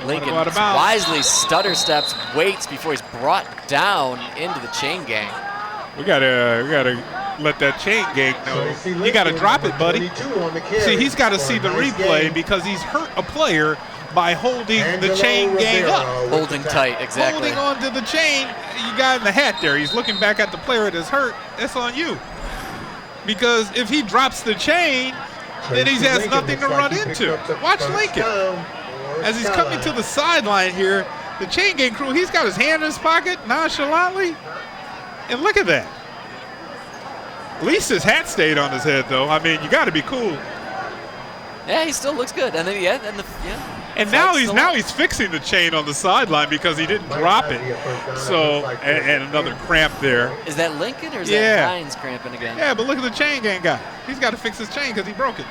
Lincoln wisely stutter steps, waits before he's brought down into the chain gang. We gotta let that chain gang know. You gotta drop it, buddy. See, he's got to see the replay because he's hurt a player by holding the chain gang up. Holding tight, exactly. Holding on to the chain. You got in the hat there. He's looking back at the player that is hurt. That's on you. Because if he drops the chain, then he has nothing to run into. Watch Lincoln. As he's coming to the sideline here, the chain gang crew, he's got his hand in his pocket nonchalantly. And look at that. At least his hat stayed on his head, though. I mean, you got to be cool. Yeah, he still looks good. And then and now he's fixing the chain on the sideline because he didn't drop it. So and another cramp there. Is that Lincoln or is that Hines cramping again? Yeah, but look at the chain gang guy. He's got to fix his chain because he broke it.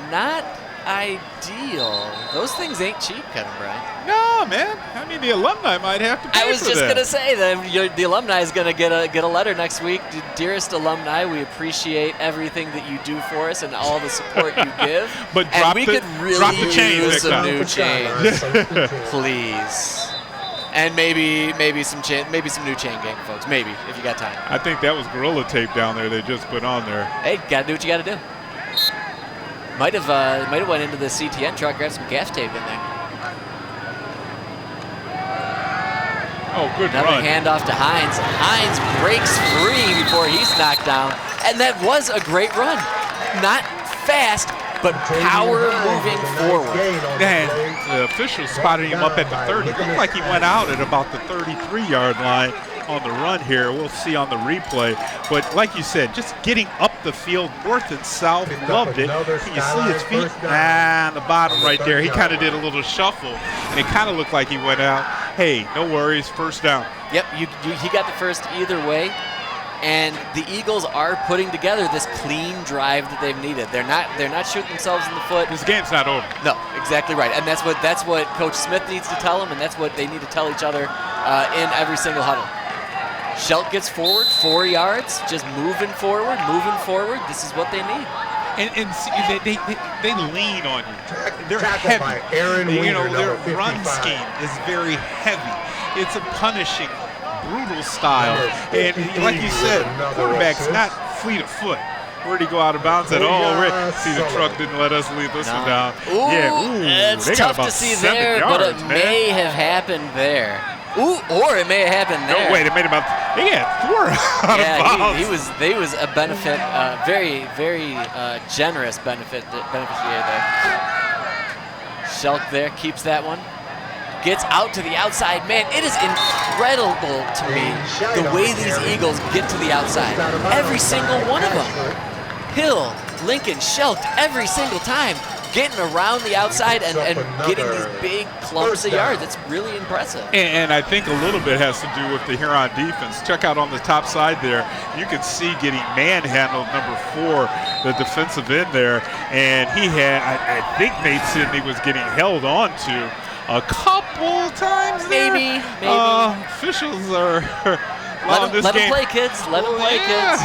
Not ideal. Those things ain't cheap, Kevin Bryant. No, man. I mean, the alumni might have to pay for that. I was just going to say that the alumni is going to get a letter next week. Dearest alumni, we appreciate everything that you do for us and all the support you give. But we could really use some new chains, please. And maybe some new chain gang, folks. Maybe, if you got time. I think that was Gorilla Tape down there they just put on there. Hey, got to do what you got to do. Might have went into the CTN truck, grabbed some gas tape in there. Oh, good Another run. handoff to Hines. Hines breaks free before he's knocked down, and that was a great run. Not fast, but power moving forward. And the official spotted him up at the 30. It looked like he went out at about the 33-yard line on the run here. We'll see on the replay. But like you said, just getting up the field north and south, loved it. Can you see his feet? On the bottom right there. He kind of did a little shuffle, and it kind of looked like he went out. Hey, no worries, first down. Yep, he got the first either way. And the Eagles are putting together this clean drive that they've needed. They're not shooting themselves in the foot. This game's not over. No, exactly right. And that's what Coach Smith needs to tell them, and that's what they need to tell each other in every single huddle. Schelt gets forward 4 yards, just moving forward. This is what they need. And see, they lean on you. They're heavy. Their run scheme is very heavy. It's a punishing, brutal style. And like you said, quarterback's not fleet of foot. Where'd he go out of bounds at all? See, the truck didn't let us leave this one down. It's they got tough about to see 7 there, yards, but it may have happened there. Or it may have happened there. No, wait, it made about, they had 4 out of bounds. He was a benefit, very, very generous beneficiary there. Shelk there, keeps that one. Gets out to the outside. Man, it is incredible to me the way these Eagles get to the outside. Every single one of them. Hill, Lincoln, Shelk, every single time. Getting around the outside and getting these big clumps of yards. It's really impressive. And I think a little bit has to do with the Huron defense. Check out on the top side there. You can see getting manhandled, number 4, the defensive end there. And he had, I think Nate Sidney was getting held on to a couple times there. Maybe. Officials are let this them game. play, kids. Let them play, kids.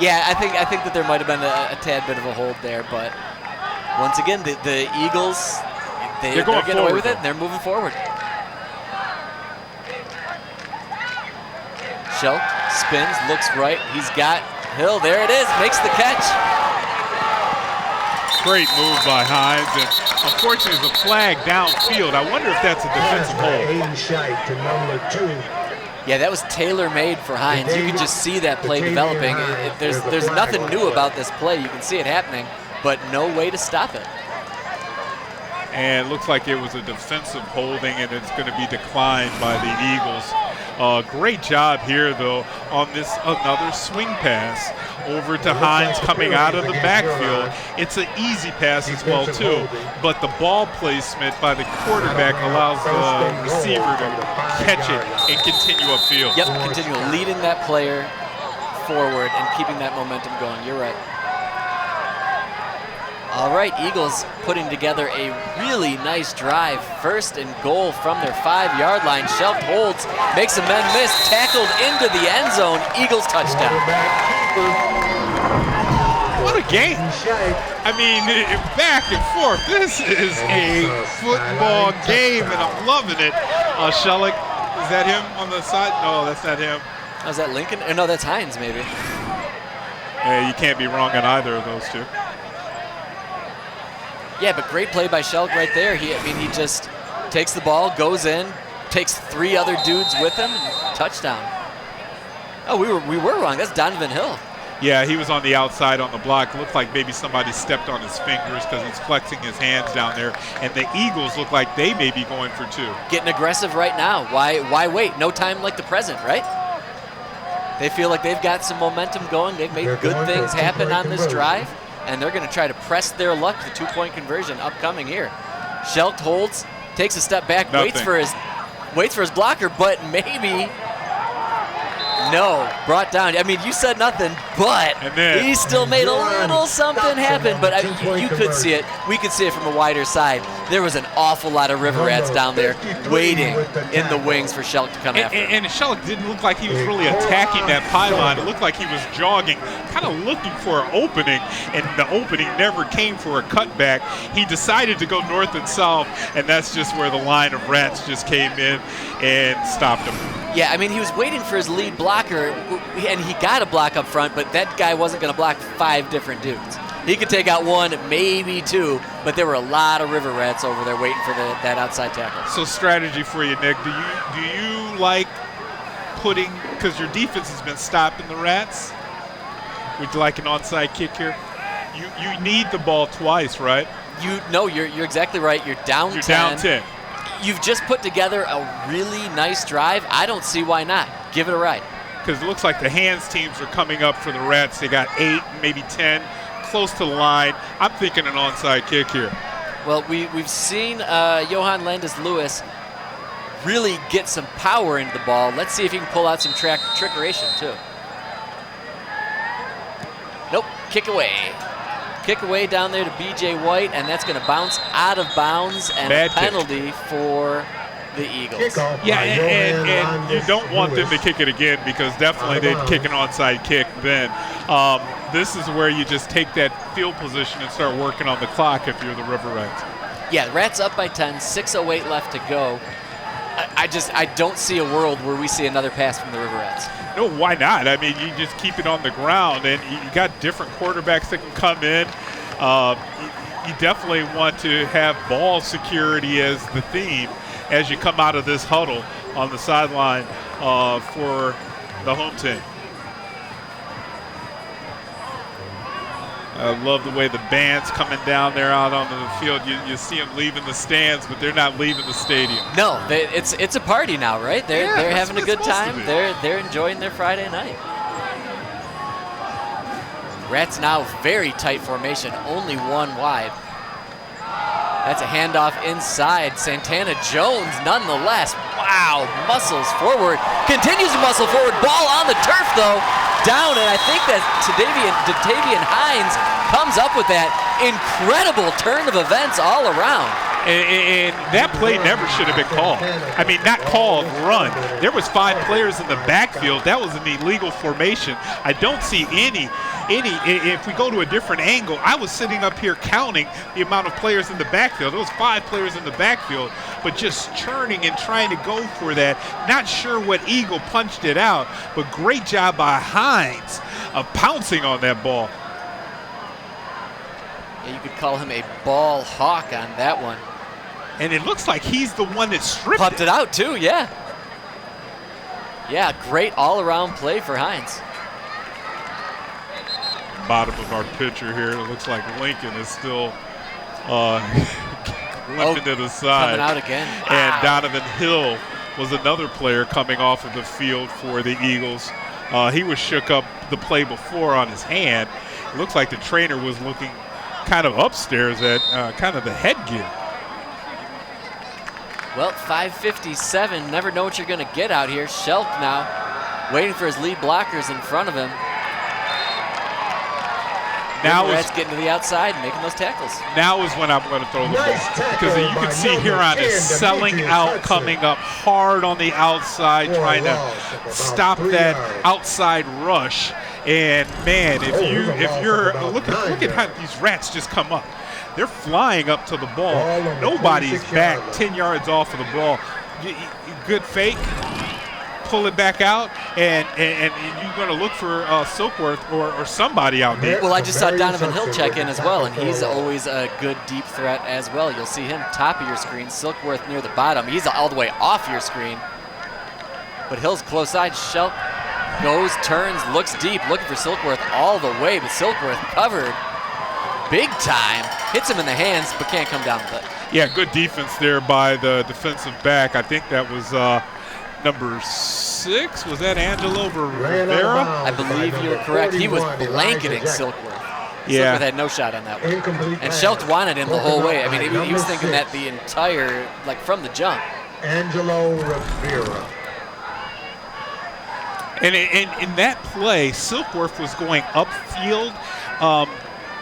Yeah, I think that there might have been a tad bit of a hold there, but once again, the Eagles, they're getting away with it, and they're moving forward. Shelk spins, looks right. He's got Hill. There it is. Makes the catch. Great move by Hines, and unfortunately there's a flag downfield. I wonder if that's a defensive hold. Yeah, that was tailor-made for Hines. You can just see that play developing. There's nothing new about this play. You can see it happening, but no way to stop it. And it looks like it was a defensive holding, and it's going to be declined by the Eagles. Great job here, though, on this another swing pass over to Hines coming out of the backfield. It's an easy pass as well, too, but the ball placement by the quarterback allows the receiver to catch it and continue upfield. Yep, continue leading that player forward and keeping that momentum going. You're right. All right, Eagles putting together a really nice drive. 1st and goal from their 5-yard line. Shelf holds, makes a men miss, tackled into the end zone. Eagles touchdown. What a game. I mean, back and forth. This is a football game, and I'm loving it. Shellick, is that him on the side? No, that's not him. Oh, is that Lincoln? No, that's Hines, maybe. Yeah, you can't be wrong on either of those two. Yeah, but great play by Shelk right there. He just takes the ball, goes in, takes 3 other dudes with him, and touchdown. Oh, we were wrong. That's Donovan Hill. Yeah, he was on the outside on the block. Looked like maybe somebody stepped on his fingers because he's flexing his hands down there. And the Eagles look like they may be going for 2. Getting aggressive right now. Why wait? No time like the present, right? They feel like they've got some momentum going. They've made good things happen on this drive, and they're going to try to press their luck. The 2-point conversion upcoming here. Shelk holds, takes a step back, waits for his blocker, but maybe. No, brought down. I mean, you said nothing, but he still made a little something happen. But you could see it. We could see it from a wider side. There was an awful lot of River Rats down there waiting in the wings for Shelk to come after him. And Shelk didn't look like he was really attacking that pylon. It looked like he was jogging, kind of looking for an opening, and the opening never came for a cutback. He decided to go north and south, and that's just where the line of Rats just came in and stopped him. Yeah, I mean, he was waiting for his lead blocker, and he got a block up front, but that guy wasn't going to block 5 different dudes. He could take out 1, maybe 2, but there were a lot of River Rats over there waiting for that outside tackle. So strategy for you, Nick. Do you like putting, because your defense has been stopping the Rats, would you like an onside kick here? You need the ball twice, right? You're exactly right. You're down 10. You're down 10. You've just put together a really nice drive. I don't see why not. Give it a ride. Because it looks like the hands teams are coming up for the Rats. They got 8, maybe 10, close to the line. I'm thinking an onside kick here. Well, we've seen Johan Landis-Lewis really get some power into the ball. Let's see if he can pull out some trickeration too. Nope, kick away. Kick away down there to B.J. White, and that's going to bounce out of bounds and Bad a penalty for the Eagles. Yeah, and you don't want them to kick it again because definitely they'd kick an onside kick then. This is where you just take that field position and start working on the clock if you're the River Rats. Yeah, Rats up by 10, 6:08 left to go. I don't see a world where we see another pass from the Riverettes. No, why not? I mean, you just keep it on the ground, and you got different quarterbacks that can come in. You definitely want to have ball security as the theme as you come out of this huddle on the sideline for the home team. I love the way the band's coming down there out on the field. You see them leaving the stands, but they're not leaving the stadium. No, it's a party now, right? They're having a good time. They're enjoying their Friday night. Rats now very tight formation, only one wide. That's a handoff inside. Santana Jones, nonetheless. Wow, muscles forward. Continues to muscle forward. Ball on the turf, though. Down, and I think that Datavian Hines comes up with that incredible turn of events all around. And that play never should have been called. I mean, not called, run. There was 5 players in the backfield. That was an illegal formation. I don't see any. If we go to a different angle, I was sitting up here counting the amount of players in the backfield. There was 5 players in the backfield, but just churning and trying to go for that. Not sure what Eagle punched it out, but great job by Hines of pouncing on that ball. Yeah, you could call him a ball hawk on that one. And it looks like he's the one that stripped Pumped it out too, yeah. Yeah, great all-around play for Hines. Bottom of our picture here, it looks like Lincoln is still limping to the side. Coming out again. Wow. And Donovan Hill was another player coming off of the field for the Eagles. He was shook up the play before on his hand. It looks like the trainer was looking kind of upstairs at kind of the headgear. Well, 5:57. Never know what you're going to get out here. Shelk now waiting for his lead blockers in front of him. Now Rats getting to the outside and making those tackles. Now is when I'm going to throw the ball. Because you can see Huron is selling out, coming up hard on the outside, trying to stop that outside rush. And man, if you're look at how these Rats just come up. They're flying up to the ball. Nobody's back 10 yards off of the ball. Good fake. Pull it back out, and you're going to look for Silkworth or somebody out there. Well, I just saw Donovan Hill check in as well, and he's always a good deep threat as well. You'll see him top of your screen, Silkworth near the bottom. He's all the way off your screen. But Hill's close side. Shelk goes, turns, looks deep, looking for Silkworth all the way, but Silkworth covered big time. Hits him in the hands, but can't come down with it. Yeah, good defense there by the defensive back. I think that was number 6, was that Angelo Rivera? I believe you're correct. He was blanketing Silkworth. Yeah. Silkworth had no shot on that one. And Shelk wanted him the whole way. I mean, he was thinking that the entire, like from the jump. Angelo Rivera. And in that play, Silkworth was going upfield.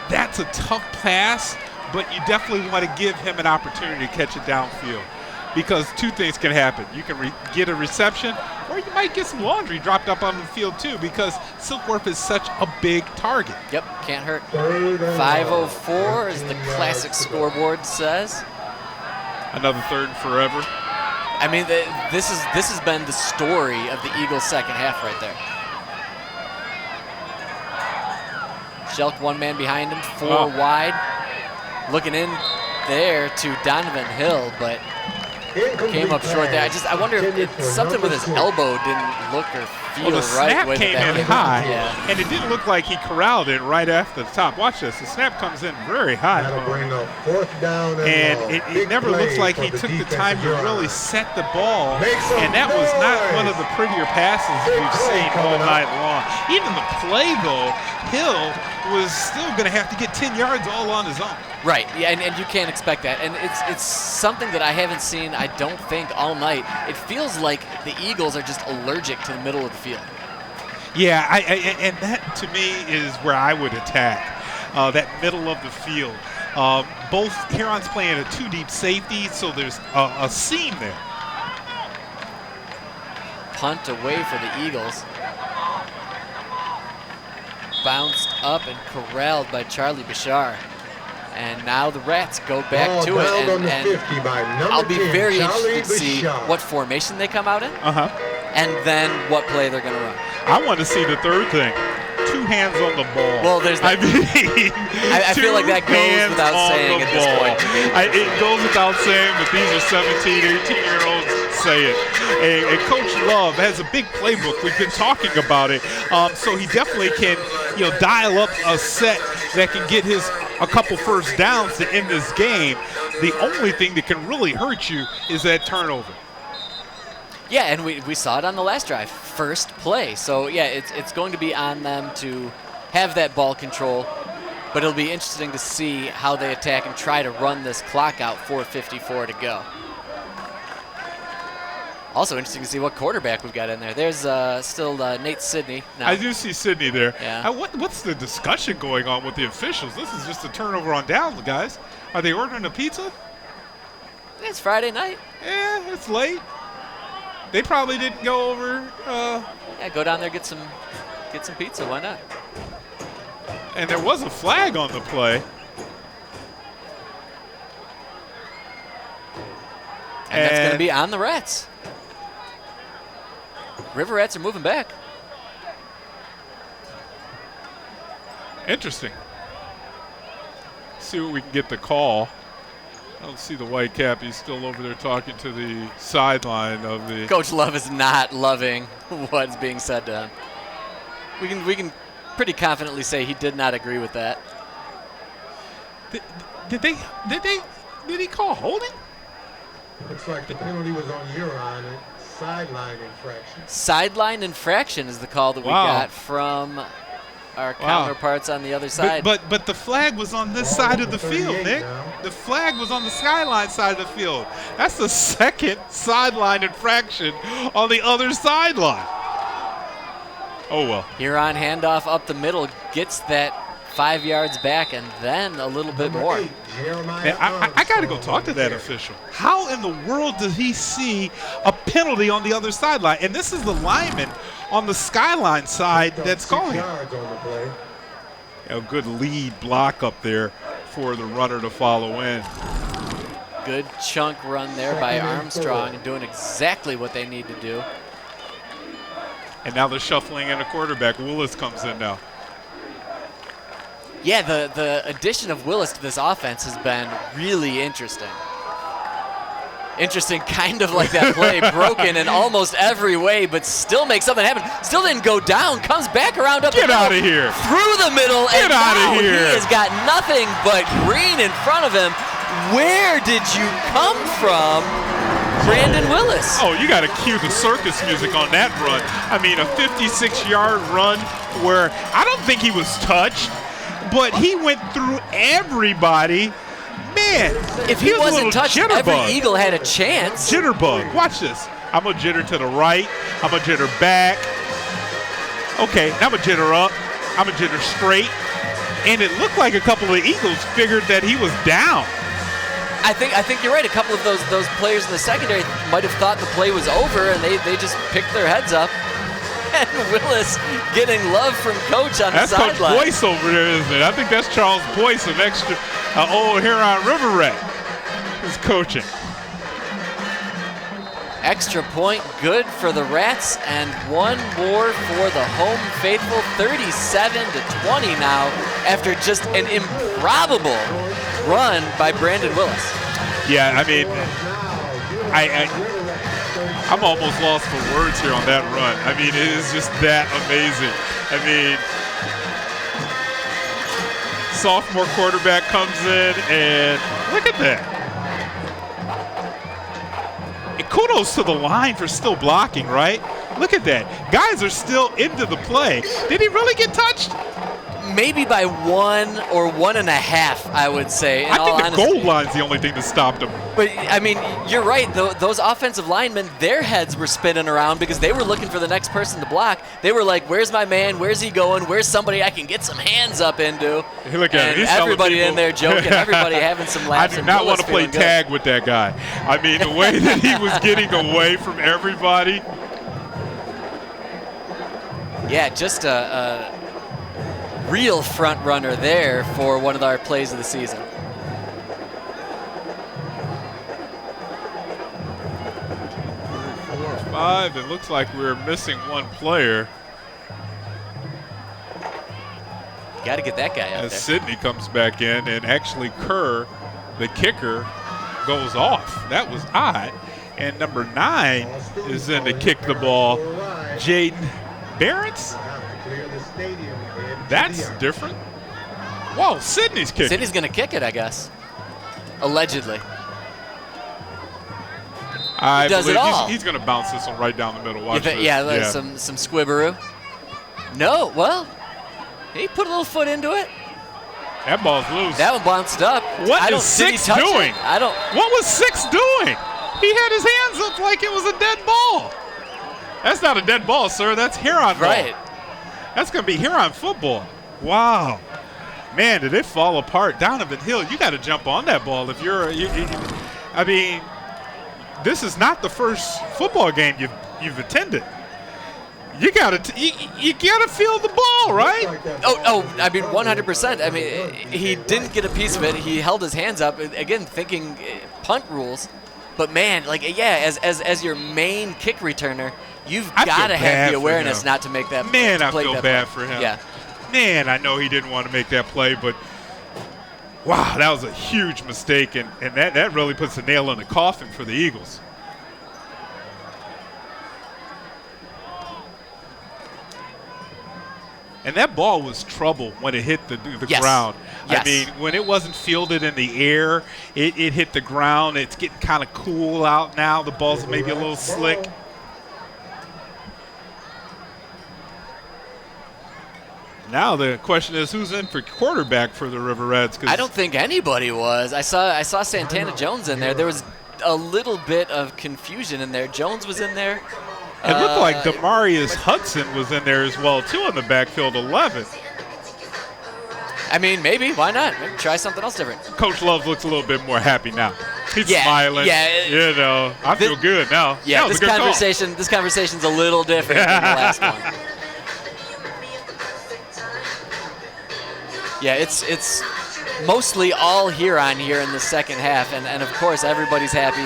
That's a tough pass, but you definitely want to give him an opportunity to catch it downfield. Because 2 things can happen. You can get a reception, or you might get some laundry dropped up on the field too, because Silkworth is such a big target. Yep, can't hurt. 5:04 as the classic scoreboard says. Another third and forever. I mean, this has been the story of the Eagles' second half right there. Shelk 1 man behind him, 4 wide. Looking in there to Donovan Hill, but came up short there. I wonder if something with his elbow didn't look or feel the right. Snap came in high, yeah. and it didn't look like he corralled it right after the top. Watch this. The snap comes in very high. That'll bring up 4th down And it never looks like he took the time to really set the ball. And that was not one of the prettier passes we've seen all night long. Even the play, though, Hill was still going to have to get 10 yards all on his own. Right, yeah, and you can't expect that. And it's something that I haven't seen, I don't think, all night. It feels like the Eagles are just allergic to the middle of the field. Yeah, and that to me is where I would attack, that middle of the field. Both Huron's playing a 2 deep safety, so there's a seam there. Punt away for the Eagles. Bounced up and corralled by Charlie Bashar. And now the Rats go back Ball to it, down on the and 50 by number I'll be 10, very Charlie interested to see Bishop. what formation they come out in, Uh-huh. and then what play they're going to run. I want to see the third thing. 2 hands on the ball. Well, there's I that. mean, I feel like that goes hands without on saying the at this ball. point. It goes without saying, but these are 17, 18-year-olds say it. And Coach Love has a big playbook. We've been talking about it. So he definitely can, dial up a set that can get a couple first downs to end this game. The only thing that can really hurt you is that turnover. Yeah, and we saw it on the last drive, first play. So, yeah, it's going to be on them to have that ball control, but it'll be interesting to see how they attack and try to run this clock out, 4:54 to go. Also interesting to see what quarterback we've got in there. There's still Nate Sidney. Now. I do see Sidney there. Yeah. What's the discussion going on with the officials? This is just a turnover on downs, guys. Are they ordering a pizza? It's Friday night. Yeah, it's late. They probably didn't go over. Yeah, go down there, get some pizza. Why not? And there was a flag on the play. And that's going to be on the Rats. River Rats are moving back. Interesting. See what we can get the call. I don't see the white cap. He's still over there talking to the sideline of the. Coach Love is not loving what's being said to him. We can pretty confidently say he did not agree with that. Did he call holding? Looks like the penalty was on Huron. Sideline infraction. Sideline infraction is the call that we got from our counterparts on the other side. But the flag was on this side of the field, Nick. The flag was on the Skyline side of the field. That's the second sideline infraction on the other sideline. Oh, well. Huron handoff up the middle, gets that 5 yards back, and then a little bit more. Man, I got to go talk to that official. How in the world does he see a penalty on the other sideline? And this is the lineman on the Skyline side that's calling it. A good lead block up there for the runner to follow in. Good chunk run there by Armstrong and doing exactly what they need to do. And now they're shuffling in a quarterback. Willis comes in now. Yeah, the addition of Willis to this offense has been really interesting. Interesting, kind of like that play, broken in almost every way, but still makes something happen. Still didn't go down, comes back around up the middle. Get out of here. Through the middle, Get and out now of here. he has got nothing but green in front of him. Where did you come from, Brandon Willis? Oh, you got to cue the circus music on that run. I mean, a 56-yard run where I don't think he was touched, but he went through everybody. Man, if he wasn't touched, every Eagle had a chance. Jitterbug. Watch this. I'm going to jitter to the right. I'm going to jitter back. Okay, now I'm going to jitter up. I'm going to jitter straight. And it looked like a couple of Eagles figured that he was down. I think you're right. A couple of those players in the secondary might have thought the play was over, and they just picked their heads up. And Willis getting love from Coach on the sideline. That's Coach Boyce over there, isn't it? I think that's Charles Boyce of old Huron River Rat is coaching. Extra point good for the Rats, and one more for the home faithful. 37-20 now after just an improbable run by Brandon Willis. Yeah, I mean, I'm almost lost for words here on that run. I mean, it is just that amazing. I mean, sophomore quarterback comes in, and look at that. And kudos to the line for still blocking, right? Look at that. Guys are still into the play. Did he really get touched? Maybe by 1 or 1.5, I would say. I think the goal line's the only thing that stopped him. But, I mean, you're right. Those offensive linemen, their heads were spinning around because they were looking for the next person to block. They were like, where's my man? Where's he going? Where's somebody I can get some hands up into? Hey, look at and everybody in there joking. Everybody having some laughs. I do not want to play tag with that guy. I mean, the way that he was getting away from everybody. Yeah, just a real front runner there for one of our plays of the season. 5. It looks like we're missing one player. Got to get that guy out As there. Sidney comes back in, and actually Kerr, the kicker, goes off. That was odd. And number 9 is in to kick the ball. Jaden Barrett's? That's different. Whoa, Sidney's kicking. Sidney's going to kick it, I guess. Allegedly. I He does it believe all. he's going to bounce this one right down the middle. Watch this. Yeah, some squibberoo. No, well, he put a little foot into it. That ball's loose. That one bounced up. What is 6 doing? I don't. What was 6 doing? He had his hands up like it was a dead ball. That's not a dead ball, sir. That's Huron ball. Right. That's going to be Huron football. Wow. Man, did it fall apart. Donovan Hill, you got to jump on that ball if you're I mean, this is not the first football game you've attended. You got to feel the ball, right? Oh, I mean 100%. I mean, he didn't get a piece of it. He held his hands up again, thinking punt rules. But man, like as your main kick returner, you've got to have the awareness not to make that. Man, I play feel that bad play. for him. Yeah. Man, I know he didn't want to make that play, but wow, that was a huge mistake, and that really puts a nail in the coffin for the Eagles. And that ball was trouble when it hit the Yes. ground. Yes. I mean, when it wasn't fielded in the air, it hit the ground. It's getting kind of cool out now. The ball's maybe a little slick. Now the question is, who's in for quarterback for the River Reds? I don't think anybody was. I saw Santana Jones in there. There was a little bit of confusion in there. Jones was in there. It looked like Demarius Hudson was in there as well, too, on the backfield 11. I mean, maybe. Why not? Maybe try something else different. Coach Love looks a little bit more happy now. He's Yeah, smiling. yeah. You know, I feel good now. Yeah, that was this a good conversation's a little different than the last one. Yeah, it's mostly all Huron here in the second half, and of course everybody's happy.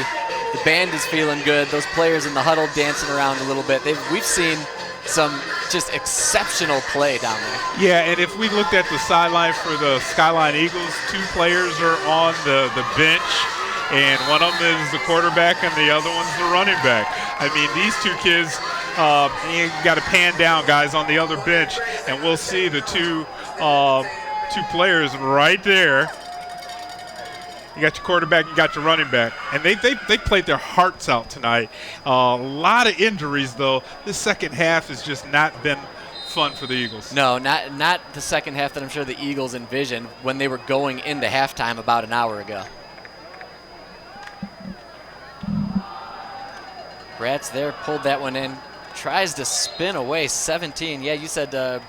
The band is feeling good. Those players in the huddle dancing around a little bit. We've seen some just exceptional play down there. Yeah, and if we looked at the sideline for the Skyline Eagles, 2 players are on the bench, and one of them is the quarterback and the other one's the running back. I mean, these 2 kids, you got to pan down guys on the other bench, and we'll see the two players right there. You got your quarterback, you got your running back. And they played their hearts out tonight. A lot of injuries, though. This second half has just not been fun for the Eagles. No, not the second half that I'm sure the Eagles envisioned when they were going into halftime about an hour ago. Bratz there, pulled that one in. Tries to spin away 17. Yeah, you said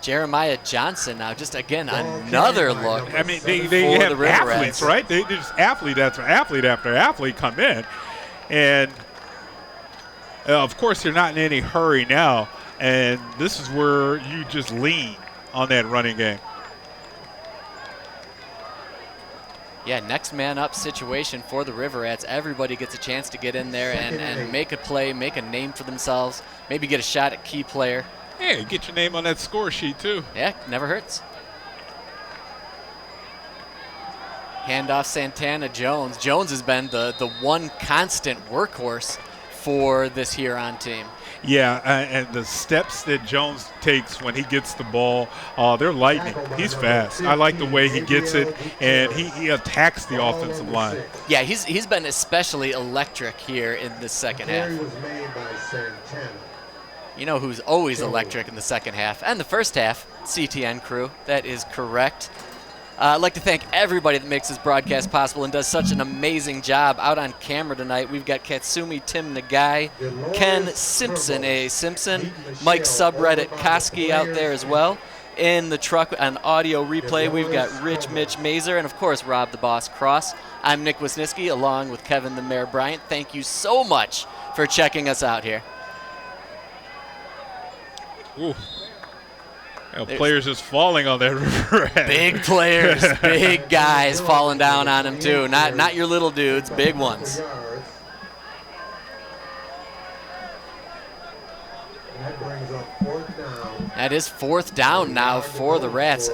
Jeremiah Johnson now. Just, again, another look. I mean, they have the athletes, right? They just athlete after athlete come in. And, of course, they're not in any hurry now. And this is where you just lean on that running game. Yeah, next man up situation for the River Rats. Everybody gets a chance to get in there and make a play, make a name for themselves, maybe get a shot at key player. Yeah, get your name on that score sheet, too. Yeah, never hurts. Handoff Santana Jones. Jones has been the one constant workhorse for this Huron team. Yeah, and the steps that Jones takes when he gets the ball, they're lightning. He's fast. I like the way he gets it, and he attacks the offensive line. Yeah, he's been especially electric here in the second half. You know who's always electric in the second half and the first half? CTN crew. That is correct. I'd like to thank everybody that makes this broadcast possible and does such an amazing job. Out on camera tonight, we've got Katsumi Tim Nagai, Ken Simpson, Mike Subreddit Koski out there as well. In the truck on audio replay, we've got Rich Mitch Mazer and, of course, Rob the Boss Cross. I'm Nick Wisniewski along with Kevin the Mayor Bryant. Thank you so much for checking us out here. Ooh. Players just falling on that River Rat. Big players, big guys falling down on them too. Not your little dudes, big ones. That is 4th down now for the Rats.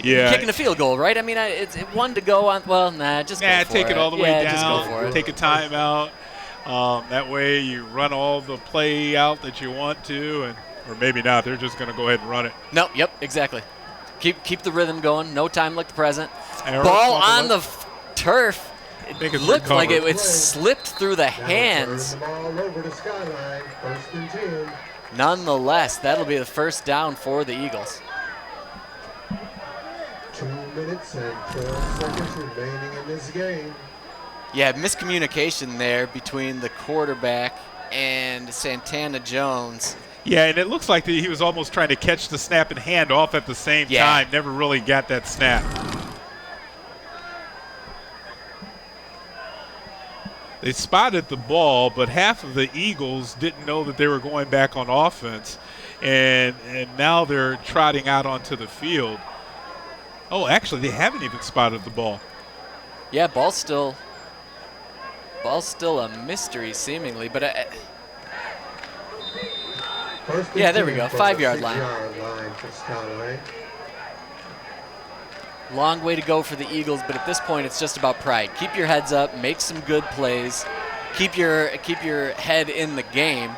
Yeah. Kicking a field goal, right? I mean, it's one to go on. Well, nah, just go for take it all the way down. Just go for it. Take a timeout. That way you run all the play out that you want to, or maybe not. They're just going to go ahead and run it. No, yep, exactly. Keep the rhythm going. No time like the present. Arrow Ball on the turf. It looked recovered. like it slipped through the hands. All over to Skyline, 1st and 10. Nonetheless, that'll be the 1st down for the Eagles. 2 minutes and 12 seconds remaining in this game. Yeah, miscommunication there between the quarterback and Santana Jones. Yeah, and it looks like he was almost trying to catch the snap and hand off at the same time. Never really got that snap. They spotted the ball, but half of the Eagles didn't know that they were going back on offense, and now they're trotting out onto the field. Oh, actually, they haven't even spotted the ball. Yeah, ball's still a mystery seemingly, but yeah, there we go, 5-yard line. Long way to go for the Eagles, but at this point, it's just about pride. Keep your heads up, make some good plays, keep your head in the game,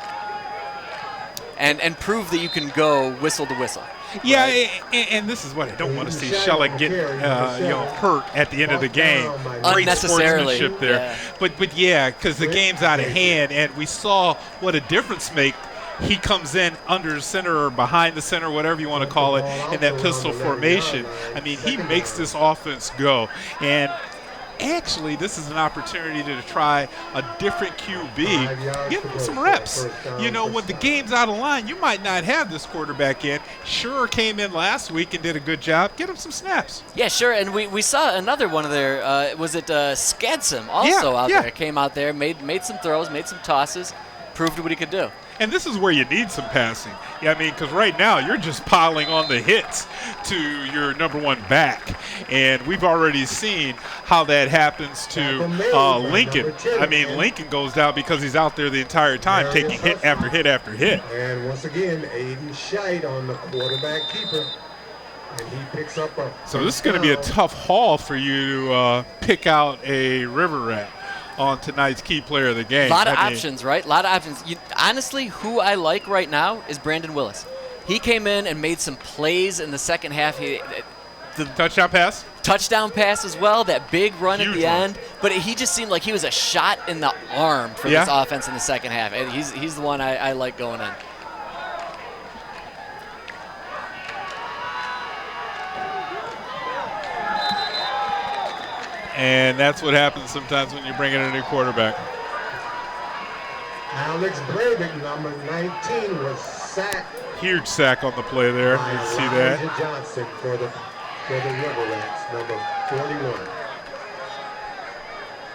and prove that you can go whistle to whistle. Yeah, right? and this is what I don't want to see Shellick get hurt at the end of the game. Great Unnecessarily, sportsmanship there. yeah. But yeah, because the game's out of hand, and we saw what a difference make. He comes in under center or behind the center, whatever you want to call it, in that pistol formation. I mean, he makes this offense go. And actually, this is an opportunity to try a different QB. Give him some reps. You know, when the game's out of line, you might not have this quarterback in. Sure came in last week and did a good job. Get him some snaps. Yeah, sure. And we saw another one of their, was it Skadsom also out there? Came out there, made some throws, made some tosses, proved what he could do. And this is where you need some passing. Yeah, I mean, because right now you're just piling on the hits to your number one back. And we've already seen how that happens to Lincoln. I mean, Lincoln goes down because he's out there the entire time taking hit after hit after hit. And once again, Aiden Scheit on the quarterback keeper. And he picks up a So this is going to be a tough haul for you to pick out a River Rat on tonight's key player of the game. A lot of options, right? A lot of options. Honestly, who I like right now is Brandon Willis. He came in and made some plays in the second half. The touchdown pass? Touchdown pass as well, that big run Huge at the end. But he just seemed like he was a shot in the arm for this offense in the second half. And he's the one I like going in. And that's what happens sometimes when you bring in a new quarterback. Alex Bravik, number 19, was sacked. Huge sack on the play there. You can see that. Elijah Johnson for the River Rats, number 41.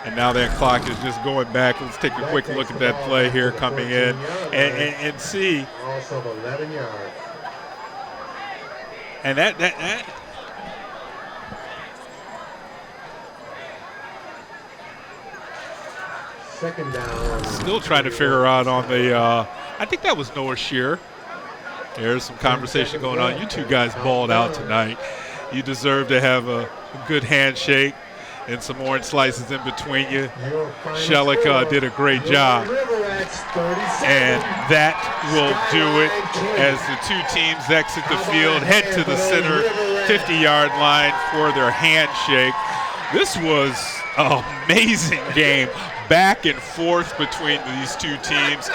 And now that clock is just going back. Let's take a quick look at that play here coming in and see. Also 11 yards. And that Second down. still trying to figure out on the, I think that was Noah Shear. There's some conversation going on. You two guys balled out tonight. You deserve to have a good handshake and some orange slices in between you. Shellick did a great job. And that will do it as the two teams exit the field, head to the center 50-yard line for their handshake. This was an amazing game. Back and forth between these two teams.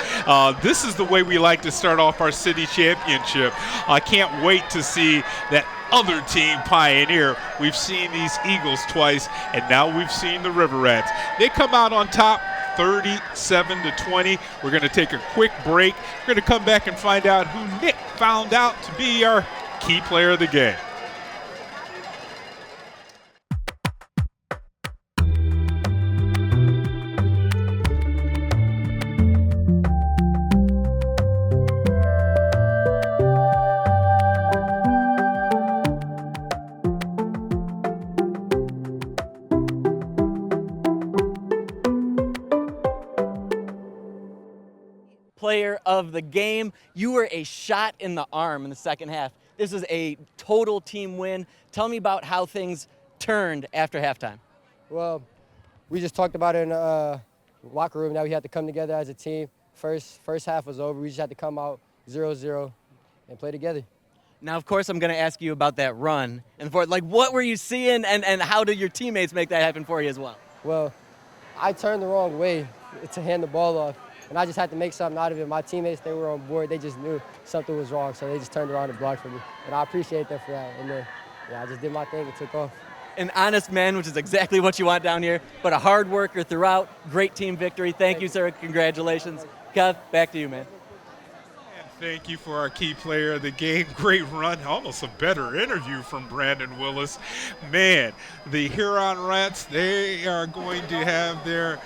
This is the way we like to start off our city championship. I can't wait to see that other team, Pioneer. We've seen these Eagles twice, and now we've seen the River Rats. They come out on top 37-20. We're going to take a quick break. We're going to come back and find out who Nick found out to be our key player of the game. player of the game. You were a shot in the arm in the second half. This was a total team win. Tell me about how things turned after halftime. Well, we just talked about it in the locker room that we had to come together as a team. First half was over. We just had to come out 0-0 and play together. Now, of course, I'm going to ask you about that run. And what were you seeing, and how did your teammates make that happen for you as well? Well, I turned the wrong way to hand the ball off, and I just had to make something out of it. My teammates, they were on board. They just knew something was wrong, so they just turned around and blocked for me. And I appreciate them for that. And then, I just did my thing and took off. An honest man, which is exactly what you want down here, but a hard worker throughout. Great team victory. Thank you, sir. Congratulations. Kev, back to you, man. Thank you for our key player of the game. Great run. Almost a better interview from Brandon Willis. Man, the Huron Rats, they are going to have their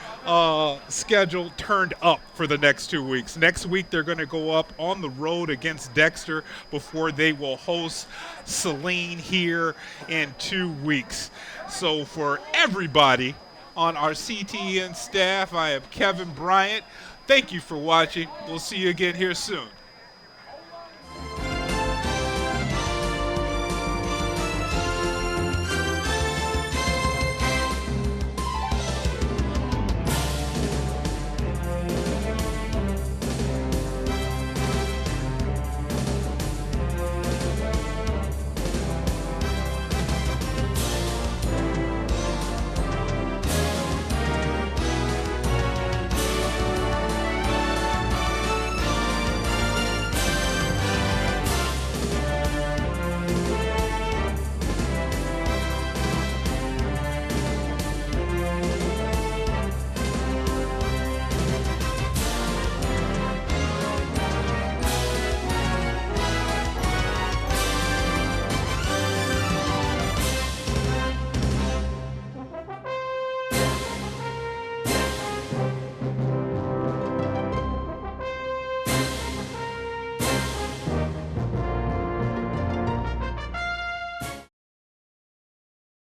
schedule turned up for the next 2 weeks. Next week, they're going to go up on the road against Dexter before they will host Saline here in 2 weeks. So for everybody on our CTN staff, I am Kevin Bryant. Thank you for watching. We'll see you again here soon.